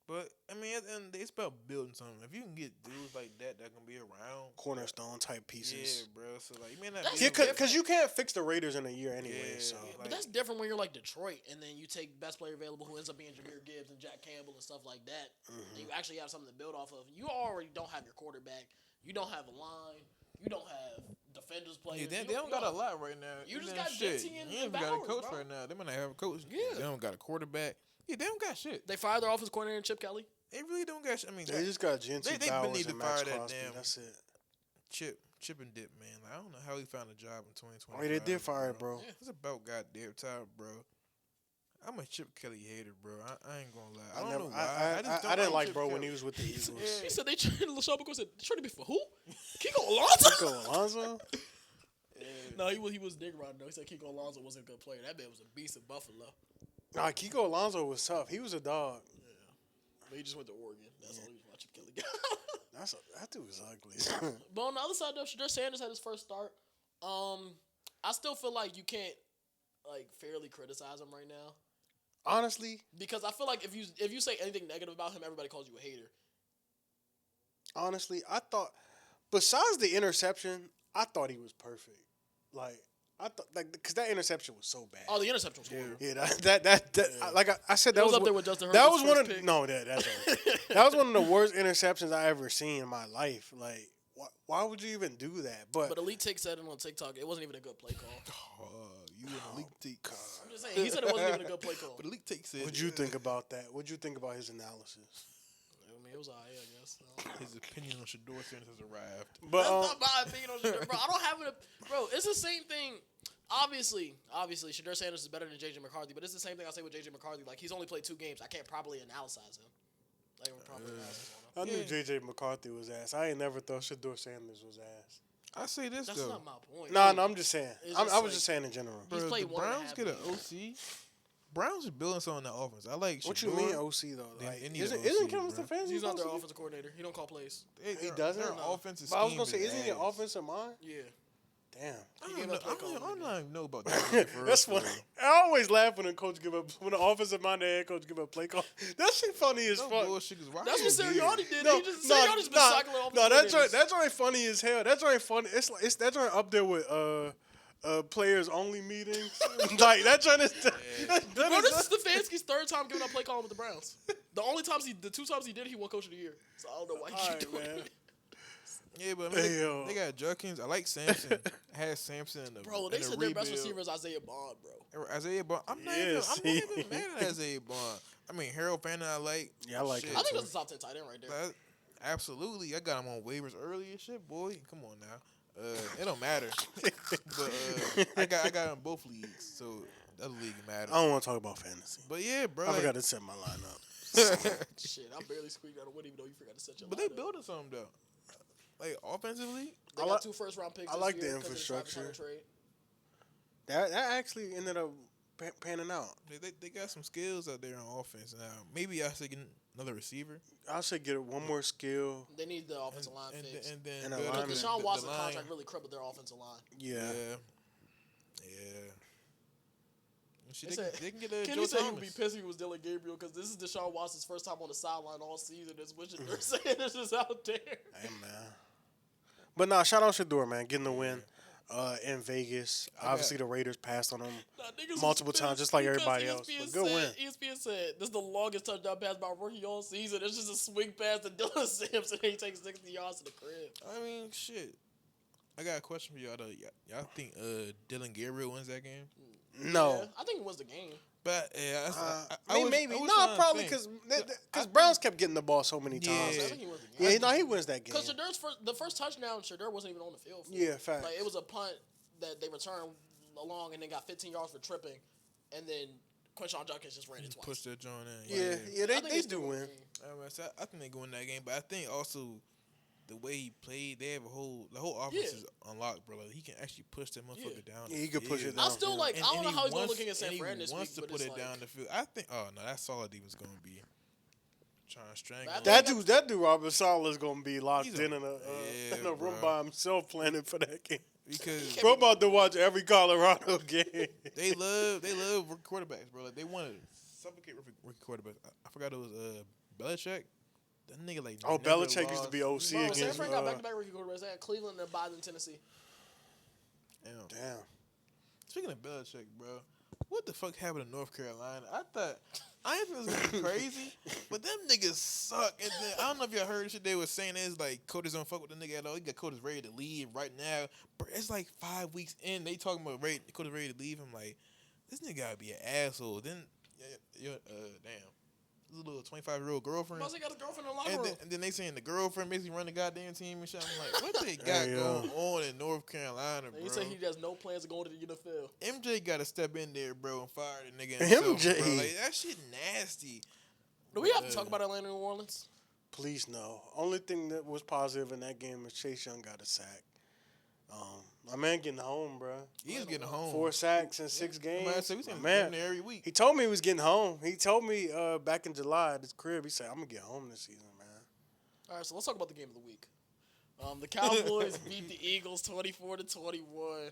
[SPEAKER 3] But I mean, and it's about building something. If you can get dudes like that can be around,
[SPEAKER 2] Cornerstone type pieces.
[SPEAKER 3] yeah, bro. So like, you may not.
[SPEAKER 1] That's
[SPEAKER 3] be
[SPEAKER 2] Yeah,
[SPEAKER 3] able to-
[SPEAKER 2] because you can't fix the Raiders in a year anyway.
[SPEAKER 3] Yeah,
[SPEAKER 2] So
[SPEAKER 3] yeah.
[SPEAKER 1] But that's different when you're like Detroit and then you take best player available who ends up being Jameer Gibbs and Jack Campbell and stuff like that. And you actually have something to build off of. You already don't have your quarterback. You don't have a line. You don't have defenders players.
[SPEAKER 3] Yeah,
[SPEAKER 1] You
[SPEAKER 3] they don't got a
[SPEAKER 1] have-
[SPEAKER 3] lot right now.
[SPEAKER 1] You just
[SPEAKER 3] Even
[SPEAKER 1] got
[SPEAKER 3] shit.
[SPEAKER 1] Genty and
[SPEAKER 3] They ain't even got
[SPEAKER 1] Bowers,
[SPEAKER 3] a coach
[SPEAKER 1] bro.
[SPEAKER 3] right now. They might not have a coach.
[SPEAKER 1] Yeah.
[SPEAKER 3] They don't got a quarterback. Yeah, they don't got shit.
[SPEAKER 1] They fired their offensive coordinator Chip Kelly.
[SPEAKER 3] They really don't got shit. I mean,
[SPEAKER 2] they just got Genty,
[SPEAKER 3] they
[SPEAKER 2] Bowers,
[SPEAKER 3] need to
[SPEAKER 2] and Max
[SPEAKER 3] fire that
[SPEAKER 2] Crosby.
[SPEAKER 3] damn-
[SPEAKER 2] That's it.
[SPEAKER 3] Chip and Dip, man. Like, I don't know how he found a job in 2020.
[SPEAKER 2] Oh, yeah, they did fire it, bro.
[SPEAKER 3] It's about goddamn time, bro. I'm a Chip Kelly hater, bro. I ain't gonna lie. I don't know why.
[SPEAKER 2] I didn't like
[SPEAKER 3] Chip
[SPEAKER 2] bro when
[SPEAKER 3] Kelly.
[SPEAKER 2] he was with the Eagles.
[SPEAKER 1] He said they traded LaShawn McCoy said they traded me for who? Kiko Alonso.
[SPEAKER 2] Kiko Alonso?
[SPEAKER 1] No, he was digging around though. He said Kiko Alonso wasn't a good player. That man was a beast in Buffalo.
[SPEAKER 2] Nah, Kiko Alonso was tough. He was a dog.
[SPEAKER 1] But he just went to Oregon. That's the only reason why Chip Kelly got.
[SPEAKER 2] That dude was ugly.
[SPEAKER 1] But on the other side though, Shadur Sanders had his first start. I still feel like you can't like fairly criticize him right now.
[SPEAKER 2] Honestly,
[SPEAKER 1] Because I feel like if you say anything negative about him, everybody calls you a hater.
[SPEAKER 2] I thought, besides the interception, I thought he was perfect. Like, I thought, like, because that interception was so bad.
[SPEAKER 1] Oh, the interception was horrible.
[SPEAKER 2] Yeah, that like I said, that
[SPEAKER 1] was
[SPEAKER 2] was
[SPEAKER 1] up there
[SPEAKER 2] one-
[SPEAKER 1] with Justin
[SPEAKER 2] That
[SPEAKER 1] Herbert's
[SPEAKER 2] was one
[SPEAKER 1] first
[SPEAKER 2] of
[SPEAKER 1] pick.
[SPEAKER 2] no, that's that was one of the worst interceptions I ever seen in my life. Like, why would you even do that?
[SPEAKER 1] But Elite Take said it on TikTok. It wasn't even a good play call.
[SPEAKER 3] You an elite take.
[SPEAKER 1] I'm just saying. He said it wasn't even a good play call.
[SPEAKER 3] But elite take said.
[SPEAKER 2] what'd you think about that? What'd you think about his analysis?
[SPEAKER 1] I mean, it was alright, I guess.
[SPEAKER 3] His opinion on Shador Sanders has arrived.
[SPEAKER 2] But
[SPEAKER 1] That's not my opinion on Shadur, bro. I don't have it. Bro, it's the same thing. Obviously, Shadur Sanders is better than J.J. McCarthy, but it's the same thing I say with J.J. McCarthy. Like, he's only played 2 games. I can't properly analyze him. Like, properly analyze him.
[SPEAKER 2] I knew
[SPEAKER 3] Yeah.
[SPEAKER 2] J.J. McCarthy was ass. I ain't never thought Shador Sanders was ass.
[SPEAKER 3] I say this
[SPEAKER 1] That's
[SPEAKER 3] though.
[SPEAKER 1] not my point.
[SPEAKER 2] No, I'm just saying.
[SPEAKER 1] It's
[SPEAKER 2] I
[SPEAKER 1] just
[SPEAKER 2] was
[SPEAKER 1] like-
[SPEAKER 2] just saying in general.
[SPEAKER 1] He's
[SPEAKER 3] Bro,
[SPEAKER 1] played
[SPEAKER 3] the
[SPEAKER 1] 1.5
[SPEAKER 3] Browns get an
[SPEAKER 1] games.
[SPEAKER 3] OC. Browns are building something on the offense. I like.
[SPEAKER 2] What
[SPEAKER 3] Shador.
[SPEAKER 2] you mean OC though?
[SPEAKER 3] They-
[SPEAKER 2] Like,
[SPEAKER 3] they need
[SPEAKER 2] isn't
[SPEAKER 3] an OC,
[SPEAKER 2] Kevin
[SPEAKER 3] bro.
[SPEAKER 2] Stefanski
[SPEAKER 1] He's not their
[SPEAKER 2] OC?
[SPEAKER 1] offensive coordinator. He don't call plays.
[SPEAKER 2] He doesn't?
[SPEAKER 3] Their
[SPEAKER 1] No.
[SPEAKER 3] offensive
[SPEAKER 2] But I was
[SPEAKER 3] scheme
[SPEAKER 2] gonna say,
[SPEAKER 3] is
[SPEAKER 2] isn't he an
[SPEAKER 3] ass.
[SPEAKER 2] offensive mind?
[SPEAKER 1] Yeah.
[SPEAKER 2] Damn.
[SPEAKER 3] I
[SPEAKER 1] He
[SPEAKER 3] don't
[SPEAKER 1] gave
[SPEAKER 3] know.
[SPEAKER 1] up play calling
[SPEAKER 3] I don't
[SPEAKER 1] again.
[SPEAKER 3] know about that.
[SPEAKER 2] That's funny. I always laugh when a coach give up when the offensive minded head coach give up play call. That shit funny as
[SPEAKER 3] No
[SPEAKER 2] fuck.
[SPEAKER 3] bullshit. 'Cause
[SPEAKER 1] That's what Sirianni did.
[SPEAKER 2] No,
[SPEAKER 1] Sirianni's been cycling offensive
[SPEAKER 2] no,
[SPEAKER 1] coordinators.
[SPEAKER 2] that joint funny as hell. That joint funny. It's that joint up there with players only meetings. Like that joint is.
[SPEAKER 1] Bro, this is Stefanski's 3rd time giving up play calling with the Browns. The 2 times he did, he won Coach of the Year. So I don't know why he keep doing
[SPEAKER 2] man.
[SPEAKER 1] it.
[SPEAKER 3] Yeah, but I mean, they got Judkins. I like Sampson. I had Sampson in the
[SPEAKER 1] Bro, they
[SPEAKER 3] in the
[SPEAKER 1] said their best
[SPEAKER 3] rebuild.
[SPEAKER 1] receiver is Isaiah Bond, bro.
[SPEAKER 3] Isaiah Bond. I'm not even mad at Isaiah Bond. I mean, Harold Fannin, I like.
[SPEAKER 2] Yeah, I like
[SPEAKER 3] Shit.
[SPEAKER 2] him.
[SPEAKER 1] I think that's a top 10 tight end right there.
[SPEAKER 3] Absolutely. I got him on waivers early and shit, boy. Come on now. It don't matter. But I got him in both leagues, so that league matters.
[SPEAKER 2] I don't want to talk about fantasy.
[SPEAKER 3] But yeah, bro.
[SPEAKER 2] I forgot to set my lineup.
[SPEAKER 1] Shit, I barely squeaked out a win even though you forgot to set your
[SPEAKER 3] But
[SPEAKER 1] lineup.
[SPEAKER 3] they building something though. Like offensively,
[SPEAKER 1] They got 2 first-round picks.
[SPEAKER 2] I like
[SPEAKER 1] this
[SPEAKER 2] the
[SPEAKER 1] year 'cause of Travis
[SPEAKER 2] infrastructure.
[SPEAKER 1] Hunter trade.
[SPEAKER 2] That actually ended up panning out.
[SPEAKER 3] they got some skills out there on offense now. Maybe I should get another receiver.
[SPEAKER 2] I should get one more skill.
[SPEAKER 1] They need the offensive line
[SPEAKER 3] and
[SPEAKER 1] fixed.
[SPEAKER 3] then
[SPEAKER 2] And a
[SPEAKER 3] build
[SPEAKER 2] lineman.
[SPEAKER 1] Because
[SPEAKER 3] the
[SPEAKER 1] Deshaun Watson's
[SPEAKER 3] line.
[SPEAKER 1] contract really crippled their offensive line.
[SPEAKER 2] Yeah.
[SPEAKER 3] Yeah. Shit,
[SPEAKER 1] They
[SPEAKER 3] they,
[SPEAKER 1] said-
[SPEAKER 3] can, they can get a
[SPEAKER 1] Kenny
[SPEAKER 3] Joe
[SPEAKER 1] said he would be
[SPEAKER 3] Thomas.
[SPEAKER 1] pissed if he was Dylan Gabriel because this is Deshaun Watson's first time on the sideline all season. That's what they're saying. This is out there.
[SPEAKER 2] Hey, man. But nah, shout out Shador, man, getting the win in Vegas. Obviously, the Raiders passed on him
[SPEAKER 1] Nah, niggas
[SPEAKER 2] multiple
[SPEAKER 1] was
[SPEAKER 2] times,
[SPEAKER 1] pissed
[SPEAKER 2] just like
[SPEAKER 1] because
[SPEAKER 2] everybody else.
[SPEAKER 1] ESPN
[SPEAKER 2] But good win.
[SPEAKER 1] ESPN said this is the longest touchdown pass by a rookie all season. It's just a swing pass to Dylan Sampson. He takes 60 yards to the crib.
[SPEAKER 3] I mean, shit. I got a question for y'all though. Y'all think Dylan Gabriel wins that game?
[SPEAKER 2] No.
[SPEAKER 1] Yeah, I think it was the game.
[SPEAKER 3] But yeah,
[SPEAKER 2] Maybe.
[SPEAKER 3] I was
[SPEAKER 2] No,
[SPEAKER 3] trying to
[SPEAKER 2] probably
[SPEAKER 3] think.
[SPEAKER 2] because Browns kept getting the ball so many
[SPEAKER 3] Yeah.
[SPEAKER 2] times.
[SPEAKER 1] I think he was the game.
[SPEAKER 2] Yeah, no, he wins that game.
[SPEAKER 1] Because the first touchdown, Shadur wasn't even on the field. For.
[SPEAKER 2] Yeah, facts.
[SPEAKER 1] Like, it was a punt that they returned along and then got 15 yards for tripping. And then Quinshon Judkins just ran it twice.
[SPEAKER 3] Push that joint in.
[SPEAKER 2] Yeah,
[SPEAKER 1] I think
[SPEAKER 2] they
[SPEAKER 1] it's
[SPEAKER 2] do
[SPEAKER 1] still
[SPEAKER 2] win.
[SPEAKER 1] a game.
[SPEAKER 3] I think they go in that game, but I think also the way he played, the whole offense is unlocked, bro. Like, he can actually push that motherfucker down.
[SPEAKER 2] Yeah, he can push it
[SPEAKER 1] I
[SPEAKER 2] down.
[SPEAKER 1] still like. I don't know how he's going to look against San
[SPEAKER 3] Fran
[SPEAKER 1] Fran this week.
[SPEAKER 3] wants to
[SPEAKER 1] but
[SPEAKER 3] put
[SPEAKER 1] it's
[SPEAKER 3] it down
[SPEAKER 1] like,
[SPEAKER 3] the field. I think. Oh no, that's solid. He was going to be trying to strangle.
[SPEAKER 1] That-
[SPEAKER 3] him.
[SPEAKER 2] That dude, Robert Saleh is gonna be locked
[SPEAKER 3] He's
[SPEAKER 2] in a room
[SPEAKER 3] bro.
[SPEAKER 2] by himself planning for that game.
[SPEAKER 3] Because
[SPEAKER 2] Bro, about to watch every Colorado game.
[SPEAKER 3] they love rookie quarterbacks, bro. Like they want to suffocate rookie quarterbacks. I forgot it was Belichick. That nigga like.
[SPEAKER 2] Oh,
[SPEAKER 3] never
[SPEAKER 2] Belichick used to be
[SPEAKER 3] lost.
[SPEAKER 2] OC
[SPEAKER 1] Bro, San
[SPEAKER 2] against.
[SPEAKER 1] Fran got back-to-back rookie quarterbacks. They had Cleveland and Biden, Tennessee.
[SPEAKER 2] Damn.
[SPEAKER 3] Speaking of Belichick, bro, what the fuck happened to North Carolina? I ain't think it was gonna be crazy, but them niggas suck. And then I don't know if y'all heard shit they was saying is like coaches don't fuck with the nigga at all. He got coaches ready to leave right now. But it's like 5 weeks in, they talking about coaches ready to leave. I'm like, this nigga gotta be an asshole. Then, damn. His little 25-year-old girlfriend.
[SPEAKER 1] Plus, he got a girlfriend in the locker room.
[SPEAKER 3] And then they saying the girlfriend basically run the goddamn team and shit. I'm like, what they got going on in North Carolina, bro?
[SPEAKER 1] And he said he has no plans of going to the NFL.
[SPEAKER 3] MJ got to step in there, bro, and fire the nigga himself,
[SPEAKER 2] MJ.
[SPEAKER 3] bro. Like, that shit nasty.
[SPEAKER 1] Do we have to talk about Atlanta and New Orleans?
[SPEAKER 2] Please no. Only thing that was positive in that game was Chase Young got a sack. My man getting home, bro.
[SPEAKER 3] He's getting home.
[SPEAKER 2] 4 sacks in 6 games.
[SPEAKER 3] Man, so we seen
[SPEAKER 2] Man.
[SPEAKER 3] him there every week.
[SPEAKER 2] He told me he was getting home. He told me back in July at his crib. He said, "I'm gonna get home this season, man."
[SPEAKER 1] All right, so let's talk about the game of the week. The Cowboys beat the Eagles 24-21.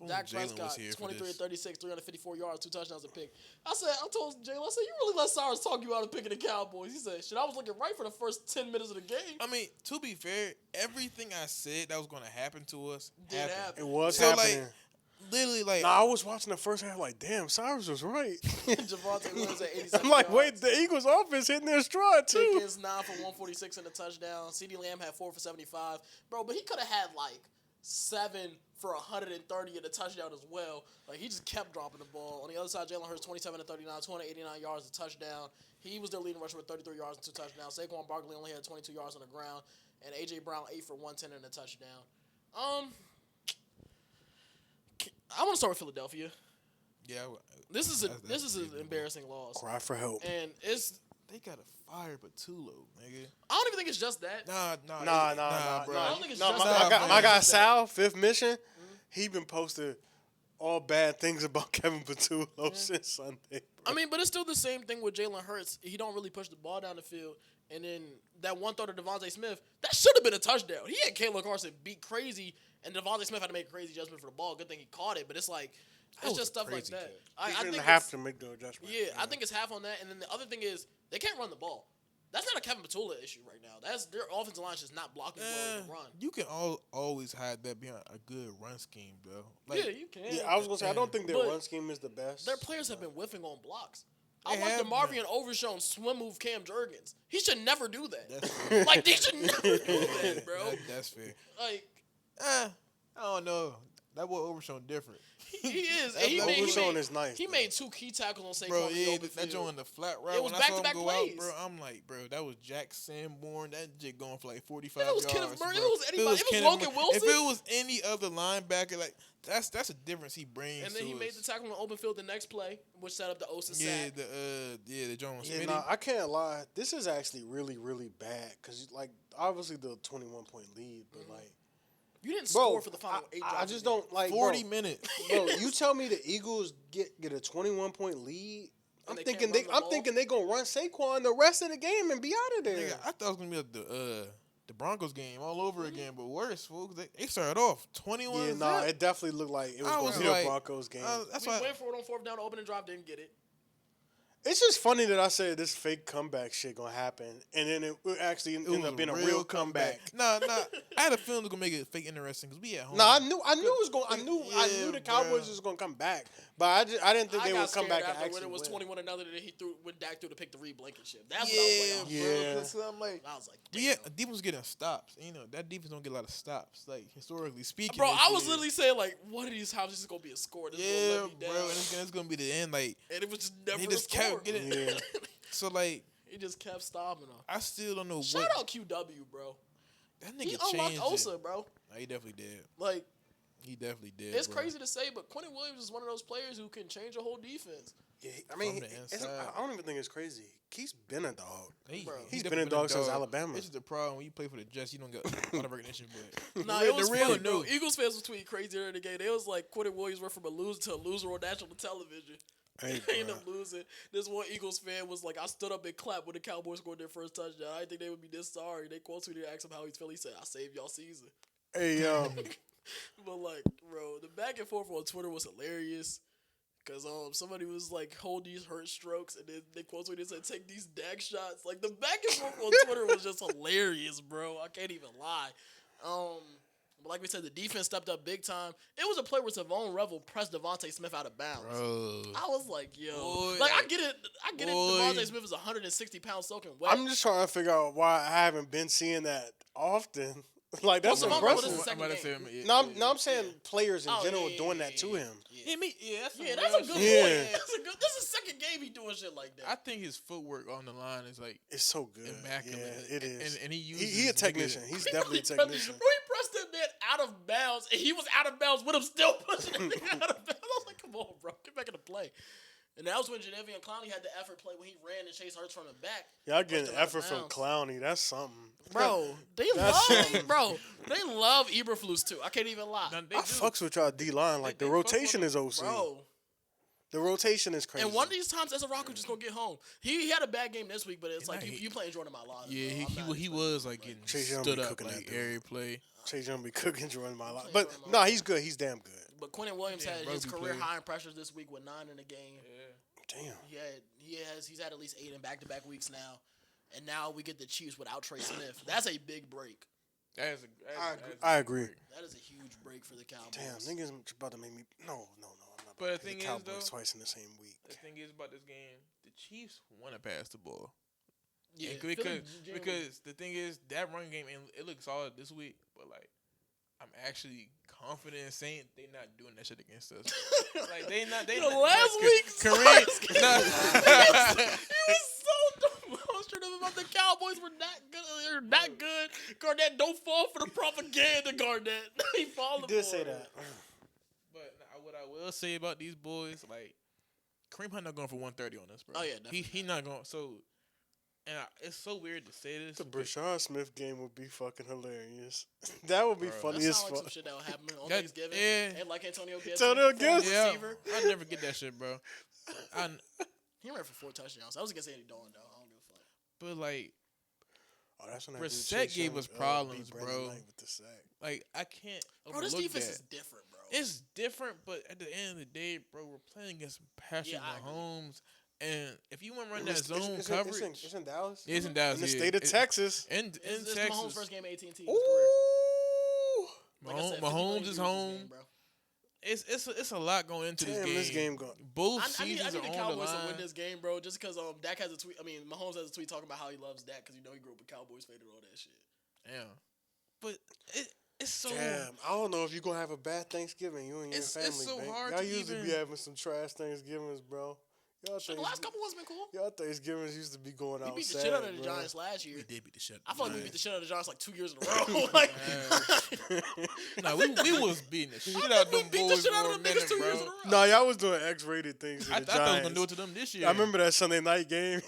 [SPEAKER 1] Dak
[SPEAKER 3] Jalen was
[SPEAKER 1] Prescott,
[SPEAKER 3] here for
[SPEAKER 1] 23
[SPEAKER 3] this.
[SPEAKER 1] 36, 354 yards, 2 touchdowns, a pick. I told Jalen, you really let Cyrus talk you out of picking the Cowboys. He said, shit, I was looking right for the first 10 minutes of the game.
[SPEAKER 3] I mean, to be fair, everything I said that was going to happen to us
[SPEAKER 1] Did
[SPEAKER 3] happened.
[SPEAKER 1] happen.
[SPEAKER 2] It was
[SPEAKER 3] So,
[SPEAKER 2] happening.
[SPEAKER 3] like, literally, like,
[SPEAKER 2] Nah, I was watching the first half like, damn, Cyrus was right.
[SPEAKER 1] Javonte Williams at 87
[SPEAKER 2] I'm like,
[SPEAKER 1] yards.
[SPEAKER 2] wait, the Eagles offense hitting their stride too.
[SPEAKER 1] Pickens 9 for 146 in the touchdown. CeeDee Lamb had 4 for 75. Bro, but he could have had like 7 for 130 in the touchdown as well. Like, he just kept dropping the ball. On the other side, Jalen Hurts 27 to 39, 289 yards, a touchdown. He was their leading rusher with 33 yards and 2 touchdowns. Saquon Barkley only had 22 yards on the ground, and AJ Brown 8 for 110 in a touchdown. I want to start with Philadelphia.
[SPEAKER 3] yeah.
[SPEAKER 1] This is an
[SPEAKER 3] That's
[SPEAKER 1] embarrassing loss,
[SPEAKER 2] Cry for help.
[SPEAKER 1] and it's.
[SPEAKER 3] They got to fire Batulo, nigga.
[SPEAKER 1] I don't even think it's just that.
[SPEAKER 3] Nah,
[SPEAKER 2] Nah.
[SPEAKER 3] bro.
[SPEAKER 1] I don't think it's
[SPEAKER 2] No,
[SPEAKER 1] just
[SPEAKER 2] my,
[SPEAKER 1] that.
[SPEAKER 2] my guy
[SPEAKER 1] It's just
[SPEAKER 2] Sal, Fifth Mission, he been posted all bad things about Kevin Batulo since Sunday.
[SPEAKER 1] I mean, but it's still the same thing with Jalen Hurts. He don't really push the ball down the field. And then that one throw to Devontae Smith, that should have been a touchdown. He had Kalen Carson beat crazy, and Devontae Smith had to make a crazy judgment for the ball. Good thing he caught it, but it's like, it's
[SPEAKER 3] was
[SPEAKER 1] just
[SPEAKER 3] a
[SPEAKER 1] stuff like
[SPEAKER 3] crazy
[SPEAKER 1] that.
[SPEAKER 3] catch.
[SPEAKER 2] He
[SPEAKER 1] I
[SPEAKER 2] didn't
[SPEAKER 1] think
[SPEAKER 2] have
[SPEAKER 1] it's-
[SPEAKER 2] to make the adjustment.
[SPEAKER 1] Yeah, I think it's half on that. And then the other thing is, they can't run the ball. That's not a Kevin Batula issue right now. That's their offensive line is just not blocking well in the run.
[SPEAKER 3] You can always hide that behind a good run scheme, bro.
[SPEAKER 1] Yeah, you can.
[SPEAKER 2] Yeah, I was gonna say I don't think their
[SPEAKER 1] But
[SPEAKER 2] run scheme is the best.
[SPEAKER 1] Their players have been whiffing on blocks. I watched
[SPEAKER 3] have
[SPEAKER 1] DeMarvion Overshown swim move Cam Jurgens. He should never do that.
[SPEAKER 3] That's fair.
[SPEAKER 1] Like, they should never do that, bro.
[SPEAKER 3] That's fair.
[SPEAKER 1] Like,
[SPEAKER 3] I don't know. That boy Overshown different.
[SPEAKER 1] he is. And
[SPEAKER 2] Overshown is nice.
[SPEAKER 1] He
[SPEAKER 2] though.
[SPEAKER 1] made 2 key tackles on Saquon.
[SPEAKER 3] Bro,
[SPEAKER 1] in the
[SPEAKER 3] yeah,
[SPEAKER 1] open
[SPEAKER 3] that
[SPEAKER 1] field.
[SPEAKER 3] joint the flat route.
[SPEAKER 1] It was
[SPEAKER 3] when I saw him
[SPEAKER 1] back-to-back
[SPEAKER 3] go
[SPEAKER 1] plays.
[SPEAKER 3] out, bro, I'm like, bro, that was Jack Sanborn. That jit going for like 45
[SPEAKER 1] If it was
[SPEAKER 3] yards.
[SPEAKER 1] Kenneth Murray,
[SPEAKER 3] bro.
[SPEAKER 1] if it was anybody, if it was
[SPEAKER 3] Kenneth
[SPEAKER 1] Logan
[SPEAKER 3] Murray-
[SPEAKER 1] Wilson.
[SPEAKER 3] If it was any other linebacker, like that's a difference he brings.
[SPEAKER 1] And then he
[SPEAKER 3] to
[SPEAKER 1] made
[SPEAKER 3] us.
[SPEAKER 1] the tackle in the open field the next play, which set up the Osa
[SPEAKER 3] Yeah,
[SPEAKER 1] sack.
[SPEAKER 3] the Jones
[SPEAKER 2] Yeah,
[SPEAKER 3] Smitty.
[SPEAKER 2] nah, I can't lie. This is actually really, really bad because, like, obviously the 21-point lead, but like,
[SPEAKER 1] You didn't
[SPEAKER 2] bro,
[SPEAKER 1] score for the final 8 drives.
[SPEAKER 2] I just don't like
[SPEAKER 3] 40
[SPEAKER 2] bro,
[SPEAKER 3] minutes.
[SPEAKER 2] Bro, you tell me the Eagles get a 21-point lead.
[SPEAKER 1] And
[SPEAKER 2] I'm
[SPEAKER 1] they can't
[SPEAKER 2] thinking
[SPEAKER 1] run the ball?
[SPEAKER 2] they gonna run Saquon the rest of the game and be out of there.
[SPEAKER 3] Nigga, I thought it was gonna be the Broncos game all over again, but worse, folks. They started off 21.
[SPEAKER 2] Yeah, nah, it definitely looked like it was
[SPEAKER 3] I
[SPEAKER 2] going
[SPEAKER 3] was
[SPEAKER 2] to be
[SPEAKER 3] like,
[SPEAKER 2] a Broncos game.
[SPEAKER 3] That's
[SPEAKER 1] We
[SPEAKER 3] why.
[SPEAKER 1] went for it on 4th down, opening drive, didn't get it.
[SPEAKER 2] It's just funny that I said this fake comeback shit gonna happen, and then it actually
[SPEAKER 3] It
[SPEAKER 2] ended
[SPEAKER 3] was
[SPEAKER 2] up being a real comeback.
[SPEAKER 3] Nah. I had a feeling it was gonna make it fake interesting because we at home.
[SPEAKER 2] No, I knew it was going. I knew
[SPEAKER 3] Yeah,
[SPEAKER 2] the Cowboys
[SPEAKER 3] bruh.
[SPEAKER 2] was gonna come back, but I didn't think
[SPEAKER 1] I
[SPEAKER 2] they
[SPEAKER 1] got
[SPEAKER 2] would come
[SPEAKER 1] scared
[SPEAKER 2] back and
[SPEAKER 1] after when
[SPEAKER 2] actually
[SPEAKER 1] it was
[SPEAKER 2] win.
[SPEAKER 1] 21-0, and then when Dak threw the pick to Reed Blankenship. That's
[SPEAKER 3] Yeah,
[SPEAKER 1] what I was like.
[SPEAKER 2] Yeah.
[SPEAKER 3] bro. 'Cause I'm like,
[SPEAKER 1] I was like,
[SPEAKER 3] yeah,
[SPEAKER 1] damn.
[SPEAKER 3] defense getting stops. You know that defense don't get a lot of stops. Like historically speaking,
[SPEAKER 1] Bro,
[SPEAKER 3] this
[SPEAKER 1] I was
[SPEAKER 3] year.
[SPEAKER 1] literally saying, like, one of these times this is going to be a score. This is
[SPEAKER 3] Yeah,
[SPEAKER 1] going to let me
[SPEAKER 3] bro,
[SPEAKER 1] down.
[SPEAKER 3] and it's gonna be the end. Like
[SPEAKER 1] And it was just never
[SPEAKER 3] he
[SPEAKER 1] a
[SPEAKER 3] just
[SPEAKER 1] score.
[SPEAKER 3] kept getting.
[SPEAKER 2] Yeah.
[SPEAKER 3] So like,
[SPEAKER 1] He just kept stopping him.
[SPEAKER 3] I still don't know
[SPEAKER 1] Shout
[SPEAKER 3] what
[SPEAKER 1] out QW, bro.
[SPEAKER 3] that
[SPEAKER 1] He
[SPEAKER 3] nigga
[SPEAKER 1] unlocked
[SPEAKER 3] changed.
[SPEAKER 1] Osa, bro.
[SPEAKER 3] No, he definitely did.
[SPEAKER 1] Like,
[SPEAKER 3] He definitely did.
[SPEAKER 1] it's
[SPEAKER 3] bro.
[SPEAKER 1] crazy to say, but Quentin Williams is one of those players who can change a whole defense.
[SPEAKER 2] Yeah, I mean,
[SPEAKER 3] From the inside.
[SPEAKER 2] I don't even think it's crazy. He's been a dog.
[SPEAKER 1] Bro.
[SPEAKER 2] He's
[SPEAKER 3] definitely
[SPEAKER 2] been a dog since Alabama.
[SPEAKER 3] This is the problem when you play for the Jets. You don't get a lot of recognition, but
[SPEAKER 1] Nah,
[SPEAKER 3] the
[SPEAKER 1] it was
[SPEAKER 3] real
[SPEAKER 1] funny, bro.
[SPEAKER 3] dude.
[SPEAKER 1] Eagles fans was tweeting crazy during the game. They was like, Quentin Williams went from a loser to a loser on national television.
[SPEAKER 2] Hey,
[SPEAKER 1] They ended
[SPEAKER 2] bruh.
[SPEAKER 1] up losing. This one Eagles fan was like, I stood up and clapped when the Cowboys scored their first touchdown. I didn't think they would be this sorry. They quote tweeted and asked him how he's feeling. He said, I saved y'all season.
[SPEAKER 2] Hey,
[SPEAKER 1] But like, bro, the back and forth on Twitter was hilarious. Cause somebody was like, hold these hurt strokes, and then they quote tweeted and said, take these Dak shots. Like the back and forth on Twitter was just hilarious, bro. I can't even lie. But like we said, the defense stepped up big time. It was a play where Savon Revel pressed Devontae Smith out of bounds.
[SPEAKER 3] Bro,
[SPEAKER 1] I was like, yo,
[SPEAKER 3] Boy.
[SPEAKER 1] like I get it.
[SPEAKER 3] Boy.
[SPEAKER 1] Devontae Smith is 160 pounds soaking wet.
[SPEAKER 2] I'm just trying to figure out why I haven't been seeing that often. Like that's
[SPEAKER 1] Well, Savon Revel
[SPEAKER 2] impressive.
[SPEAKER 1] is the second
[SPEAKER 3] I'm about to
[SPEAKER 1] game.
[SPEAKER 3] say,
[SPEAKER 2] No, I'm saying players in
[SPEAKER 1] Oh,
[SPEAKER 2] general
[SPEAKER 1] yeah,
[SPEAKER 2] doing
[SPEAKER 1] yeah,
[SPEAKER 2] that to
[SPEAKER 1] yeah,
[SPEAKER 2] him.
[SPEAKER 1] Yeah,
[SPEAKER 3] that's
[SPEAKER 1] yeah, that's a good
[SPEAKER 2] Yeah.
[SPEAKER 1] point. That's a good. This is the second game he doing shit like that.
[SPEAKER 3] I think his footwork on the line is like
[SPEAKER 2] It's so good.
[SPEAKER 3] immaculate.
[SPEAKER 2] Yeah, it is.
[SPEAKER 3] And he uses
[SPEAKER 2] He a technician. He's definitely a
[SPEAKER 1] Bro,
[SPEAKER 2] technician.
[SPEAKER 1] he pressed that man out of bounds, and he was out of bounds with him still pushing him out of bounds. I was like, come on, bro, get back in the play. And that was when Jadeveon Clowney had the effort play when he ran and Chase Hurts from the back.
[SPEAKER 2] Y'all getting
[SPEAKER 1] Pushed him out of
[SPEAKER 2] effort from
[SPEAKER 1] bounds.
[SPEAKER 2] Clowney. That's something.
[SPEAKER 1] Bro, they
[SPEAKER 2] That's
[SPEAKER 1] love
[SPEAKER 2] something.
[SPEAKER 1] they love Eberflus too. I can't even lie.
[SPEAKER 3] They
[SPEAKER 2] I
[SPEAKER 3] do.
[SPEAKER 2] fucks with y'all D line. Like
[SPEAKER 3] They
[SPEAKER 2] the
[SPEAKER 3] fuck with
[SPEAKER 2] rotation
[SPEAKER 3] him.
[SPEAKER 2] is OC.
[SPEAKER 1] Bro.
[SPEAKER 2] The rotation is crazy.
[SPEAKER 1] And one of these times, as a Rocker, just gonna get home. He had a bad game this week, but it's
[SPEAKER 3] Yeah,
[SPEAKER 1] like
[SPEAKER 3] he-
[SPEAKER 1] you playing Jordan Mailata.
[SPEAKER 3] Yeah,
[SPEAKER 1] bro. I'm not
[SPEAKER 3] he
[SPEAKER 1] expecting
[SPEAKER 3] was
[SPEAKER 1] it,
[SPEAKER 3] like
[SPEAKER 1] but-
[SPEAKER 3] getting
[SPEAKER 2] Chase Young
[SPEAKER 3] stood
[SPEAKER 2] be
[SPEAKER 3] up
[SPEAKER 2] cooking that
[SPEAKER 3] like
[SPEAKER 2] dude.
[SPEAKER 3] every play.
[SPEAKER 2] Chase Young be cooking Jordan my life.
[SPEAKER 1] Playing
[SPEAKER 2] But
[SPEAKER 1] Jordan
[SPEAKER 2] no,
[SPEAKER 1] Mailata.
[SPEAKER 2] he's good. He's damn good.
[SPEAKER 1] But Quentin Williams
[SPEAKER 3] Damn,
[SPEAKER 1] had his
[SPEAKER 3] rugby
[SPEAKER 1] career
[SPEAKER 3] player.
[SPEAKER 1] high in pressures this week with 9 in the game.
[SPEAKER 2] Damn.
[SPEAKER 1] He's had at least 8 in back-to-back weeks now, and now we get the Chiefs without Trey Smith. That's a big break.
[SPEAKER 2] I agree.
[SPEAKER 1] That is a huge break for the Cowboys.
[SPEAKER 2] Damn, niggas about to make me. No, I'm not.
[SPEAKER 3] But the
[SPEAKER 2] about to
[SPEAKER 3] thing
[SPEAKER 2] pick
[SPEAKER 3] is,
[SPEAKER 2] Cowboys
[SPEAKER 3] though-
[SPEAKER 2] twice in the same week.
[SPEAKER 3] The thing is about this game, the Chiefs want to pass the ball.
[SPEAKER 1] Yeah,
[SPEAKER 3] And
[SPEAKER 1] Philly generally-
[SPEAKER 3] because the thing is that run game and it looks solid this week, but like I'm actually confident in saying they not doing that shit against us. Like they not
[SPEAKER 1] last
[SPEAKER 3] like,
[SPEAKER 1] week's
[SPEAKER 3] Kareem.
[SPEAKER 1] he was so demonstrative about the Cowboys were not good. They're not good. Garnett, don't fall for the propaganda, Garnett. He falling
[SPEAKER 2] He did
[SPEAKER 1] for
[SPEAKER 2] say
[SPEAKER 1] it.
[SPEAKER 2] that.
[SPEAKER 3] But what I will say about these boys, like Kareem Hunt not going for 130 on us, bro.
[SPEAKER 1] Oh, yeah, definitely.
[SPEAKER 3] he not going. So, it's so weird to say this.
[SPEAKER 2] The Brashard Smith game would be fucking hilarious. That would be
[SPEAKER 3] Bro.
[SPEAKER 2] funny
[SPEAKER 1] That
[SPEAKER 2] as
[SPEAKER 1] sound like
[SPEAKER 2] fuck.
[SPEAKER 1] some shit that would happen on
[SPEAKER 3] That-
[SPEAKER 1] Thanksgiving.
[SPEAKER 3] yeah.
[SPEAKER 1] And like Antonio Gibson.
[SPEAKER 2] Antonio
[SPEAKER 1] former
[SPEAKER 2] Gibson.
[SPEAKER 3] Yeah,
[SPEAKER 1] receiver.
[SPEAKER 3] I never get that shit, bro.
[SPEAKER 1] He ran for 4 touchdowns. I was gonna say Andy Dalton though. I don't give a fuck.
[SPEAKER 3] But like,
[SPEAKER 2] Oh, that's when that dude
[SPEAKER 3] Brissett
[SPEAKER 2] Chase
[SPEAKER 3] gave
[SPEAKER 2] Young,
[SPEAKER 3] us problems,
[SPEAKER 2] beat Brandon
[SPEAKER 3] bro.
[SPEAKER 2] Knight with the sack.
[SPEAKER 3] like I can't
[SPEAKER 1] Bro, this
[SPEAKER 3] overlook
[SPEAKER 1] defense
[SPEAKER 3] that.
[SPEAKER 1] is different, bro.
[SPEAKER 3] It's different, but at the end of the day, bro, we're playing against Patrick
[SPEAKER 1] Yeah, I agree.
[SPEAKER 3] Mahomes, and if you want to run that
[SPEAKER 2] It's-
[SPEAKER 3] zone
[SPEAKER 2] it's
[SPEAKER 3] coverage,
[SPEAKER 2] It's in Dallas.
[SPEAKER 3] it's in Dallas,
[SPEAKER 2] In the
[SPEAKER 3] yeah.
[SPEAKER 2] state of Texas.
[SPEAKER 3] in
[SPEAKER 1] This is
[SPEAKER 3] Texas.
[SPEAKER 1] Mahomes' first game at AT&T.
[SPEAKER 2] Ooh.
[SPEAKER 1] Like I said, 50
[SPEAKER 3] Mahomes
[SPEAKER 1] million
[SPEAKER 3] is
[SPEAKER 1] views this
[SPEAKER 3] home.
[SPEAKER 1] game, bro.
[SPEAKER 3] it's a lot going into
[SPEAKER 2] Damn,
[SPEAKER 3] this game. Both
[SPEAKER 1] I need
[SPEAKER 3] seasons
[SPEAKER 1] the
[SPEAKER 3] are on
[SPEAKER 1] Cowboys
[SPEAKER 3] the
[SPEAKER 1] to
[SPEAKER 3] line.
[SPEAKER 1] win this game, bro. Just because Dak has a tweet. I mean, Mahomes has a tweet talking about how he loves Dak because he grew up a Cowboys fan and all that shit.
[SPEAKER 3] Yeah, but it's so.
[SPEAKER 2] Damn, I don't know if you're gonna have a bad Thanksgiving, you and your
[SPEAKER 3] It's
[SPEAKER 2] family.
[SPEAKER 3] so
[SPEAKER 2] man.
[SPEAKER 3] hard
[SPEAKER 2] Y'all
[SPEAKER 3] to
[SPEAKER 2] usually
[SPEAKER 3] even-
[SPEAKER 2] be having some trash Thanksgivings, bro. Y'all
[SPEAKER 1] The last couple ones been cool.
[SPEAKER 2] Y'all Thanksgivings used to be going
[SPEAKER 1] We
[SPEAKER 2] out.
[SPEAKER 1] beat the shit out of the Giants last year.
[SPEAKER 3] We did beat the shit.
[SPEAKER 1] I feel like we beat the shit out of the Giants like 2 years in a row. Like,
[SPEAKER 3] No, we was beating the shit out of
[SPEAKER 1] we
[SPEAKER 3] them
[SPEAKER 1] beat the
[SPEAKER 3] boys
[SPEAKER 1] shit out
[SPEAKER 3] for
[SPEAKER 1] of
[SPEAKER 3] a
[SPEAKER 1] them niggas
[SPEAKER 3] minute,
[SPEAKER 1] 2 years in a
[SPEAKER 3] bro.
[SPEAKER 1] row.
[SPEAKER 2] No, y'all was doing X-rated things. To
[SPEAKER 3] I
[SPEAKER 2] the
[SPEAKER 3] thought I was
[SPEAKER 2] Giants.
[SPEAKER 3] gonna do it to them this year.
[SPEAKER 2] I remember that Sunday night game.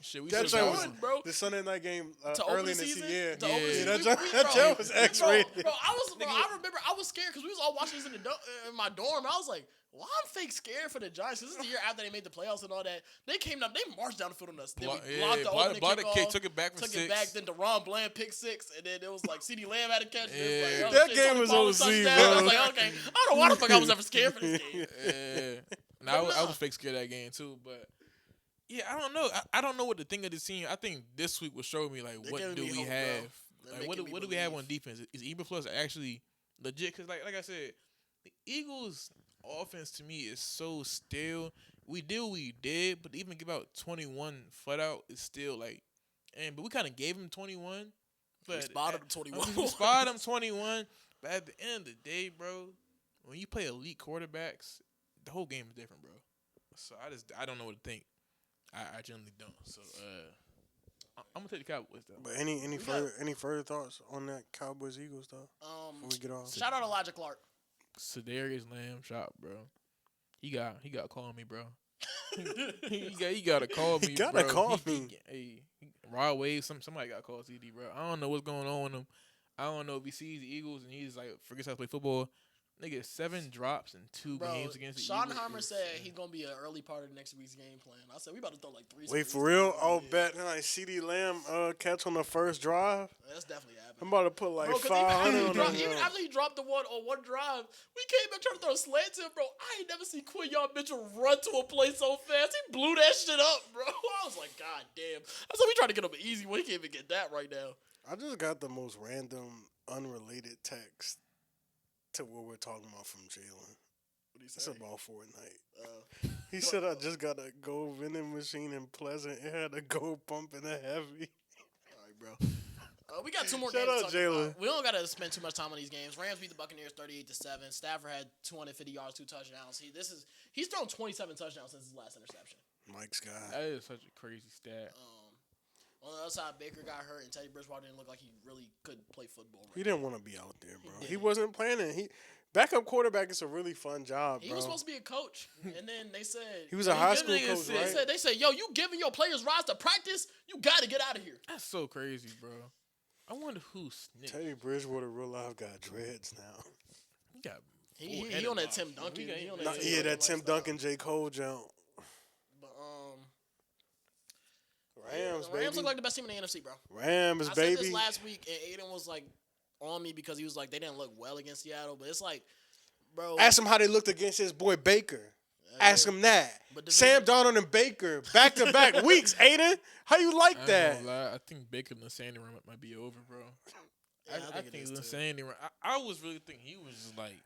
[SPEAKER 3] Shit, we
[SPEAKER 2] That
[SPEAKER 3] should've
[SPEAKER 2] joint
[SPEAKER 3] won.
[SPEAKER 2] was
[SPEAKER 1] bro.
[SPEAKER 2] the Sunday night game
[SPEAKER 1] To open
[SPEAKER 2] early
[SPEAKER 1] the
[SPEAKER 2] in the
[SPEAKER 1] season,
[SPEAKER 2] season.
[SPEAKER 1] to open the season,
[SPEAKER 2] that
[SPEAKER 1] we-
[SPEAKER 2] joint
[SPEAKER 1] we-
[SPEAKER 2] that
[SPEAKER 1] bro,
[SPEAKER 2] joint was
[SPEAKER 1] bro,
[SPEAKER 2] X-rated.
[SPEAKER 1] Bro, I remember I was scared because we was all watching this in my dorm. I was like, well, I'm fake scared for the Giants because this is the year after they made the playoffs and all that. They came up, they marched down the field on us. Then we blocked the opening
[SPEAKER 3] blocked the
[SPEAKER 1] kickoff,
[SPEAKER 3] kick, took it back for
[SPEAKER 1] took
[SPEAKER 3] six.
[SPEAKER 1] it back. Then DeRon Bland picked 6, and then it was like CeeDee Lamb had a catch. And it was
[SPEAKER 3] Yeah.
[SPEAKER 1] like,
[SPEAKER 2] That
[SPEAKER 1] shit,
[SPEAKER 2] game
[SPEAKER 1] Tony
[SPEAKER 2] was
[SPEAKER 1] Pollard
[SPEAKER 2] OC,
[SPEAKER 1] touchdown.
[SPEAKER 2] bro.
[SPEAKER 1] I was like, okay, I don't know why the fuck I was ever scared for this game.
[SPEAKER 3] Yeah. No, I was fake scared of that game too, but yeah, I don't know. I don't know what to think of this team. I think this week will show me like
[SPEAKER 1] They're
[SPEAKER 3] what
[SPEAKER 1] giving
[SPEAKER 3] do
[SPEAKER 1] me
[SPEAKER 3] we
[SPEAKER 1] hope, bro.
[SPEAKER 3] have?
[SPEAKER 1] They're
[SPEAKER 3] Like, what
[SPEAKER 1] making me
[SPEAKER 3] do we have
[SPEAKER 1] believe.
[SPEAKER 3] on defense? Is Eberflus actually legit? Because like I said, the Eagles' offense to me is so stale. We did what we did, but to even give out 21 flat out is still like, but we kind of gave him 21. But
[SPEAKER 1] spotted him 21.
[SPEAKER 3] We spotted him 21. But at the end of the day, bro, when you play elite quarterbacks, the whole game is different, bro. So I don't know what to think. I generally don't. So I'm gonna take the Cowboys though.
[SPEAKER 2] But any further thoughts on that Cowboys Eagles though? Before we get off.
[SPEAKER 1] Shout out Elijah Clark.
[SPEAKER 3] Sedarius Lamb shot, bro. He got to call me, bro. he got to call me.
[SPEAKER 2] He gotta
[SPEAKER 3] bro.
[SPEAKER 2] call me.
[SPEAKER 3] Rod Wave, somebody got to call CD, bro. I don't know what's going on with him. I don't know if he sees the Eagles and he's like forgets how to play football. Nigga, 7 drops in 2
[SPEAKER 1] Bro,
[SPEAKER 3] games against the
[SPEAKER 1] Schottenheimer
[SPEAKER 3] Eagles.
[SPEAKER 1] said he's gonna be an early part of next week's game plan. I said we about to throw like 3.
[SPEAKER 2] Wait,
[SPEAKER 1] screens
[SPEAKER 2] for real?
[SPEAKER 1] together.
[SPEAKER 2] I'll
[SPEAKER 1] Yeah.
[SPEAKER 2] bet like CD Lamb catch on the first drive.
[SPEAKER 1] That's definitely happening.
[SPEAKER 2] I'm about to put like
[SPEAKER 1] Bro, 'cause
[SPEAKER 2] 500 on
[SPEAKER 1] even
[SPEAKER 2] that.
[SPEAKER 1] after he dropped the one on one drive, we came back trying to throw a slant to him, bro. I ain't never seen Quinyon Mitchell run to a play so fast. He blew that shit up, bro. I was like, God damn. I said we trying to get him an easy one. He can't even get that right now.
[SPEAKER 2] I just got the most random, unrelated text to what we're talking about from Jalen.
[SPEAKER 1] What do you
[SPEAKER 2] It's
[SPEAKER 1] say?
[SPEAKER 2] about Fortnite. He said I just got a gold vending machine in Pleasant. It had a gold pump and a heavy.
[SPEAKER 1] All right, bro. We got 2 more
[SPEAKER 2] Shout
[SPEAKER 1] games
[SPEAKER 2] out
[SPEAKER 1] to talk
[SPEAKER 2] Jalen.
[SPEAKER 1] about. We don't got to spend too much time on these games. Rams beat the Buccaneers 38-7. Stafford had 250 yards, 2 touchdowns. He's thrown 27 touchdowns since his last interception.
[SPEAKER 2] Mike's guy.
[SPEAKER 3] That is such a crazy stat.
[SPEAKER 1] On the other side, Baker got hurt, and Teddy Bridgewater didn't look like he really could play football.
[SPEAKER 2] He
[SPEAKER 1] Right
[SPEAKER 2] didn't want to be out there, bro. He
[SPEAKER 1] didn't.
[SPEAKER 2] wasn't planning. Backup quarterback is a really fun job,
[SPEAKER 1] He
[SPEAKER 2] bro.
[SPEAKER 1] was supposed to be a coach, and then they said
[SPEAKER 2] He was a high school
[SPEAKER 3] nigga
[SPEAKER 2] coach,
[SPEAKER 3] said-
[SPEAKER 2] right?
[SPEAKER 1] They said, yo, you giving your players rides to practice? You got to get out of here.
[SPEAKER 3] That's so crazy, bro. I wonder who snitched.
[SPEAKER 2] Teddy Bridgewater real life got dreads now.
[SPEAKER 3] He got
[SPEAKER 1] He on that Tim Duncan. He on that Tim
[SPEAKER 2] Yeah, that Tim
[SPEAKER 1] lifestyle.
[SPEAKER 2] Duncan, J. Cole jump.
[SPEAKER 1] But
[SPEAKER 2] Rams,
[SPEAKER 1] the
[SPEAKER 2] baby.
[SPEAKER 1] Rams look like the best team in the NFC, bro.
[SPEAKER 2] Rams,
[SPEAKER 1] I said
[SPEAKER 2] baby.
[SPEAKER 1] this last week, and Aiden was like on me because he was like they didn't look well against Seattle, but it's like, bro.
[SPEAKER 2] Ask him how they looked against his boy Baker. Ask him that.
[SPEAKER 1] But
[SPEAKER 2] Sam Darnold and Baker, back-to-back weeks, Aiden. How you like
[SPEAKER 3] I
[SPEAKER 2] that?
[SPEAKER 3] ain't gonna lie, I think Baker in the Sandy room might be over, bro.
[SPEAKER 1] Yeah,
[SPEAKER 3] I think
[SPEAKER 1] it is
[SPEAKER 3] the
[SPEAKER 1] too.
[SPEAKER 3] Sandy room. I was really thinking he was just like.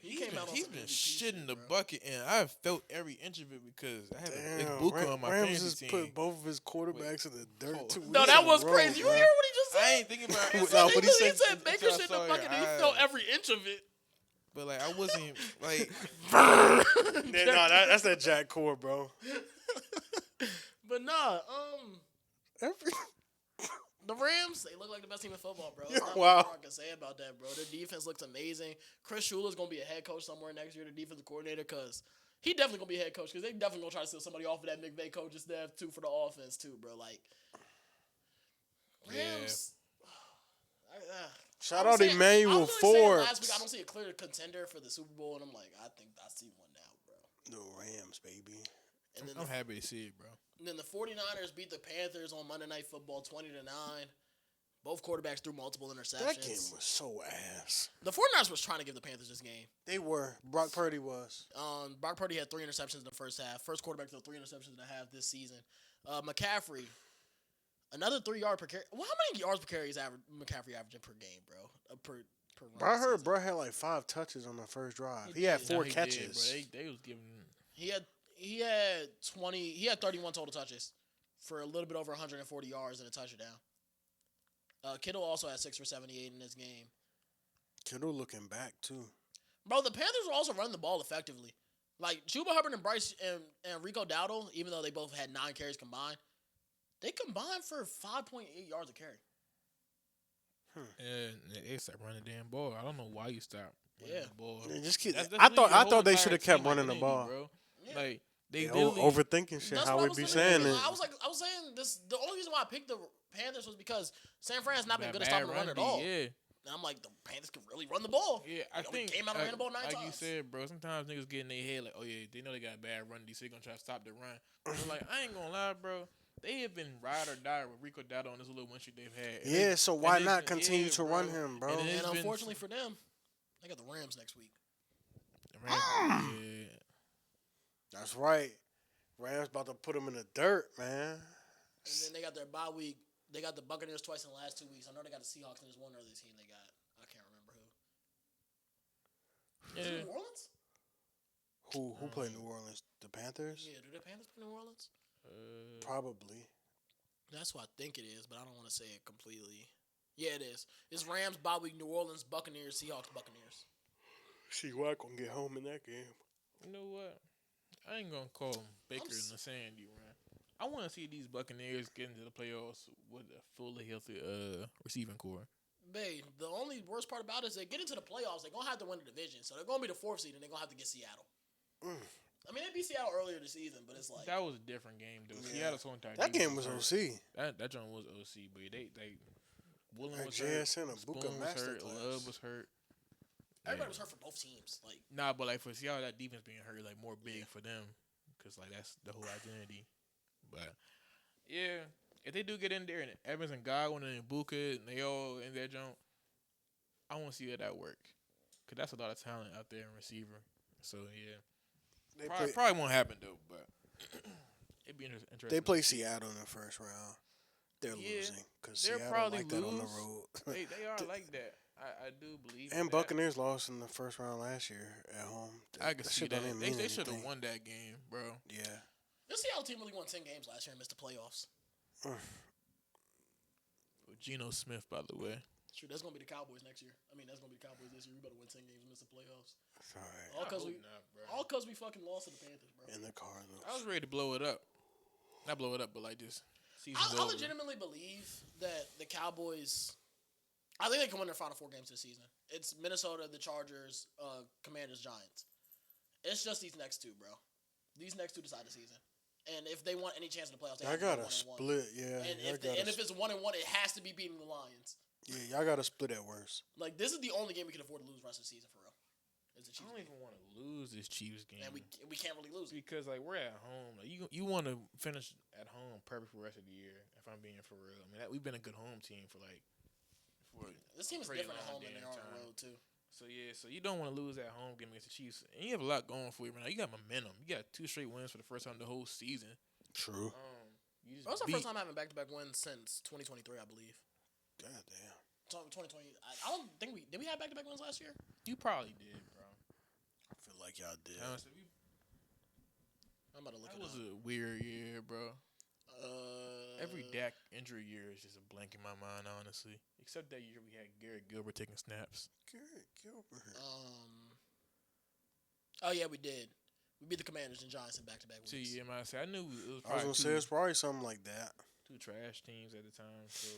[SPEAKER 1] He came out on
[SPEAKER 3] He's
[SPEAKER 1] some
[SPEAKER 3] been
[SPEAKER 1] MVP
[SPEAKER 3] shitting
[SPEAKER 1] shit,
[SPEAKER 3] the
[SPEAKER 1] bro.
[SPEAKER 3] bucket, and I felt every inch of it because I have a big
[SPEAKER 2] Damn,
[SPEAKER 3] buka on my
[SPEAKER 2] Rams
[SPEAKER 3] fantasy
[SPEAKER 2] just
[SPEAKER 3] team.
[SPEAKER 2] put both of his quarterbacks in the dirt
[SPEAKER 3] Hold
[SPEAKER 2] 2
[SPEAKER 3] on.
[SPEAKER 2] weeks
[SPEAKER 1] No, that
[SPEAKER 2] in a
[SPEAKER 1] was
[SPEAKER 2] row,
[SPEAKER 1] crazy. You
[SPEAKER 2] bro.
[SPEAKER 1] hear what he just said?
[SPEAKER 3] I ain't thinking about
[SPEAKER 1] He
[SPEAKER 3] it.
[SPEAKER 2] No,
[SPEAKER 1] said,
[SPEAKER 2] what
[SPEAKER 1] he,
[SPEAKER 2] he
[SPEAKER 1] said,
[SPEAKER 2] said-
[SPEAKER 1] Baker
[SPEAKER 3] until I
[SPEAKER 1] shit in
[SPEAKER 3] saw
[SPEAKER 1] the
[SPEAKER 3] your
[SPEAKER 1] bucket, and he
[SPEAKER 3] eyes.
[SPEAKER 1] felt every inch of it.
[SPEAKER 3] But like I wasn't like
[SPEAKER 2] Yeah, no, that's that Jack Core, bro.
[SPEAKER 1] But nah,
[SPEAKER 2] Every-
[SPEAKER 1] the Rams, they look like the best team in football, bro.
[SPEAKER 2] Yeah,
[SPEAKER 1] There's not
[SPEAKER 2] wow.
[SPEAKER 1] much more I can say about that, bro. Their defense looks amazing. Chris Shula's going to be a head coach somewhere next year, the defensive coordinator, because he definitely going to be a head coach, because they definitely going to try to steal somebody off of that McVay coaching staff, too, for the offense, too, bro. Like, Rams.
[SPEAKER 2] Shout
[SPEAKER 1] I was
[SPEAKER 2] out
[SPEAKER 1] saying-
[SPEAKER 2] Emmanuel
[SPEAKER 1] I was really saying
[SPEAKER 2] Forbes.
[SPEAKER 1] last week, I don't see a clear contender for the Super Bowl, and I'm like, I think I see one now, bro.
[SPEAKER 2] The Rams, baby.
[SPEAKER 1] And then
[SPEAKER 3] I'm happy to see it, bro.
[SPEAKER 1] then the 49ers beat the Panthers on Monday Night Football 20-9. Both quarterbacks threw multiple interceptions.
[SPEAKER 2] That game was so ass.
[SPEAKER 1] The 49ers was trying to give the Panthers this game.
[SPEAKER 2] They were. Brock Purdy was.
[SPEAKER 1] Brock Purdy had 3 interceptions in the first half. First quarterback to throw 3 interceptions in a half this season. McCaffrey, another 3 yard per carry. Well, how many yards per carry is McCaffrey averaging per game, bro? per run
[SPEAKER 2] Bro, I
[SPEAKER 1] this
[SPEAKER 2] heard
[SPEAKER 1] season.
[SPEAKER 2] bro had like 5 touches on the first drive.
[SPEAKER 1] He
[SPEAKER 2] He had
[SPEAKER 1] did.
[SPEAKER 2] 4
[SPEAKER 3] He
[SPEAKER 2] catches.
[SPEAKER 3] did, bro. They was giving.
[SPEAKER 1] He had 31 total touches for a little bit over 140 yards and a touchdown. Kittle also had 6 for 78 in this game.
[SPEAKER 2] Kittle looking back too.
[SPEAKER 1] Bro, the Panthers were also running the ball effectively. Like Chuba Hubbard and Bryce and Rico Dowdle, even though they both had 9 carries combined, they combined for 5.8 yards a carry.
[SPEAKER 3] And they stopped running the damn ball. I don't know why you stopped running
[SPEAKER 1] Yeah.
[SPEAKER 3] the ball.
[SPEAKER 2] Yeah, just keep,
[SPEAKER 3] That's
[SPEAKER 2] I
[SPEAKER 3] literally your
[SPEAKER 2] thought
[SPEAKER 3] whole
[SPEAKER 2] they
[SPEAKER 3] entire
[SPEAKER 2] should have kept
[SPEAKER 3] team
[SPEAKER 2] running the
[SPEAKER 3] identity,
[SPEAKER 2] ball.
[SPEAKER 3] bro.
[SPEAKER 1] Yeah.
[SPEAKER 3] Like they
[SPEAKER 2] They
[SPEAKER 3] literally
[SPEAKER 2] overthinking shit.
[SPEAKER 1] That's
[SPEAKER 2] How
[SPEAKER 1] what
[SPEAKER 2] we
[SPEAKER 1] I was
[SPEAKER 2] be
[SPEAKER 1] thinking.
[SPEAKER 2] saying it.
[SPEAKER 1] I was saying this. The only reason why I picked the Panthers was because San Fran has not been
[SPEAKER 3] bad
[SPEAKER 1] good at stopping the run at all.
[SPEAKER 3] Yeah,
[SPEAKER 1] And I'm like, the Panthers can really run the ball.
[SPEAKER 3] yeah. I
[SPEAKER 1] They
[SPEAKER 3] think
[SPEAKER 1] came out and ran the ball 9
[SPEAKER 3] like
[SPEAKER 1] times.
[SPEAKER 3] you said, bro. Sometimes niggas get in their head like, oh yeah, they know they got a bad run D, so they gonna try to stop the run. But like, I ain't gonna lie, bro. They have been ride or die with Rico Dowdle on this little win streak they've had.
[SPEAKER 2] Yeah, so why
[SPEAKER 3] it's
[SPEAKER 2] not
[SPEAKER 3] been-
[SPEAKER 2] continue
[SPEAKER 3] yeah,
[SPEAKER 2] to run him, bro?
[SPEAKER 3] And it
[SPEAKER 1] And
[SPEAKER 3] has been-
[SPEAKER 1] unfortunately for them, they got the Rams next week.
[SPEAKER 3] Yeah.
[SPEAKER 2] That's right. Rams about to put him in the dirt, man.
[SPEAKER 1] And then they got their bye week. They got the Buccaneers twice in the last 2 weeks. I know they got the Seahawks and there's one other team they got. I can't remember who. Is it New Orleans?
[SPEAKER 2] Who played New Orleans? The Panthers?
[SPEAKER 1] Yeah, do the Panthers play New Orleans?
[SPEAKER 2] Probably.
[SPEAKER 1] That's what I think it is, but I don't want to say it completely. Yeah, it is. It's Rams, bye week, New Orleans, Buccaneers, Seahawks, Buccaneers.
[SPEAKER 2] See, why gonna get home in that game?
[SPEAKER 3] You know what? I ain't gonna call him Baker and the Sandy, man. I want to see these Buccaneers get into the playoffs with a fully healthy receiving core.
[SPEAKER 1] Babe, the only worst part about it is they get into the playoffs, they're going to have to win the division. So they're going to be the 4th seed, and they're going to have to get Seattle. I mean, they beat Seattle earlier this season, but it's like...
[SPEAKER 3] That was a different game, though.
[SPEAKER 2] Yeah.
[SPEAKER 3] Seattle's whole entire
[SPEAKER 2] That game
[SPEAKER 3] defense
[SPEAKER 2] was
[SPEAKER 3] hurt.
[SPEAKER 2] OC.
[SPEAKER 3] That joint was OC, but they Woolen
[SPEAKER 2] Like
[SPEAKER 3] was hurt.
[SPEAKER 2] JSN, a
[SPEAKER 3] Spoon
[SPEAKER 2] Buka
[SPEAKER 3] was hurt.
[SPEAKER 2] masterclass.
[SPEAKER 3] Love was hurt.
[SPEAKER 1] Everybody
[SPEAKER 3] Yeah.
[SPEAKER 1] was hurt for both teams. Like,
[SPEAKER 3] Nah, but like for Seattle, that defense being hurt, like more big for them, cause like that's the whole identity. But yeah, if they do get in there and Evans and Godwin and Buka and they all in that joint, I want to see that work, cause that's a lot of talent out there in receiver. So yeah, probably won't happen though, but it'd be interesting.
[SPEAKER 2] They play Seattle in the first round. They're
[SPEAKER 3] Yeah,
[SPEAKER 2] losing because
[SPEAKER 3] they'll
[SPEAKER 2] Seattle
[SPEAKER 3] probably
[SPEAKER 2] like that on the
[SPEAKER 3] lose.
[SPEAKER 2] road.
[SPEAKER 3] They are like that. I do believe.
[SPEAKER 2] And
[SPEAKER 3] that.
[SPEAKER 2] Buccaneers lost in the first round last year at home.
[SPEAKER 3] I can see
[SPEAKER 2] shit
[SPEAKER 3] that.
[SPEAKER 2] don't even
[SPEAKER 3] They
[SPEAKER 2] mean
[SPEAKER 3] should have
[SPEAKER 2] anything.
[SPEAKER 3] won that game, bro.
[SPEAKER 2] Yeah.
[SPEAKER 1] the Seattle team really won 10 games last year and missed the playoffs.
[SPEAKER 3] Geno Smith, by the way.
[SPEAKER 1] True, that's going to be the Cowboys next year. I mean, that's going to be the Cowboys this year. We better win 10 games and miss the playoffs.
[SPEAKER 2] Sorry.
[SPEAKER 1] All because we,
[SPEAKER 3] not, bro.
[SPEAKER 1] all 'cause we fucking lost to the Panthers, bro.
[SPEAKER 2] And the Cardinals.
[SPEAKER 3] I was ready to blow it up. Not blow it up, but like just season's
[SPEAKER 1] I
[SPEAKER 3] over.
[SPEAKER 1] legitimately believe that the Cowboys, I think they can win their final 4 games this season. It's Minnesota, the Chargers, Commanders, Giants. It's just these next 2, bro. These next 2 decide the season. And if they want any chance in the playoffs, they
[SPEAKER 2] I
[SPEAKER 1] have to
[SPEAKER 2] got
[SPEAKER 1] go
[SPEAKER 2] a
[SPEAKER 1] 1-1.
[SPEAKER 2] split, yeah.
[SPEAKER 1] And if it's 1-1, it has to be beating the Lions.
[SPEAKER 2] Yeah, y'all got to split at worst.
[SPEAKER 1] Like, this is the only game we can afford to lose the rest of the season for real. It's the
[SPEAKER 3] I
[SPEAKER 1] Chiefs
[SPEAKER 3] don't
[SPEAKER 1] game.
[SPEAKER 3] even want to lose this Chiefs game.
[SPEAKER 1] And we can't really lose it.
[SPEAKER 3] because like we're at home. Like, you want to finish at home perfect for the rest of the year. If I'm being for real, I mean we've been a good home team for
[SPEAKER 1] This team is
[SPEAKER 3] pretty
[SPEAKER 1] different at
[SPEAKER 3] long
[SPEAKER 1] home than they
[SPEAKER 3] damn
[SPEAKER 1] are on the
[SPEAKER 3] time.
[SPEAKER 1] road, too.
[SPEAKER 3] So yeah, so you don't want to lose at home game against the Chiefs, and you have a lot going for you right now. You got momentum. You got 2 straight wins for the first time the whole season.
[SPEAKER 2] True.
[SPEAKER 3] You just
[SPEAKER 1] That was our
[SPEAKER 3] beat-
[SPEAKER 1] first time having back-to-back wins since 2023, I believe.
[SPEAKER 2] God damn.
[SPEAKER 1] 2020. I don't think did we have back-to-back wins last year?
[SPEAKER 3] You probably did, bro.
[SPEAKER 2] I feel like y'all did.
[SPEAKER 3] Honestly,
[SPEAKER 1] I'm about to look
[SPEAKER 3] that
[SPEAKER 1] it
[SPEAKER 3] was
[SPEAKER 1] up.
[SPEAKER 3] a weird year, bro. Every
[SPEAKER 1] Dak.
[SPEAKER 3] Dak injury year is just a blank in my mind, honestly. Except that year we had Garrett Gilbert taking snaps.
[SPEAKER 2] Garrett Gilbert.
[SPEAKER 1] Oh yeah, we did. We beat the Commanders and Giants in back-to-back weeks.
[SPEAKER 3] See, yeah, I knew it was
[SPEAKER 2] I was
[SPEAKER 3] probably
[SPEAKER 2] going to say it's probably something like that.
[SPEAKER 3] 2 trash teams at the time. So.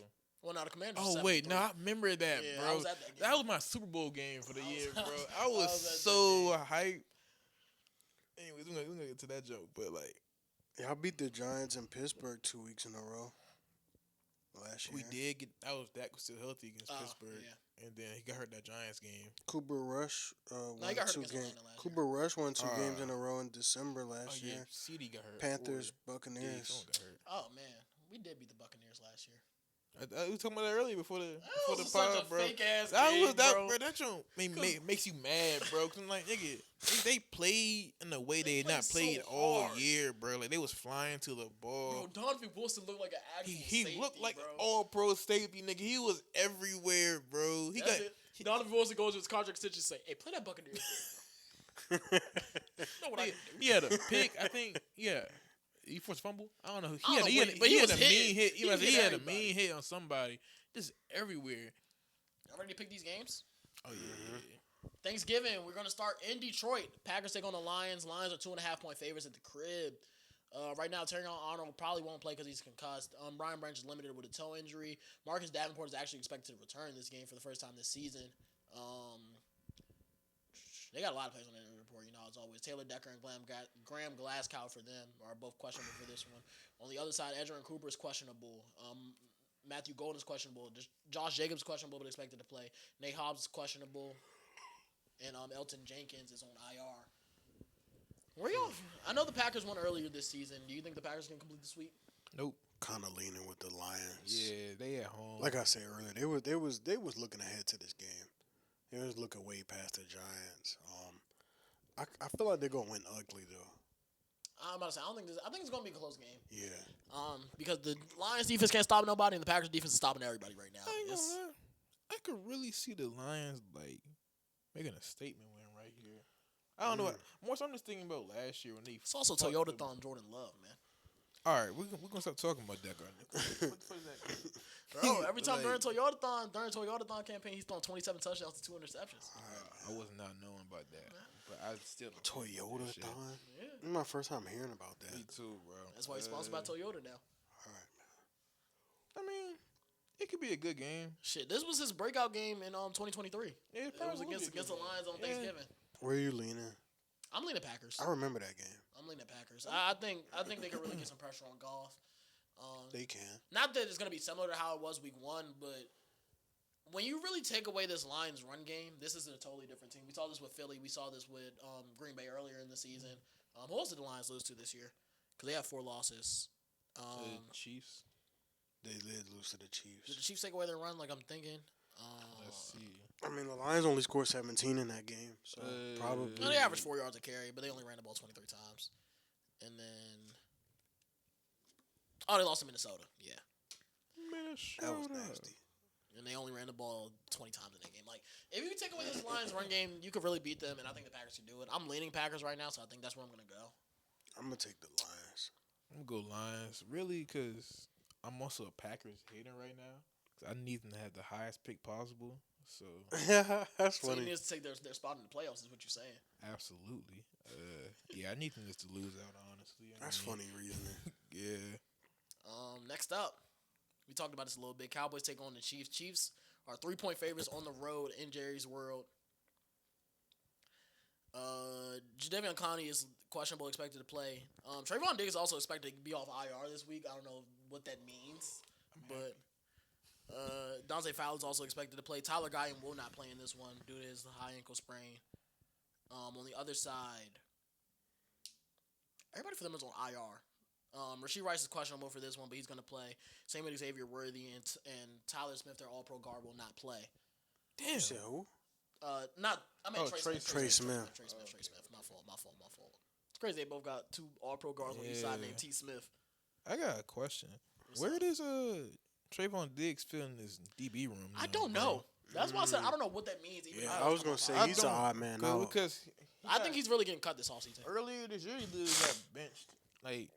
[SPEAKER 1] Well, now the Commanders.
[SPEAKER 3] Oh
[SPEAKER 1] were
[SPEAKER 3] wait,
[SPEAKER 1] 7-3.
[SPEAKER 3] no, I remember that,
[SPEAKER 1] Yeah,
[SPEAKER 3] bro.
[SPEAKER 1] I was at that game.
[SPEAKER 3] That was my Super Bowl game for the year, bro. I
[SPEAKER 1] I
[SPEAKER 3] was
[SPEAKER 1] was at that
[SPEAKER 3] so hyped. Anyways, we're gonna get to that joke, but like
[SPEAKER 2] Y'all beat the Giants in Pittsburgh 2 weeks in a row. Last year.
[SPEAKER 3] we did get. Dak was still healthy against
[SPEAKER 1] Oh,
[SPEAKER 3] Pittsburgh,
[SPEAKER 1] yeah.
[SPEAKER 3] and then he got hurt that Giants game.
[SPEAKER 2] Cooper Rush won
[SPEAKER 1] he got hurt
[SPEAKER 2] 2
[SPEAKER 1] against
[SPEAKER 2] games.
[SPEAKER 1] Atlanta last
[SPEAKER 2] Cooper Rush won 2 games
[SPEAKER 3] Uh,
[SPEAKER 2] in a row in December
[SPEAKER 3] Oh
[SPEAKER 2] last
[SPEAKER 3] yeah,
[SPEAKER 2] year.
[SPEAKER 3] CD got hurt.
[SPEAKER 2] Panthers,
[SPEAKER 3] Yeah,
[SPEAKER 2] Buccaneers.
[SPEAKER 3] someone got hurt.
[SPEAKER 1] Oh man, we did beat the Buccaneers last year.
[SPEAKER 3] We was talking about that earlier before the
[SPEAKER 1] was
[SPEAKER 3] pod,
[SPEAKER 1] such a
[SPEAKER 3] bro.
[SPEAKER 1] fake ass
[SPEAKER 3] That
[SPEAKER 1] game,
[SPEAKER 3] was that,
[SPEAKER 1] bro.
[SPEAKER 3] That joke makes you mad, bro. Cause I'm like, nigga, they played in a way they had not
[SPEAKER 1] played
[SPEAKER 3] played
[SPEAKER 1] so
[SPEAKER 3] all
[SPEAKER 1] hard.
[SPEAKER 3] year, bro. Like they was flying to the ball.
[SPEAKER 1] Bro, Donovan Wilson looked like an actual
[SPEAKER 3] He
[SPEAKER 1] safety,
[SPEAKER 3] looked like
[SPEAKER 1] bro.
[SPEAKER 3] an all-pro safety, nigga. He was everywhere, bro. He
[SPEAKER 1] That's
[SPEAKER 3] got
[SPEAKER 1] it. Donovan Wilson goes to his contract extension and say, "Hey, play that Buccaneers game." You know what I can do?
[SPEAKER 3] He had a pick, I think. Yeah. He forced a fumble. I don't know.
[SPEAKER 1] I don't know when, but
[SPEAKER 3] he
[SPEAKER 1] he
[SPEAKER 3] had
[SPEAKER 1] was
[SPEAKER 3] a
[SPEAKER 1] hitting.
[SPEAKER 3] mean hit.
[SPEAKER 1] He was
[SPEAKER 3] He
[SPEAKER 1] hitting
[SPEAKER 3] had a
[SPEAKER 1] everybody.
[SPEAKER 3] mean hit on somebody. Just everywhere.
[SPEAKER 1] Y'all ready to pick these games?
[SPEAKER 3] Oh yeah.
[SPEAKER 1] Thanksgiving, we're going to start in Detroit. Packers take on the Lions. Lions are 2.5-point favorites at the crib. Right now, Terry Arnold probably won't play because he's concussed. Brian Branch is limited with a toe injury. Marcus Davenport is actually expected to return this game for the first time this season. They got a lot of players on the injury report, as always. Taylor Decker and Graham Glasgow for them are both questionable for this one. On the other side, Edgerrin Cooper is questionable. Matthew Golden is questionable. Josh Jacobs is questionable but expected to play. Nate Hobbs is questionable. And Elton Jenkins is on IR. Where y'all? I know the Packers won earlier this season. Do you think the Packers can complete the sweep?
[SPEAKER 3] Nope.
[SPEAKER 2] Kind of leaning with the Lions.
[SPEAKER 3] Yeah, they at home.
[SPEAKER 2] Like I said earlier, they was looking ahead to this game. They was looking way past the Giants. I feel like they're gonna win ugly though.
[SPEAKER 1] I'm about to say I think it's gonna be a close game.
[SPEAKER 2] Yeah.
[SPEAKER 1] Because the Lions defense can't stop nobody, and the Packers defense is stopping everybody right now.
[SPEAKER 3] I ain't gonna lie. I could really see the Lions making a statement win right here. I don't know. I'm just thinking about last year when they.
[SPEAKER 1] It's also Toyota-thon Jordan Love, man.
[SPEAKER 3] All right, we're gonna stop talking about that guy. What the fuck is that?
[SPEAKER 1] Bro, every time during Toyota-thon campaign, he's throwing 27 touchdowns to 2 interceptions.
[SPEAKER 3] I was not knowing about that, but I still don't
[SPEAKER 2] Toyota-thon?
[SPEAKER 1] Yeah.
[SPEAKER 2] This is my first time hearing about that.
[SPEAKER 3] Me too, bro.
[SPEAKER 1] That's why he's sponsored by Toyota now.
[SPEAKER 2] All right, man.
[SPEAKER 3] I mean, it could be a good game.
[SPEAKER 1] Shit, this was his breakout game in 2023.
[SPEAKER 3] Yeah,
[SPEAKER 1] It was against the Lions on Thanksgiving.
[SPEAKER 2] Where are you leaning?
[SPEAKER 1] I'm leaning Packers.
[SPEAKER 2] I remember that game.
[SPEAKER 1] I'm leaning Packers. I think they can really get some pressure on Goff.
[SPEAKER 2] They can.
[SPEAKER 1] Not that it's going to be similar to how it was week 1, but when you really take away this Lions run game, this is a totally different team. We saw this with Philly. We saw this with Green Bay earlier in the season. Who else did the Lions lose to this year? Because they have 4 losses.
[SPEAKER 3] The Chiefs.
[SPEAKER 2] They did lose to the
[SPEAKER 1] Did
[SPEAKER 2] Chiefs.
[SPEAKER 1] the Chiefs take away their run? Like I'm thinking.
[SPEAKER 3] Let's see.
[SPEAKER 2] I mean, the Lions only scored 17 in that game, so probably.
[SPEAKER 1] No, they averaged 4 yards a carry, but they only ran the ball 23 times. And then, they lost to Minnesota. Yeah,
[SPEAKER 2] That was nasty.
[SPEAKER 1] and they only ran the ball 20 times in that game. Like, if you take away this Lions run game, you could really beat them, and I think the Packers can do it. I'm leaning Packers right now, so I think that's where I'm gonna go.
[SPEAKER 2] I'm gonna take the Lions.
[SPEAKER 3] I'm gonna go Lions, really, because I'm also a Packers hater right now. 'Cause I need them to have the highest pick possible. So
[SPEAKER 2] That's
[SPEAKER 1] So you
[SPEAKER 2] funny.
[SPEAKER 1] need to take their spot in the playoffs, is what you're saying.
[SPEAKER 3] absolutely, yeah, I need them just to lose out. Honestly,
[SPEAKER 2] That's funny reasoning.
[SPEAKER 3] Yeah,
[SPEAKER 1] Next up, we talked about this a little bit. Cowboys take on the Chiefs. Chiefs are 3-point favorites on the road in Jerry's World. Jadeveon Clowney is questionable, expected to play. Trayvon Diggs is also expected to be off IR this week. I don't know what that means, but Dante Fowler is also expected to play. Tyler Guyton will not play in this one due to his high ankle sprain. On the other side, everybody for them is on IR. Rashee Rice is questionable for this one, but he's going to play. Same with Xavier Worthy and Tyler Smith, their all-pro guard, will not play.
[SPEAKER 3] damn.
[SPEAKER 2] So who?
[SPEAKER 1] Trey Smith.
[SPEAKER 2] Trey Smith.
[SPEAKER 1] Trey Smith. My fault. It's crazy they both got 2 all-pro guards on each side named T. Smith.
[SPEAKER 3] I got a question.
[SPEAKER 1] What's
[SPEAKER 3] Where
[SPEAKER 1] up?
[SPEAKER 3] does Trayvon Diggs fit in this DB room?
[SPEAKER 1] I
[SPEAKER 3] now,
[SPEAKER 1] don't
[SPEAKER 3] bro?
[SPEAKER 1] know. That's why I said I don't know what that means. Even
[SPEAKER 2] Yeah,
[SPEAKER 1] though
[SPEAKER 2] I was
[SPEAKER 1] it's
[SPEAKER 2] gonna
[SPEAKER 1] come
[SPEAKER 2] say
[SPEAKER 1] up.
[SPEAKER 2] he's an odd man out.
[SPEAKER 3] Because
[SPEAKER 1] I think he's really getting cut this offseason.
[SPEAKER 3] earlier this year he literally got benched. Like,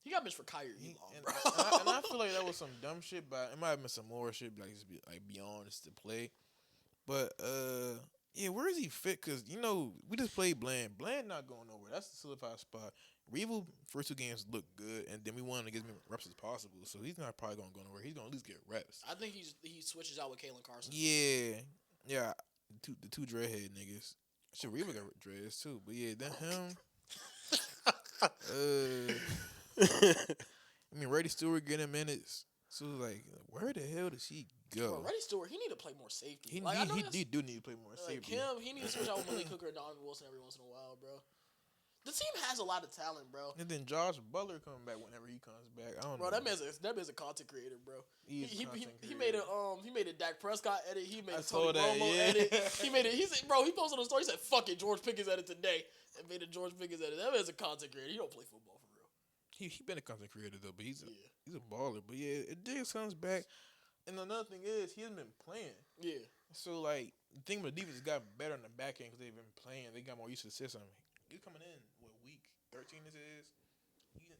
[SPEAKER 1] He got benched for Kyrie Long,
[SPEAKER 3] and,
[SPEAKER 1] bro.
[SPEAKER 3] and I feel like that was some dumb shit, but it might have been some more shit, like beyond just to play. But yeah, where is he fit? Because we just played Bland. Bland not going nowhere. That's the solidified spot. Revo first 2 games looked good, and then we wanted to get as many reps as possible. So he's not probably gonna go nowhere. He's gonna at least get reps.
[SPEAKER 1] I think he switches out with Kalen Carson.
[SPEAKER 3] Yeah. The two dreadhead niggas. Shit, Revo got dreads too, but yeah, then him. I mean, Reddy Stewart getting minutes. So like, where the hell does he go?
[SPEAKER 1] Bro, Reddy Stewart, he need to play more safety.
[SPEAKER 3] He
[SPEAKER 1] I know that's-
[SPEAKER 3] do need to play more
[SPEAKER 1] Like
[SPEAKER 3] safety.
[SPEAKER 1] him, he needs to switch out with Malik Hooker and Donovan Wilson every once in a while, bro. The team has a lot of talent, bro.
[SPEAKER 3] And then Josh Butler coming back whenever he comes back. I don't
[SPEAKER 1] Bro,
[SPEAKER 3] know.
[SPEAKER 1] that man's a content creator, bro.
[SPEAKER 3] He is a
[SPEAKER 1] He
[SPEAKER 3] content
[SPEAKER 1] made
[SPEAKER 3] creator.
[SPEAKER 1] he made a Dak Prescott edit. He made
[SPEAKER 3] I
[SPEAKER 1] a
[SPEAKER 3] saw
[SPEAKER 1] Tony
[SPEAKER 3] that,
[SPEAKER 1] Romo
[SPEAKER 3] yeah.
[SPEAKER 1] edit. He made it. He said, bro, he posted on the story. He said, "Fuck it, George Pickens edit today," and made a George Pickens edit. That man's a content creator. He don't play football for real.
[SPEAKER 3] He been a content creator though, but he's a baller. But yeah, if Diggs comes back, and another thing is he hasn't been playing.
[SPEAKER 1] Yeah.
[SPEAKER 3] So like the thing with the defense has gotten better in the back end because they've been playing. They got more used to the system. You coming in week 13 this is.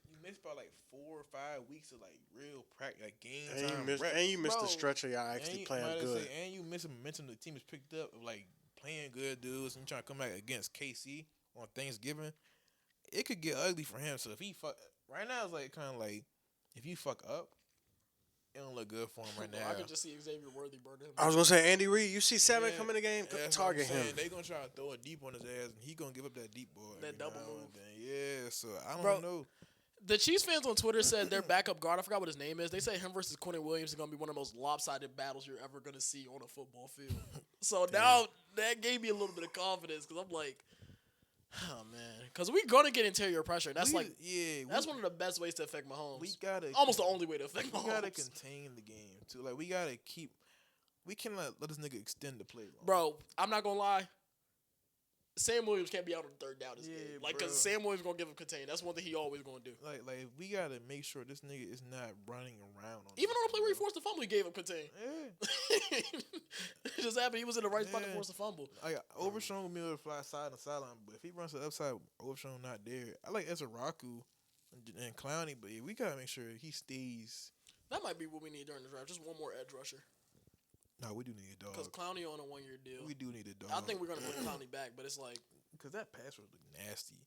[SPEAKER 3] You missed about like 4 or 5 weeks of like real practice, like game time.
[SPEAKER 2] And you missed the
[SPEAKER 1] Bro,
[SPEAKER 2] stretch of y'all actually playing good.
[SPEAKER 3] And you miss the momentum the team has picked up of like playing good dudes and trying to come back against KC on Thanksgiving. It could get ugly for him. So if he fuck right now, it's like kind of like if you fuck up, it don't look good for him right now.
[SPEAKER 1] I could just see Xavier Worthy burn him.
[SPEAKER 2] I was gonna say Andy Reid. You see 7 coming in the game, target him.
[SPEAKER 3] They gonna try to throw it deep on his ass, and he gonna give up that deep ball.
[SPEAKER 1] That double move.
[SPEAKER 3] Yeah, so I don't know.
[SPEAKER 1] The Chiefs fans on Twitter said their backup guard, I forgot what his name is, they say him versus Quentin Williams is going to be one of the most lopsided battles you're ever going to see on a football field. So now that gave me a little bit of confidence because I'm like, oh, man. Because we're going to get interior pressure. That's one of the best ways to affect Mahomes. Almost the only way to affect Mahomes.
[SPEAKER 3] We got to contain the game, too. Like, we got to keep – we cannot let this nigga extend the play long.
[SPEAKER 1] Bro, I'm not going to lie. Sam Williams can't be out on the third down this game. Like, because Sam Williams going to give him contain. That's one thing he always going to do.
[SPEAKER 3] Like we got to make sure this nigga is not running around.
[SPEAKER 1] Even on the play where he forced the fumble, he gave him contain.
[SPEAKER 3] Yeah.
[SPEAKER 1] It just happened. He was in the right spot to force the fumble.
[SPEAKER 3] Like, Overshown will be able to fly side to sideline, but if he runs to the upside, Overshown not there. I like Ezraku and Clowney, but we got to make sure he stays.
[SPEAKER 1] That might be what we need during the draft. Just one more edge rusher.
[SPEAKER 3] No, we do need a dog.
[SPEAKER 1] Because Clowney on a 1-year deal.
[SPEAKER 3] We do need a dog.
[SPEAKER 1] I think we're going to put Clowney back, but it's like...
[SPEAKER 3] Because that pass was nasty.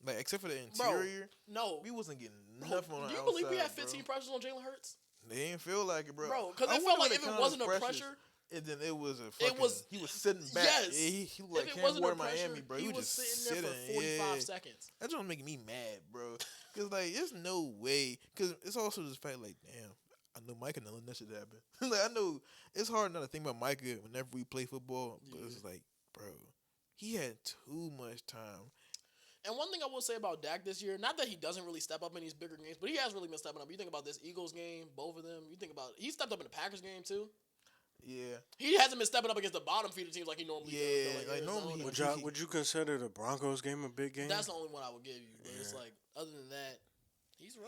[SPEAKER 3] Like, except for the interior.
[SPEAKER 1] No.
[SPEAKER 3] We wasn't getting nothing on the outside.
[SPEAKER 1] Do you believe we had 15 pressures on Jalen Hurts?
[SPEAKER 3] They didn't feel like it, bro.
[SPEAKER 1] Bro, because it felt like if it wasn't a pressure...
[SPEAKER 3] And then it was a fucking... He was sitting back.
[SPEAKER 1] Yes.
[SPEAKER 3] He was like Cam Ward Miami, bro.
[SPEAKER 1] He was just sitting there for 45 seconds.
[SPEAKER 3] That's just making me mad, bro. Because, like, there's no way... Because it's also just fact, like, damn. I know Micah not letting that shit happen. Like, I know it's hard not to think about Micah whenever we play football, but it's like, bro, he had too much time.
[SPEAKER 1] And one thing I will say about Dak this year, not that he doesn't really step up in these bigger games, but he has really been stepping up. You think about this Eagles game, both of them. You think about he stepped up in the Packers game too.
[SPEAKER 3] Yeah,
[SPEAKER 1] he hasn't been stepping up against the bottom feeder teams like he normally does.
[SPEAKER 3] Yeah, like normally.
[SPEAKER 2] Would you consider the Broncos game a big game?
[SPEAKER 1] That's the only one I would give you. But it's like other than that.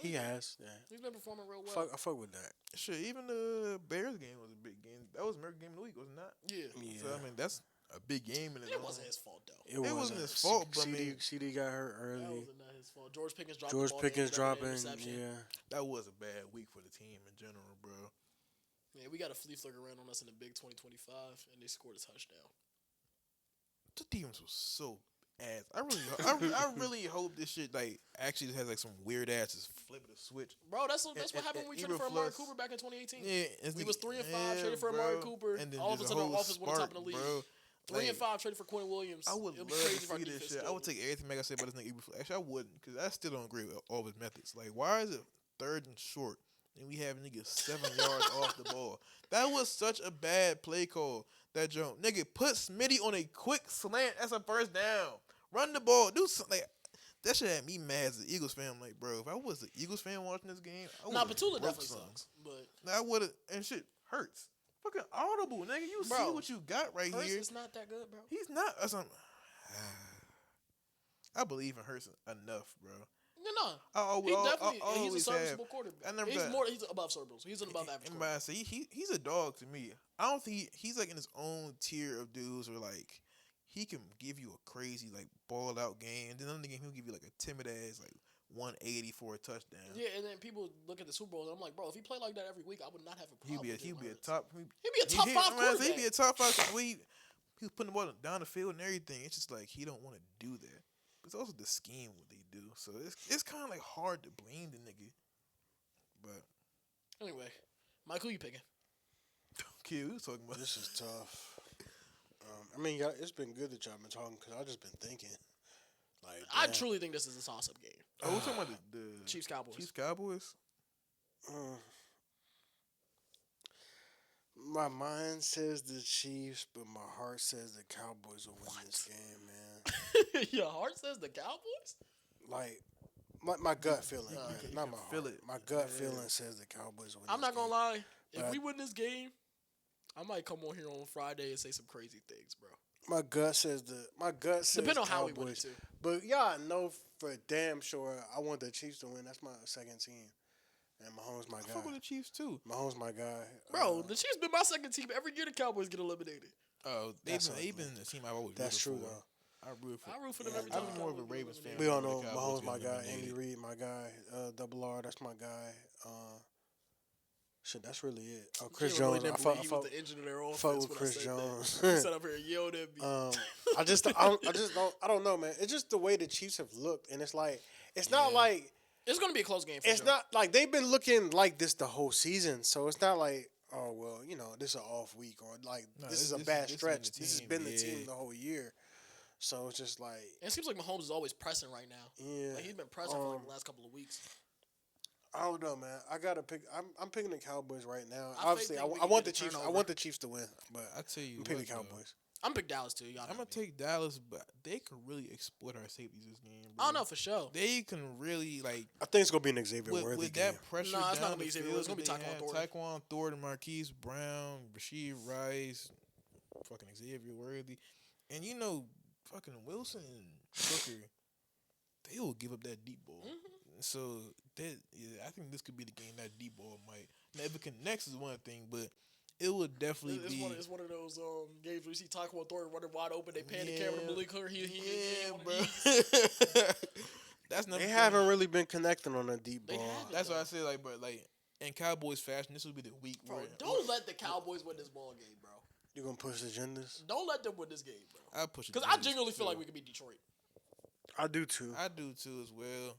[SPEAKER 1] He
[SPEAKER 2] has. Yeah.
[SPEAKER 1] He's been performing real well.
[SPEAKER 2] I fuck with that.
[SPEAKER 3] Sure, even the Bears game was a big game. That was American game of the week, was it not?
[SPEAKER 1] Yeah.
[SPEAKER 3] So I mean, that's a big game.
[SPEAKER 1] It wasn't his fault though.
[SPEAKER 3] It wasn't his fault. But
[SPEAKER 2] CD got hurt early.
[SPEAKER 1] That was not his fault. George Pickens
[SPEAKER 2] dropping. Yeah.
[SPEAKER 3] That was a bad week for the team in general, bro.
[SPEAKER 1] Yeah, we got a flea flicker around on us in the big 2025, and they scored a touchdown.
[SPEAKER 3] The defense was so ass. I really hope this shit like actually has like some weird ass just flip the switch.
[SPEAKER 1] Bro, that's what happened when we traded for Amari Cooper back in 2018.
[SPEAKER 3] Yeah,
[SPEAKER 1] we was 3-5, traded for Amari Cooper, and then all of a sudden our offense went top of the league. Bro. 3-5, traded for Quentin Williams.
[SPEAKER 3] I would love to see this shit. I would take everything I said about this nigga. Actually, I wouldn't, because I still don't agree with all of his methods. Like, why is it 3rd and short, and we have niggas 7 yards off the ball? That was such a bad play call. That joke, nigga, put Smitty on a quick slant. That's a first down. Run the ball. Do something. Like, that shit had me mad as an Eagles fan. I'm like, bro, if I was an Eagles fan watching this game, I would.
[SPEAKER 1] Petula definitely sucks. But
[SPEAKER 3] I would have, and shit hurts. Fucking audible, nigga. You see what you got right
[SPEAKER 1] Hurts
[SPEAKER 3] here.
[SPEAKER 1] It's not that good, bro.
[SPEAKER 3] He's not. I believe in Hurts enough, bro.
[SPEAKER 1] No. He's a serviceable quarterback. He's above serviceable. He's an above average quarterback.
[SPEAKER 3] He's a dog to me. I don't think he's like in his own tier of dudes where like he can give you a crazy like ball out game, and then another game he'll give you like a timid ass like 180 for a touchdoam.
[SPEAKER 1] Yeah, and then people look at the Super Bowl and I'm like, bro, if he played like that every week, I would not have a problem.
[SPEAKER 3] He'd be a top 5
[SPEAKER 1] quarterback.
[SPEAKER 3] He'd be a top 5. He was putting the ball down the field and everything. It's just like he don't want to do that. It's also the scheme what they do. So it's kind of like hard to blame the nigga. But
[SPEAKER 1] anyway, Mike, who you picking?
[SPEAKER 3] Okay, we was talking about
[SPEAKER 2] this is tough. I mean, it's been good that y'all been talking because I just been thinking. Like,
[SPEAKER 1] I truly think this is a toss-up game.
[SPEAKER 3] Oh, we're talking about the
[SPEAKER 1] Chiefs Cowboys.
[SPEAKER 3] Chiefs Cowboys.
[SPEAKER 2] My mind says the Chiefs, but my heart says the Cowboys will win this game, man.
[SPEAKER 1] Your heart says the Cowboys?
[SPEAKER 2] Like, my gut feeling, not my
[SPEAKER 3] feel
[SPEAKER 2] heart.
[SPEAKER 3] it.
[SPEAKER 2] My gut feeling says the Cowboys will win.
[SPEAKER 1] I'm not gonna lie. If
[SPEAKER 2] But
[SPEAKER 1] we win this game, I might come on here on Friday and say some crazy things, bro.
[SPEAKER 2] My gut says
[SPEAKER 1] depending on
[SPEAKER 2] Cowboys.
[SPEAKER 1] how we win it too.
[SPEAKER 2] But y'all know for damn sure I want the Chiefs to win. That's my second team. And Mahomes my guy.
[SPEAKER 3] I fuck with the Chiefs too.
[SPEAKER 2] Mahomes my guy.
[SPEAKER 1] Bro, the Chiefs been my second team every year the Cowboys get eliminated.
[SPEAKER 3] Oh,
[SPEAKER 2] That's
[SPEAKER 3] they've
[SPEAKER 2] ugly.
[SPEAKER 3] been the team I've always
[SPEAKER 2] That's
[SPEAKER 3] rooted
[SPEAKER 2] true
[SPEAKER 3] for.
[SPEAKER 2] though.
[SPEAKER 3] I root for.
[SPEAKER 1] I root for them
[SPEAKER 2] Yeah,
[SPEAKER 1] every time.
[SPEAKER 3] I'm
[SPEAKER 1] the
[SPEAKER 3] more of a
[SPEAKER 1] Cowboys get
[SPEAKER 3] Ravens fan.
[SPEAKER 1] eliminated.
[SPEAKER 2] We all
[SPEAKER 3] when the
[SPEAKER 2] know
[SPEAKER 3] Cowboys
[SPEAKER 2] Mahomes,
[SPEAKER 3] get
[SPEAKER 2] my guy. Andy
[SPEAKER 3] eliminated.
[SPEAKER 2] Reid, my guy. Double R, that's my guy. Shit, that's really it. Oh, Chris
[SPEAKER 1] Jalen really
[SPEAKER 2] Jones.
[SPEAKER 1] didn't
[SPEAKER 2] I
[SPEAKER 1] believe
[SPEAKER 2] fuck,
[SPEAKER 1] he
[SPEAKER 2] I
[SPEAKER 1] was
[SPEAKER 2] fuck,
[SPEAKER 1] the engine of their offense
[SPEAKER 2] fuck with
[SPEAKER 1] when
[SPEAKER 2] Chris
[SPEAKER 1] I said
[SPEAKER 2] Jones.
[SPEAKER 1] that. He sat up here and yelled at me.
[SPEAKER 2] I just don't. I don't know, man. It's just the way the Chiefs have looked, and it's like it's not
[SPEAKER 1] Yeah.
[SPEAKER 2] like
[SPEAKER 1] It's going to be a close game for
[SPEAKER 2] it's
[SPEAKER 1] sure.
[SPEAKER 2] not like they've been looking like this the whole season. So it's not like, oh well, this is an off week, or like
[SPEAKER 3] No,
[SPEAKER 2] this is a
[SPEAKER 3] this
[SPEAKER 2] bad
[SPEAKER 3] has been
[SPEAKER 2] stretch.
[SPEAKER 3] the
[SPEAKER 2] This has
[SPEAKER 3] team,
[SPEAKER 2] been the
[SPEAKER 3] yeah.
[SPEAKER 2] team the whole year. So it's just like,
[SPEAKER 1] And it seems like Mahomes is always pressing right now.
[SPEAKER 2] yeah.
[SPEAKER 1] Like he's been pressing for like the last couple of weeks.
[SPEAKER 2] I don't know, man. I gotta pick. I'm picking the Cowboys right now.
[SPEAKER 1] I
[SPEAKER 2] Obviously,
[SPEAKER 1] think we
[SPEAKER 2] I
[SPEAKER 1] can
[SPEAKER 2] want
[SPEAKER 1] get
[SPEAKER 2] the
[SPEAKER 1] a
[SPEAKER 2] Chiefs. I
[SPEAKER 1] turnover.
[SPEAKER 2] want the Chiefs to win, but
[SPEAKER 3] I tell you
[SPEAKER 2] I'm picking
[SPEAKER 3] what,
[SPEAKER 2] the Cowboys.
[SPEAKER 1] I'm pick Dallas too. Y'all
[SPEAKER 3] I'm gonna take Dallas, but they can really exploit our safeties this game. Bro.
[SPEAKER 1] Oh no, for sure.
[SPEAKER 3] They can really like
[SPEAKER 2] I think it's gonna be an Xavier
[SPEAKER 3] with,
[SPEAKER 2] Worthy
[SPEAKER 3] with
[SPEAKER 2] game.
[SPEAKER 3] that pressure.
[SPEAKER 1] No, it's not
[SPEAKER 3] down
[SPEAKER 1] gonna be
[SPEAKER 3] the
[SPEAKER 1] Xavier
[SPEAKER 3] field
[SPEAKER 1] Worthy. It's gonna be
[SPEAKER 3] that they
[SPEAKER 1] Tyquan
[SPEAKER 3] have,
[SPEAKER 1] Thornton.
[SPEAKER 3] Tyquan Thornton, Marquise Brown, Rasheed Rice, fucking Xavier Worthy, and fucking Wilson and Booker. They will give up that deep ball.
[SPEAKER 1] Mm-hmm.
[SPEAKER 3] So I think this could be the game that deep ball might. Now, if it connects is one thing, but it would definitely
[SPEAKER 1] It's
[SPEAKER 3] be.
[SPEAKER 1] it's one of those games where you see Tyquan Thornton running wide open. They pan the
[SPEAKER 3] Yeah.
[SPEAKER 1] camera to Malik Hooker. He
[SPEAKER 3] bro. That's
[SPEAKER 2] They
[SPEAKER 3] nothing.
[SPEAKER 2] haven't really been connecting on a deep
[SPEAKER 1] They
[SPEAKER 2] ball.
[SPEAKER 1] haven't.
[SPEAKER 3] That's why I say in Cowboys fashion, this would be the week.
[SPEAKER 1] Bro,
[SPEAKER 3] where
[SPEAKER 1] don't let the Cowboys win this ball game, bro.
[SPEAKER 2] You gonna push agendas?
[SPEAKER 1] Don't let them win this game, bro.
[SPEAKER 3] I push it
[SPEAKER 1] Because I genuinely feel like we could beat Detroit.
[SPEAKER 2] I do too.
[SPEAKER 3] I do too as well.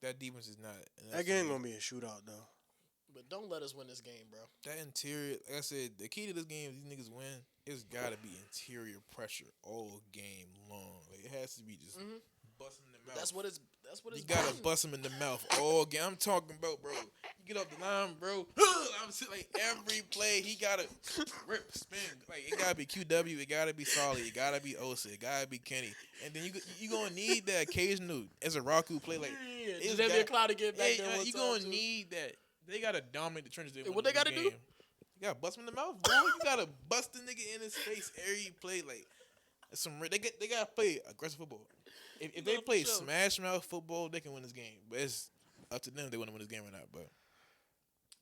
[SPEAKER 3] That defense is not.
[SPEAKER 2] That game gonna be a shootout though.
[SPEAKER 1] But don't let us win this game, bro.
[SPEAKER 3] That interior, like I said, the key to this game, if these niggas win, it's gotta be interior pressure all game long. Like it has to be just busting the mouth.
[SPEAKER 1] That's what it's.
[SPEAKER 3] You gotta bust them in the mouth all game. I'm talking about, bro. You get off the line, bro. I'm saying, like every play, he gotta rip, spin. Like it gotta be QW, it gotta be Solly, it gotta be Osa, it gotta be Kenny, and then you gonna need that occasional as a Raku play. Like
[SPEAKER 1] Is there be a cloud to get back there? One
[SPEAKER 3] you
[SPEAKER 1] time,
[SPEAKER 3] gonna
[SPEAKER 1] too?
[SPEAKER 3] need that. They gotta dominate the trenches.
[SPEAKER 1] What they gotta do?
[SPEAKER 3] You gotta bust him in the mouth, bro. You gotta bust the nigga in his face every play. Like they gotta play aggressive football. If they play
[SPEAKER 1] sure.
[SPEAKER 3] smash mouth football, they can win this game. But it's up to them if they want to win this game or not. But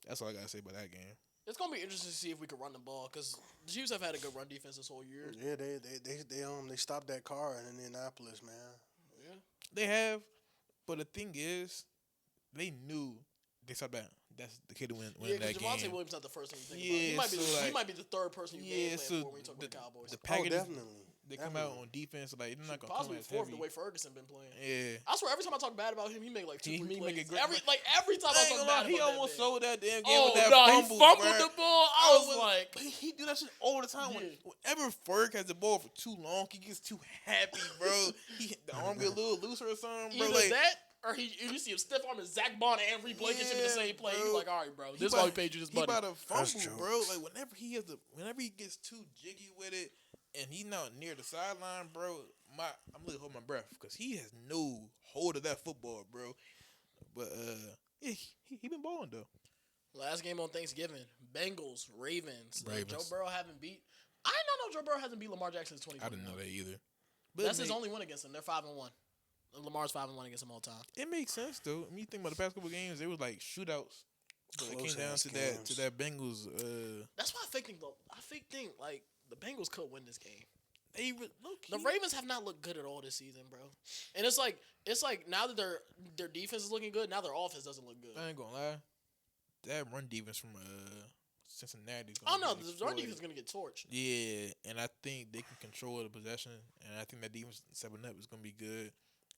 [SPEAKER 3] that's all I gotta say about that game.
[SPEAKER 1] It's gonna be interesting to see if we can run the ball because the Chiefs have had a good run defense this whole year.
[SPEAKER 2] Yeah, they stopped that car in Indianapolis, man.
[SPEAKER 1] Yeah.
[SPEAKER 3] They have, but the thing is, they knew they stopped that. That's the kid to win
[SPEAKER 1] Yeah,
[SPEAKER 3] that
[SPEAKER 1] because
[SPEAKER 3] game.
[SPEAKER 1] Javonte Williams not the first thing you think
[SPEAKER 3] Yeah,
[SPEAKER 1] about. He
[SPEAKER 3] so,
[SPEAKER 1] might be the third person you game plan for when you talk about the Cowboys.
[SPEAKER 3] The
[SPEAKER 2] Oh,
[SPEAKER 3] package,
[SPEAKER 2] definitely.
[SPEAKER 3] they come out on defense like they're not gonna come
[SPEAKER 1] Possibly
[SPEAKER 3] as
[SPEAKER 1] fourth
[SPEAKER 3] heavy.
[SPEAKER 1] the way Ferguson been playing.
[SPEAKER 3] Yeah.
[SPEAKER 1] I swear every time I talk bad about him, he make like two,
[SPEAKER 3] He
[SPEAKER 1] three
[SPEAKER 3] make
[SPEAKER 1] plays.
[SPEAKER 3] a great-
[SPEAKER 1] Every time I
[SPEAKER 3] I ain't
[SPEAKER 1] talk
[SPEAKER 3] gonna
[SPEAKER 1] bad
[SPEAKER 3] lie, he
[SPEAKER 1] about
[SPEAKER 3] almost
[SPEAKER 1] that man.
[SPEAKER 3] sold that damn game
[SPEAKER 1] Oh
[SPEAKER 3] with that
[SPEAKER 1] no,
[SPEAKER 3] fumble.
[SPEAKER 1] he fumbled
[SPEAKER 3] bruh.
[SPEAKER 1] the ball. I was like,
[SPEAKER 3] but he do that shit all the time.
[SPEAKER 1] Yeah.
[SPEAKER 3] Whenever Ferg has the ball for too long, he gets too happy, bro. The arm get a little looser or something, bro.
[SPEAKER 1] either
[SPEAKER 3] Like,
[SPEAKER 1] that or you see him stiff arm and Zach Bond and every play gets him in the same play.
[SPEAKER 3] bro.
[SPEAKER 1] He's like, all right, bro,
[SPEAKER 3] He
[SPEAKER 1] this is
[SPEAKER 3] about-
[SPEAKER 1] why we paid you this
[SPEAKER 3] he
[SPEAKER 1] money.
[SPEAKER 3] about to
[SPEAKER 2] That's
[SPEAKER 3] fumble,
[SPEAKER 2] true.
[SPEAKER 3] bro. Like whenever he gets too jiggy with it, and he's not near the sideline, bro. I'm really holding my breath because he has no hold of that football, bro. But yeah, he been balling though.
[SPEAKER 1] Last game on Thanksgiving, Bengals, Ravens.
[SPEAKER 3] Ravens.
[SPEAKER 1] Joe Burrow haven't beat. I did not know Joe Burrow hasn't beat Lamar Jackson since 2021.
[SPEAKER 3] I didn't know that either. But
[SPEAKER 1] That's his only win against them. They're 5-1. Lamar's 5-1 against them all time.
[SPEAKER 3] It makes sense though. I mean, you think about the past couple games, it was like shootouts. But it came down
[SPEAKER 2] Close-ass
[SPEAKER 3] to that
[SPEAKER 2] games.
[SPEAKER 3] Bengals.
[SPEAKER 1] That's why I think like the Bengals could win this game.
[SPEAKER 3] They
[SPEAKER 1] The Ravens have not looked good at all this season, bro. And it's like now that their defense is looking good, now their offense doesn't look good.
[SPEAKER 3] I ain't gonna lie. That run defense from Cincinnati.
[SPEAKER 1] Oh no, the run defense is gonna get torched.
[SPEAKER 3] Yeah, and I think they can control the possession, and I think that defense 7-up is gonna be good.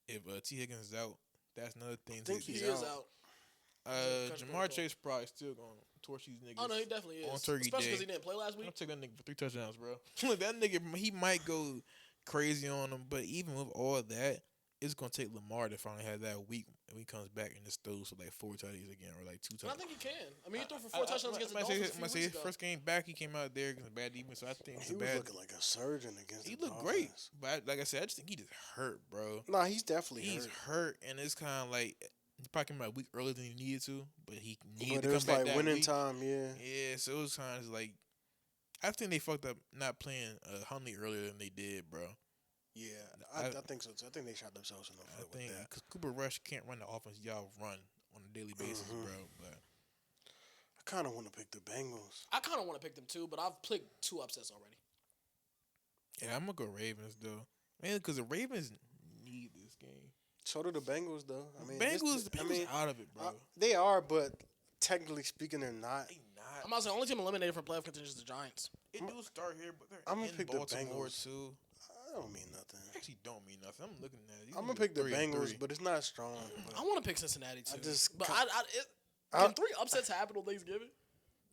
[SPEAKER 3] If T Higgins is out, that's another thing.
[SPEAKER 2] think
[SPEAKER 1] He
[SPEAKER 2] he's
[SPEAKER 1] is
[SPEAKER 2] out.
[SPEAKER 1] out.
[SPEAKER 3] Jamar Chase probably still gonna torch these niggas.
[SPEAKER 1] Oh no, he definitely is.
[SPEAKER 3] On Turkey
[SPEAKER 1] Especially
[SPEAKER 3] Day.
[SPEAKER 1] because he didn't play last
[SPEAKER 3] I'm
[SPEAKER 1] week.
[SPEAKER 3] gonna take that nigga for 3 touchdowns, bro. Look, that nigga, he might go crazy on him, but even with all that, it's gonna take Lamar to finally have that week when he comes back and just throws for like 4 touchdowns again or like 2
[SPEAKER 1] And I
[SPEAKER 3] touchdowns.
[SPEAKER 1] think he can. I mean, he threw for 4 touchdowns against the Dolphins a few
[SPEAKER 3] I say
[SPEAKER 1] weeks
[SPEAKER 3] his
[SPEAKER 1] ago.
[SPEAKER 3] first game back, he came out there against a bad defense, so I think it's
[SPEAKER 2] He
[SPEAKER 3] a
[SPEAKER 2] was
[SPEAKER 3] bad.
[SPEAKER 2] looking like a surgeon against
[SPEAKER 3] He
[SPEAKER 2] the
[SPEAKER 3] looked great,
[SPEAKER 2] Dolphins.
[SPEAKER 3] but like I said, I just think he just hurt, bro.
[SPEAKER 2] Nah, he's definitely
[SPEAKER 3] He's
[SPEAKER 2] hurt.
[SPEAKER 3] hurt, and it's kind of like he probably came out a week earlier than he needed to, but he needed
[SPEAKER 2] But
[SPEAKER 3] to
[SPEAKER 2] it
[SPEAKER 3] come
[SPEAKER 2] was
[SPEAKER 3] back
[SPEAKER 2] like
[SPEAKER 3] that
[SPEAKER 2] winning
[SPEAKER 3] week.
[SPEAKER 2] time, yeah.
[SPEAKER 3] Yeah, so it was kind of like I think they fucked up not playing Huntley earlier than they did, bro.
[SPEAKER 2] Yeah, I think so too. I think they shot themselves in the
[SPEAKER 3] I
[SPEAKER 2] foot
[SPEAKER 3] think
[SPEAKER 2] with that.
[SPEAKER 3] because Cooper Rush can't run the offense y'all run on a daily basis, bro. But
[SPEAKER 2] I kind of want to pick the Bengals.
[SPEAKER 1] I kind of want to pick them too, but I've picked 2 upsets already.
[SPEAKER 3] Yeah, I'm gonna go Ravens though, man, because the Ravens need this game.
[SPEAKER 2] So do the Bengals, though. I mean,
[SPEAKER 3] Bengals out of it, bro.
[SPEAKER 2] they are, but technically speaking, they're not.
[SPEAKER 3] They
[SPEAKER 1] I'm
[SPEAKER 3] not.
[SPEAKER 1] about to say, the only team eliminated from playoff contention is the Giants.
[SPEAKER 3] It do start here, but they're
[SPEAKER 2] I'm gonna
[SPEAKER 3] in
[SPEAKER 2] pick the
[SPEAKER 3] Baltimore
[SPEAKER 2] Bengals.
[SPEAKER 3] too.
[SPEAKER 2] I don't mean nothing.
[SPEAKER 3] Actually, don't mean nothing. I'm looking at it.
[SPEAKER 2] I'm gonna pick the Bengals, but it's not strong.
[SPEAKER 1] I want to pick Cincinnati too. But
[SPEAKER 2] I-
[SPEAKER 1] can 3 upsets happen on Thanksgiving?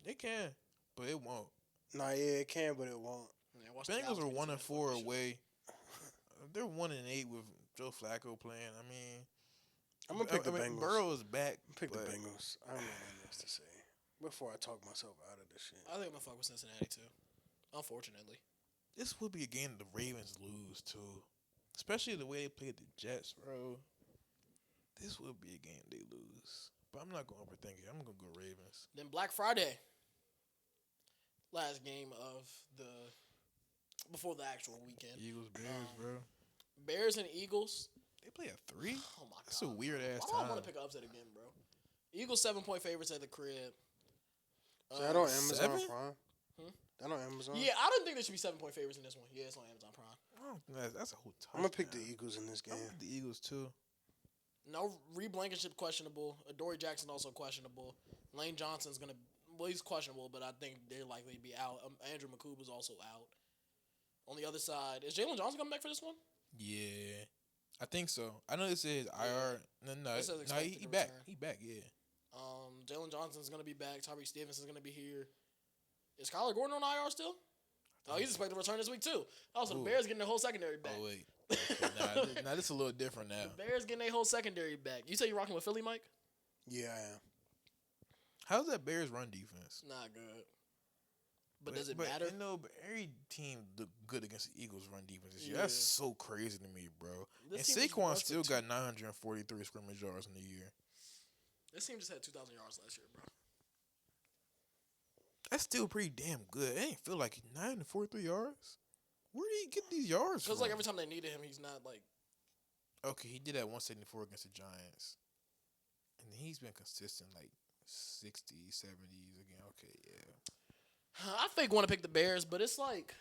[SPEAKER 3] They can, but it won't.
[SPEAKER 2] Nah, yeah, it can, but it won't.
[SPEAKER 1] Yeah, watch the
[SPEAKER 3] Bengals
[SPEAKER 1] Cowboys
[SPEAKER 3] are
[SPEAKER 1] get
[SPEAKER 3] 1-4
[SPEAKER 1] this shit.
[SPEAKER 3] away. They're 1-8 with Joe Flacco playing. I mean,
[SPEAKER 2] I'm gonna pick the Bengals.
[SPEAKER 3] Burrow is back.
[SPEAKER 2] Pick the
[SPEAKER 3] but
[SPEAKER 2] Bengals. I don't know what else to say before I talk myself out of this shit.
[SPEAKER 1] I think I'm gonna fuck with Cincinnati too. Unfortunately,
[SPEAKER 3] This would be a game the Ravens lose too, especially the way they played the Jets, bro. This would be a game they lose, but I'm not gonna overthink it. I'm gonna go Ravens.
[SPEAKER 1] then Black Friday, last game of before the actual weekend.
[SPEAKER 3] Eagles, Bears, bro.
[SPEAKER 1] Bears and Eagles.
[SPEAKER 3] They play at 3.
[SPEAKER 1] Oh my god,
[SPEAKER 3] That's a weird ass
[SPEAKER 1] Why do I
[SPEAKER 3] time.
[SPEAKER 1] want to pick an upset again, bro? Eagles 7-point favorites at the crib.
[SPEAKER 2] Is that on Amazon
[SPEAKER 3] 7?
[SPEAKER 2] Prime? That on Amazon?
[SPEAKER 1] Yeah, I don't think they should be 7-point favorites in this one. Yeah, it's on Amazon Prime.
[SPEAKER 3] I don't think that's a whole touchdown.
[SPEAKER 2] I'm gonna pick the Eagles in this
[SPEAKER 3] I'm
[SPEAKER 2] game.
[SPEAKER 3] gonna pick the Eagles too.
[SPEAKER 1] No, Reed Blankenship questionable. Adoree Jackson also questionable. Lane Johnson's gonna, he's questionable, but I think they're likely to be out. Andrew McCool is also out. On the other side, is Jalen Johnson coming back for this one?
[SPEAKER 3] Yeah, I think so. I know this is IR. No,
[SPEAKER 1] It says expected
[SPEAKER 3] he
[SPEAKER 1] to
[SPEAKER 3] back.
[SPEAKER 1] return.
[SPEAKER 3] He back. Yeah.
[SPEAKER 1] Jalen Johnson's gonna be back. Tyreek Stevenson's gonna be here. Is Kyler Gordon on IR still? Oh, he's expected to return this week too. Also, the
[SPEAKER 3] Ooh.
[SPEAKER 1] Bears getting their whole secondary back.
[SPEAKER 3] Oh wait. Okay, nah, this is a little different now.
[SPEAKER 1] The Bears getting their whole secondary back. You say you're rocking with Philly, Mike?
[SPEAKER 2] Yeah, I am.
[SPEAKER 3] How's that Bears run defense?
[SPEAKER 1] Not good. But does it matter?
[SPEAKER 3] No, but every team look good against the Eagles' run defense this year.
[SPEAKER 1] Yeah.
[SPEAKER 3] That's so crazy to me, bro.
[SPEAKER 1] This
[SPEAKER 3] And
[SPEAKER 1] team just
[SPEAKER 3] Saquon
[SPEAKER 1] runs
[SPEAKER 3] still
[SPEAKER 1] to
[SPEAKER 3] got 943 scrimmage yards in the year.
[SPEAKER 1] This team just had 2,000 yards last year, bro.
[SPEAKER 3] That's still pretty damn good. It ain't feel like 943 yards. Where did he get these yards
[SPEAKER 1] Feels
[SPEAKER 3] from?
[SPEAKER 1] like every time they needed him, he's not like.
[SPEAKER 3] Okay, he did that 174 against the Giants. And he's been consistent, like 60s, 70s again. Okay, yeah.
[SPEAKER 1] I fake want to pick the Bears, but it's like.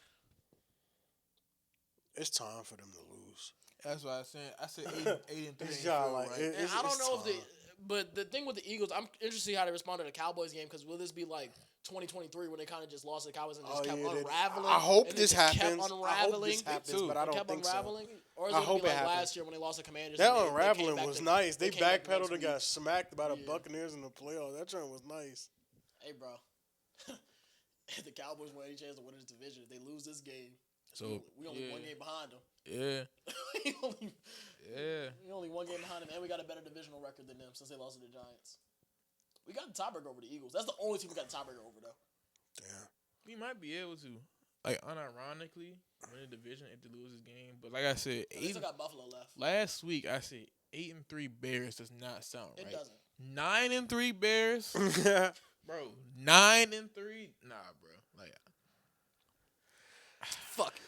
[SPEAKER 2] It's time for them to lose.
[SPEAKER 3] That's what I said. I said 8 and 3.
[SPEAKER 2] It's
[SPEAKER 3] ain't
[SPEAKER 2] y'all
[SPEAKER 3] feel
[SPEAKER 2] like
[SPEAKER 3] right.
[SPEAKER 2] it-
[SPEAKER 1] And
[SPEAKER 2] it's,
[SPEAKER 1] I don't
[SPEAKER 2] it's
[SPEAKER 1] know if
[SPEAKER 2] time.
[SPEAKER 1] but the thing with the Eagles, I'm interested to see how they respond to the Cowboys game because will this be like 2023 when they kind of just lost to the Cowboys and just kept unraveling?
[SPEAKER 2] I hope
[SPEAKER 1] and
[SPEAKER 2] this
[SPEAKER 1] just kept
[SPEAKER 2] happens. I hope
[SPEAKER 1] unraveling.
[SPEAKER 2] this happens, but I don't
[SPEAKER 1] kept
[SPEAKER 2] think
[SPEAKER 1] unraveling, or is
[SPEAKER 2] I
[SPEAKER 1] it
[SPEAKER 2] hope
[SPEAKER 1] be
[SPEAKER 2] it
[SPEAKER 1] like
[SPEAKER 2] happens.
[SPEAKER 1] last year when they lost to Commanders?
[SPEAKER 2] That
[SPEAKER 1] and they came
[SPEAKER 2] unraveling
[SPEAKER 1] back
[SPEAKER 2] was
[SPEAKER 1] to-
[SPEAKER 2] nice. They
[SPEAKER 1] came back the
[SPEAKER 2] backpedaled
[SPEAKER 1] next
[SPEAKER 2] and got
[SPEAKER 1] week.
[SPEAKER 2] smacked by the
[SPEAKER 1] Yeah.
[SPEAKER 2] Buccaneers in the playoffs. That joint was nice.
[SPEAKER 1] Hey, bro. If the Cowboys want any chance to win this division, if they lose this game,
[SPEAKER 3] So,
[SPEAKER 1] we only
[SPEAKER 3] yeah.
[SPEAKER 1] one game behind them.
[SPEAKER 3] Yeah.
[SPEAKER 1] we only
[SPEAKER 3] Yeah.
[SPEAKER 1] we only one game behind them, and we got a better divisional record than them since they lost to the Giants. We got the tiebreaker over the Eagles. That's the only team we got the tiebreaker over, though.
[SPEAKER 2] Damn.
[SPEAKER 3] We might be able to, like, unironically win the division if they lose this game. But like I said,
[SPEAKER 1] They still got Buffalo left.
[SPEAKER 3] last week I said 8 and 3 Bears does not sound
[SPEAKER 1] It
[SPEAKER 3] right.
[SPEAKER 1] doesn't.
[SPEAKER 3] 9 and 3 Bears,
[SPEAKER 2] Yeah.
[SPEAKER 3] bro. 9 and 3, nah, bro. Like,
[SPEAKER 1] Fuck it.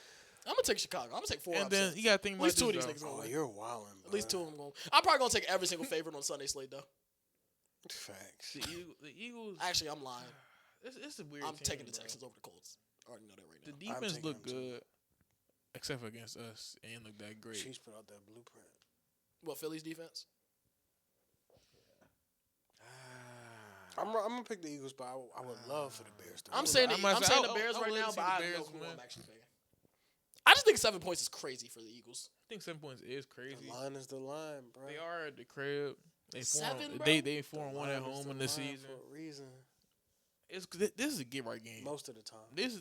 [SPEAKER 1] I'm gonna take Chicago. I'm gonna take 4
[SPEAKER 3] and
[SPEAKER 1] upsets.
[SPEAKER 3] then you gotta think
[SPEAKER 1] At
[SPEAKER 3] about
[SPEAKER 1] least
[SPEAKER 3] this,
[SPEAKER 1] two of these
[SPEAKER 3] though.
[SPEAKER 1] niggas gonna
[SPEAKER 2] Oh,
[SPEAKER 1] win.
[SPEAKER 2] you're wilding.
[SPEAKER 1] At least 2 of them going. I'm probably gonna take every single favorite on Sunday slate though.
[SPEAKER 2] Facts.
[SPEAKER 3] The Eagles.
[SPEAKER 1] Actually, I'm lying.
[SPEAKER 3] It's a weird.
[SPEAKER 1] I'm
[SPEAKER 3] team,
[SPEAKER 1] taking the
[SPEAKER 3] bro.
[SPEAKER 1] Texans over the Colts. I already know that right
[SPEAKER 3] The
[SPEAKER 1] now.
[SPEAKER 3] defense
[SPEAKER 2] taking
[SPEAKER 3] looked
[SPEAKER 2] them, too.
[SPEAKER 3] good, except for against us. It ain't look that great.
[SPEAKER 2] Chiefs put out that blueprint.
[SPEAKER 1] What, Philly's defense?
[SPEAKER 2] I'm gonna pick the Eagles, but I would love for the Bears to.
[SPEAKER 1] I'm
[SPEAKER 2] win.
[SPEAKER 1] saying
[SPEAKER 3] I'm about
[SPEAKER 1] I'm
[SPEAKER 3] to say,
[SPEAKER 1] saying
[SPEAKER 3] I-
[SPEAKER 1] the Bears
[SPEAKER 3] I
[SPEAKER 1] right
[SPEAKER 3] would
[SPEAKER 1] now,
[SPEAKER 3] see
[SPEAKER 1] but
[SPEAKER 3] the
[SPEAKER 1] I have no
[SPEAKER 3] Bears
[SPEAKER 1] clue
[SPEAKER 3] win.
[SPEAKER 1] I'm actually picking. I just think 7 points is crazy for the Eagles.
[SPEAKER 3] I think 7 points is crazy.
[SPEAKER 2] The line is the line, bro.
[SPEAKER 3] They are at the crib. They
[SPEAKER 1] 7, bro?
[SPEAKER 3] they 4-1 at
[SPEAKER 2] Line is
[SPEAKER 3] home in
[SPEAKER 2] the
[SPEAKER 3] the
[SPEAKER 2] line
[SPEAKER 3] season.
[SPEAKER 2] for a reason.
[SPEAKER 3] This is a get right game.
[SPEAKER 2] Most of the time,
[SPEAKER 3] This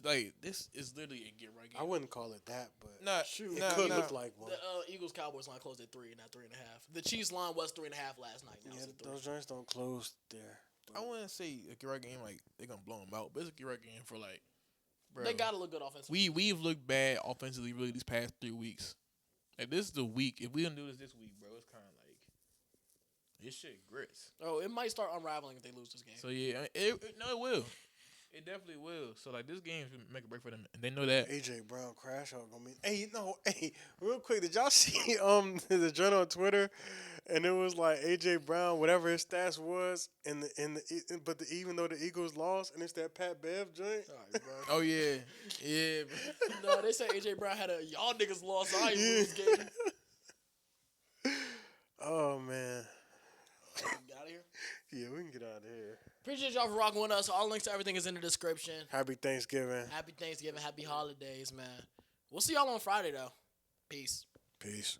[SPEAKER 3] is literally a get right game.
[SPEAKER 2] I wouldn't call it that, but
[SPEAKER 3] Nah,
[SPEAKER 1] Shoot.
[SPEAKER 2] it
[SPEAKER 3] nah,
[SPEAKER 2] could
[SPEAKER 3] nah.
[SPEAKER 2] look like one.
[SPEAKER 1] The Eagles Cowboys line closed at 3 and not 3.5. The Chiefs line was 3.5 last night. Now
[SPEAKER 2] Yeah,
[SPEAKER 1] it's at 3.
[SPEAKER 2] those joints don't close there.
[SPEAKER 3] I wouldn't say a get right game like they're gonna blow them out, but it's a get right game for like. Bro,
[SPEAKER 1] They gotta look good offensively.
[SPEAKER 3] we've looked bad offensively really these past 3 weeks. Like this is the week. If we don't do this week, bro, it's kind of like this shit grits.
[SPEAKER 1] Oh, it might start unraveling if they lose this game.
[SPEAKER 3] So yeah, it will. It definitely will. So like this game is make a break for them, and they know that.
[SPEAKER 2] AJ Brown crash out gonna be. Hey, real quick, did y'all see the journal on Twitter, and it was like AJ Brown, whatever his stats was, even though the Eagles lost, and it's that Pat Bev joint.
[SPEAKER 3] Oh yeah, yeah.
[SPEAKER 1] No, they say AJ Brown had a y'all niggas lost. I ain't lose game.
[SPEAKER 2] Oh man,
[SPEAKER 1] Get out of here.
[SPEAKER 2] yeah, we can get out of here.
[SPEAKER 1] Appreciate y'all for rocking with us. All links to everything is in the description.
[SPEAKER 2] Happy Thanksgiving.
[SPEAKER 1] Happy Thanksgiving. Happy holidays, man. We'll see y'all on Friday though. Peace.
[SPEAKER 2] Peace.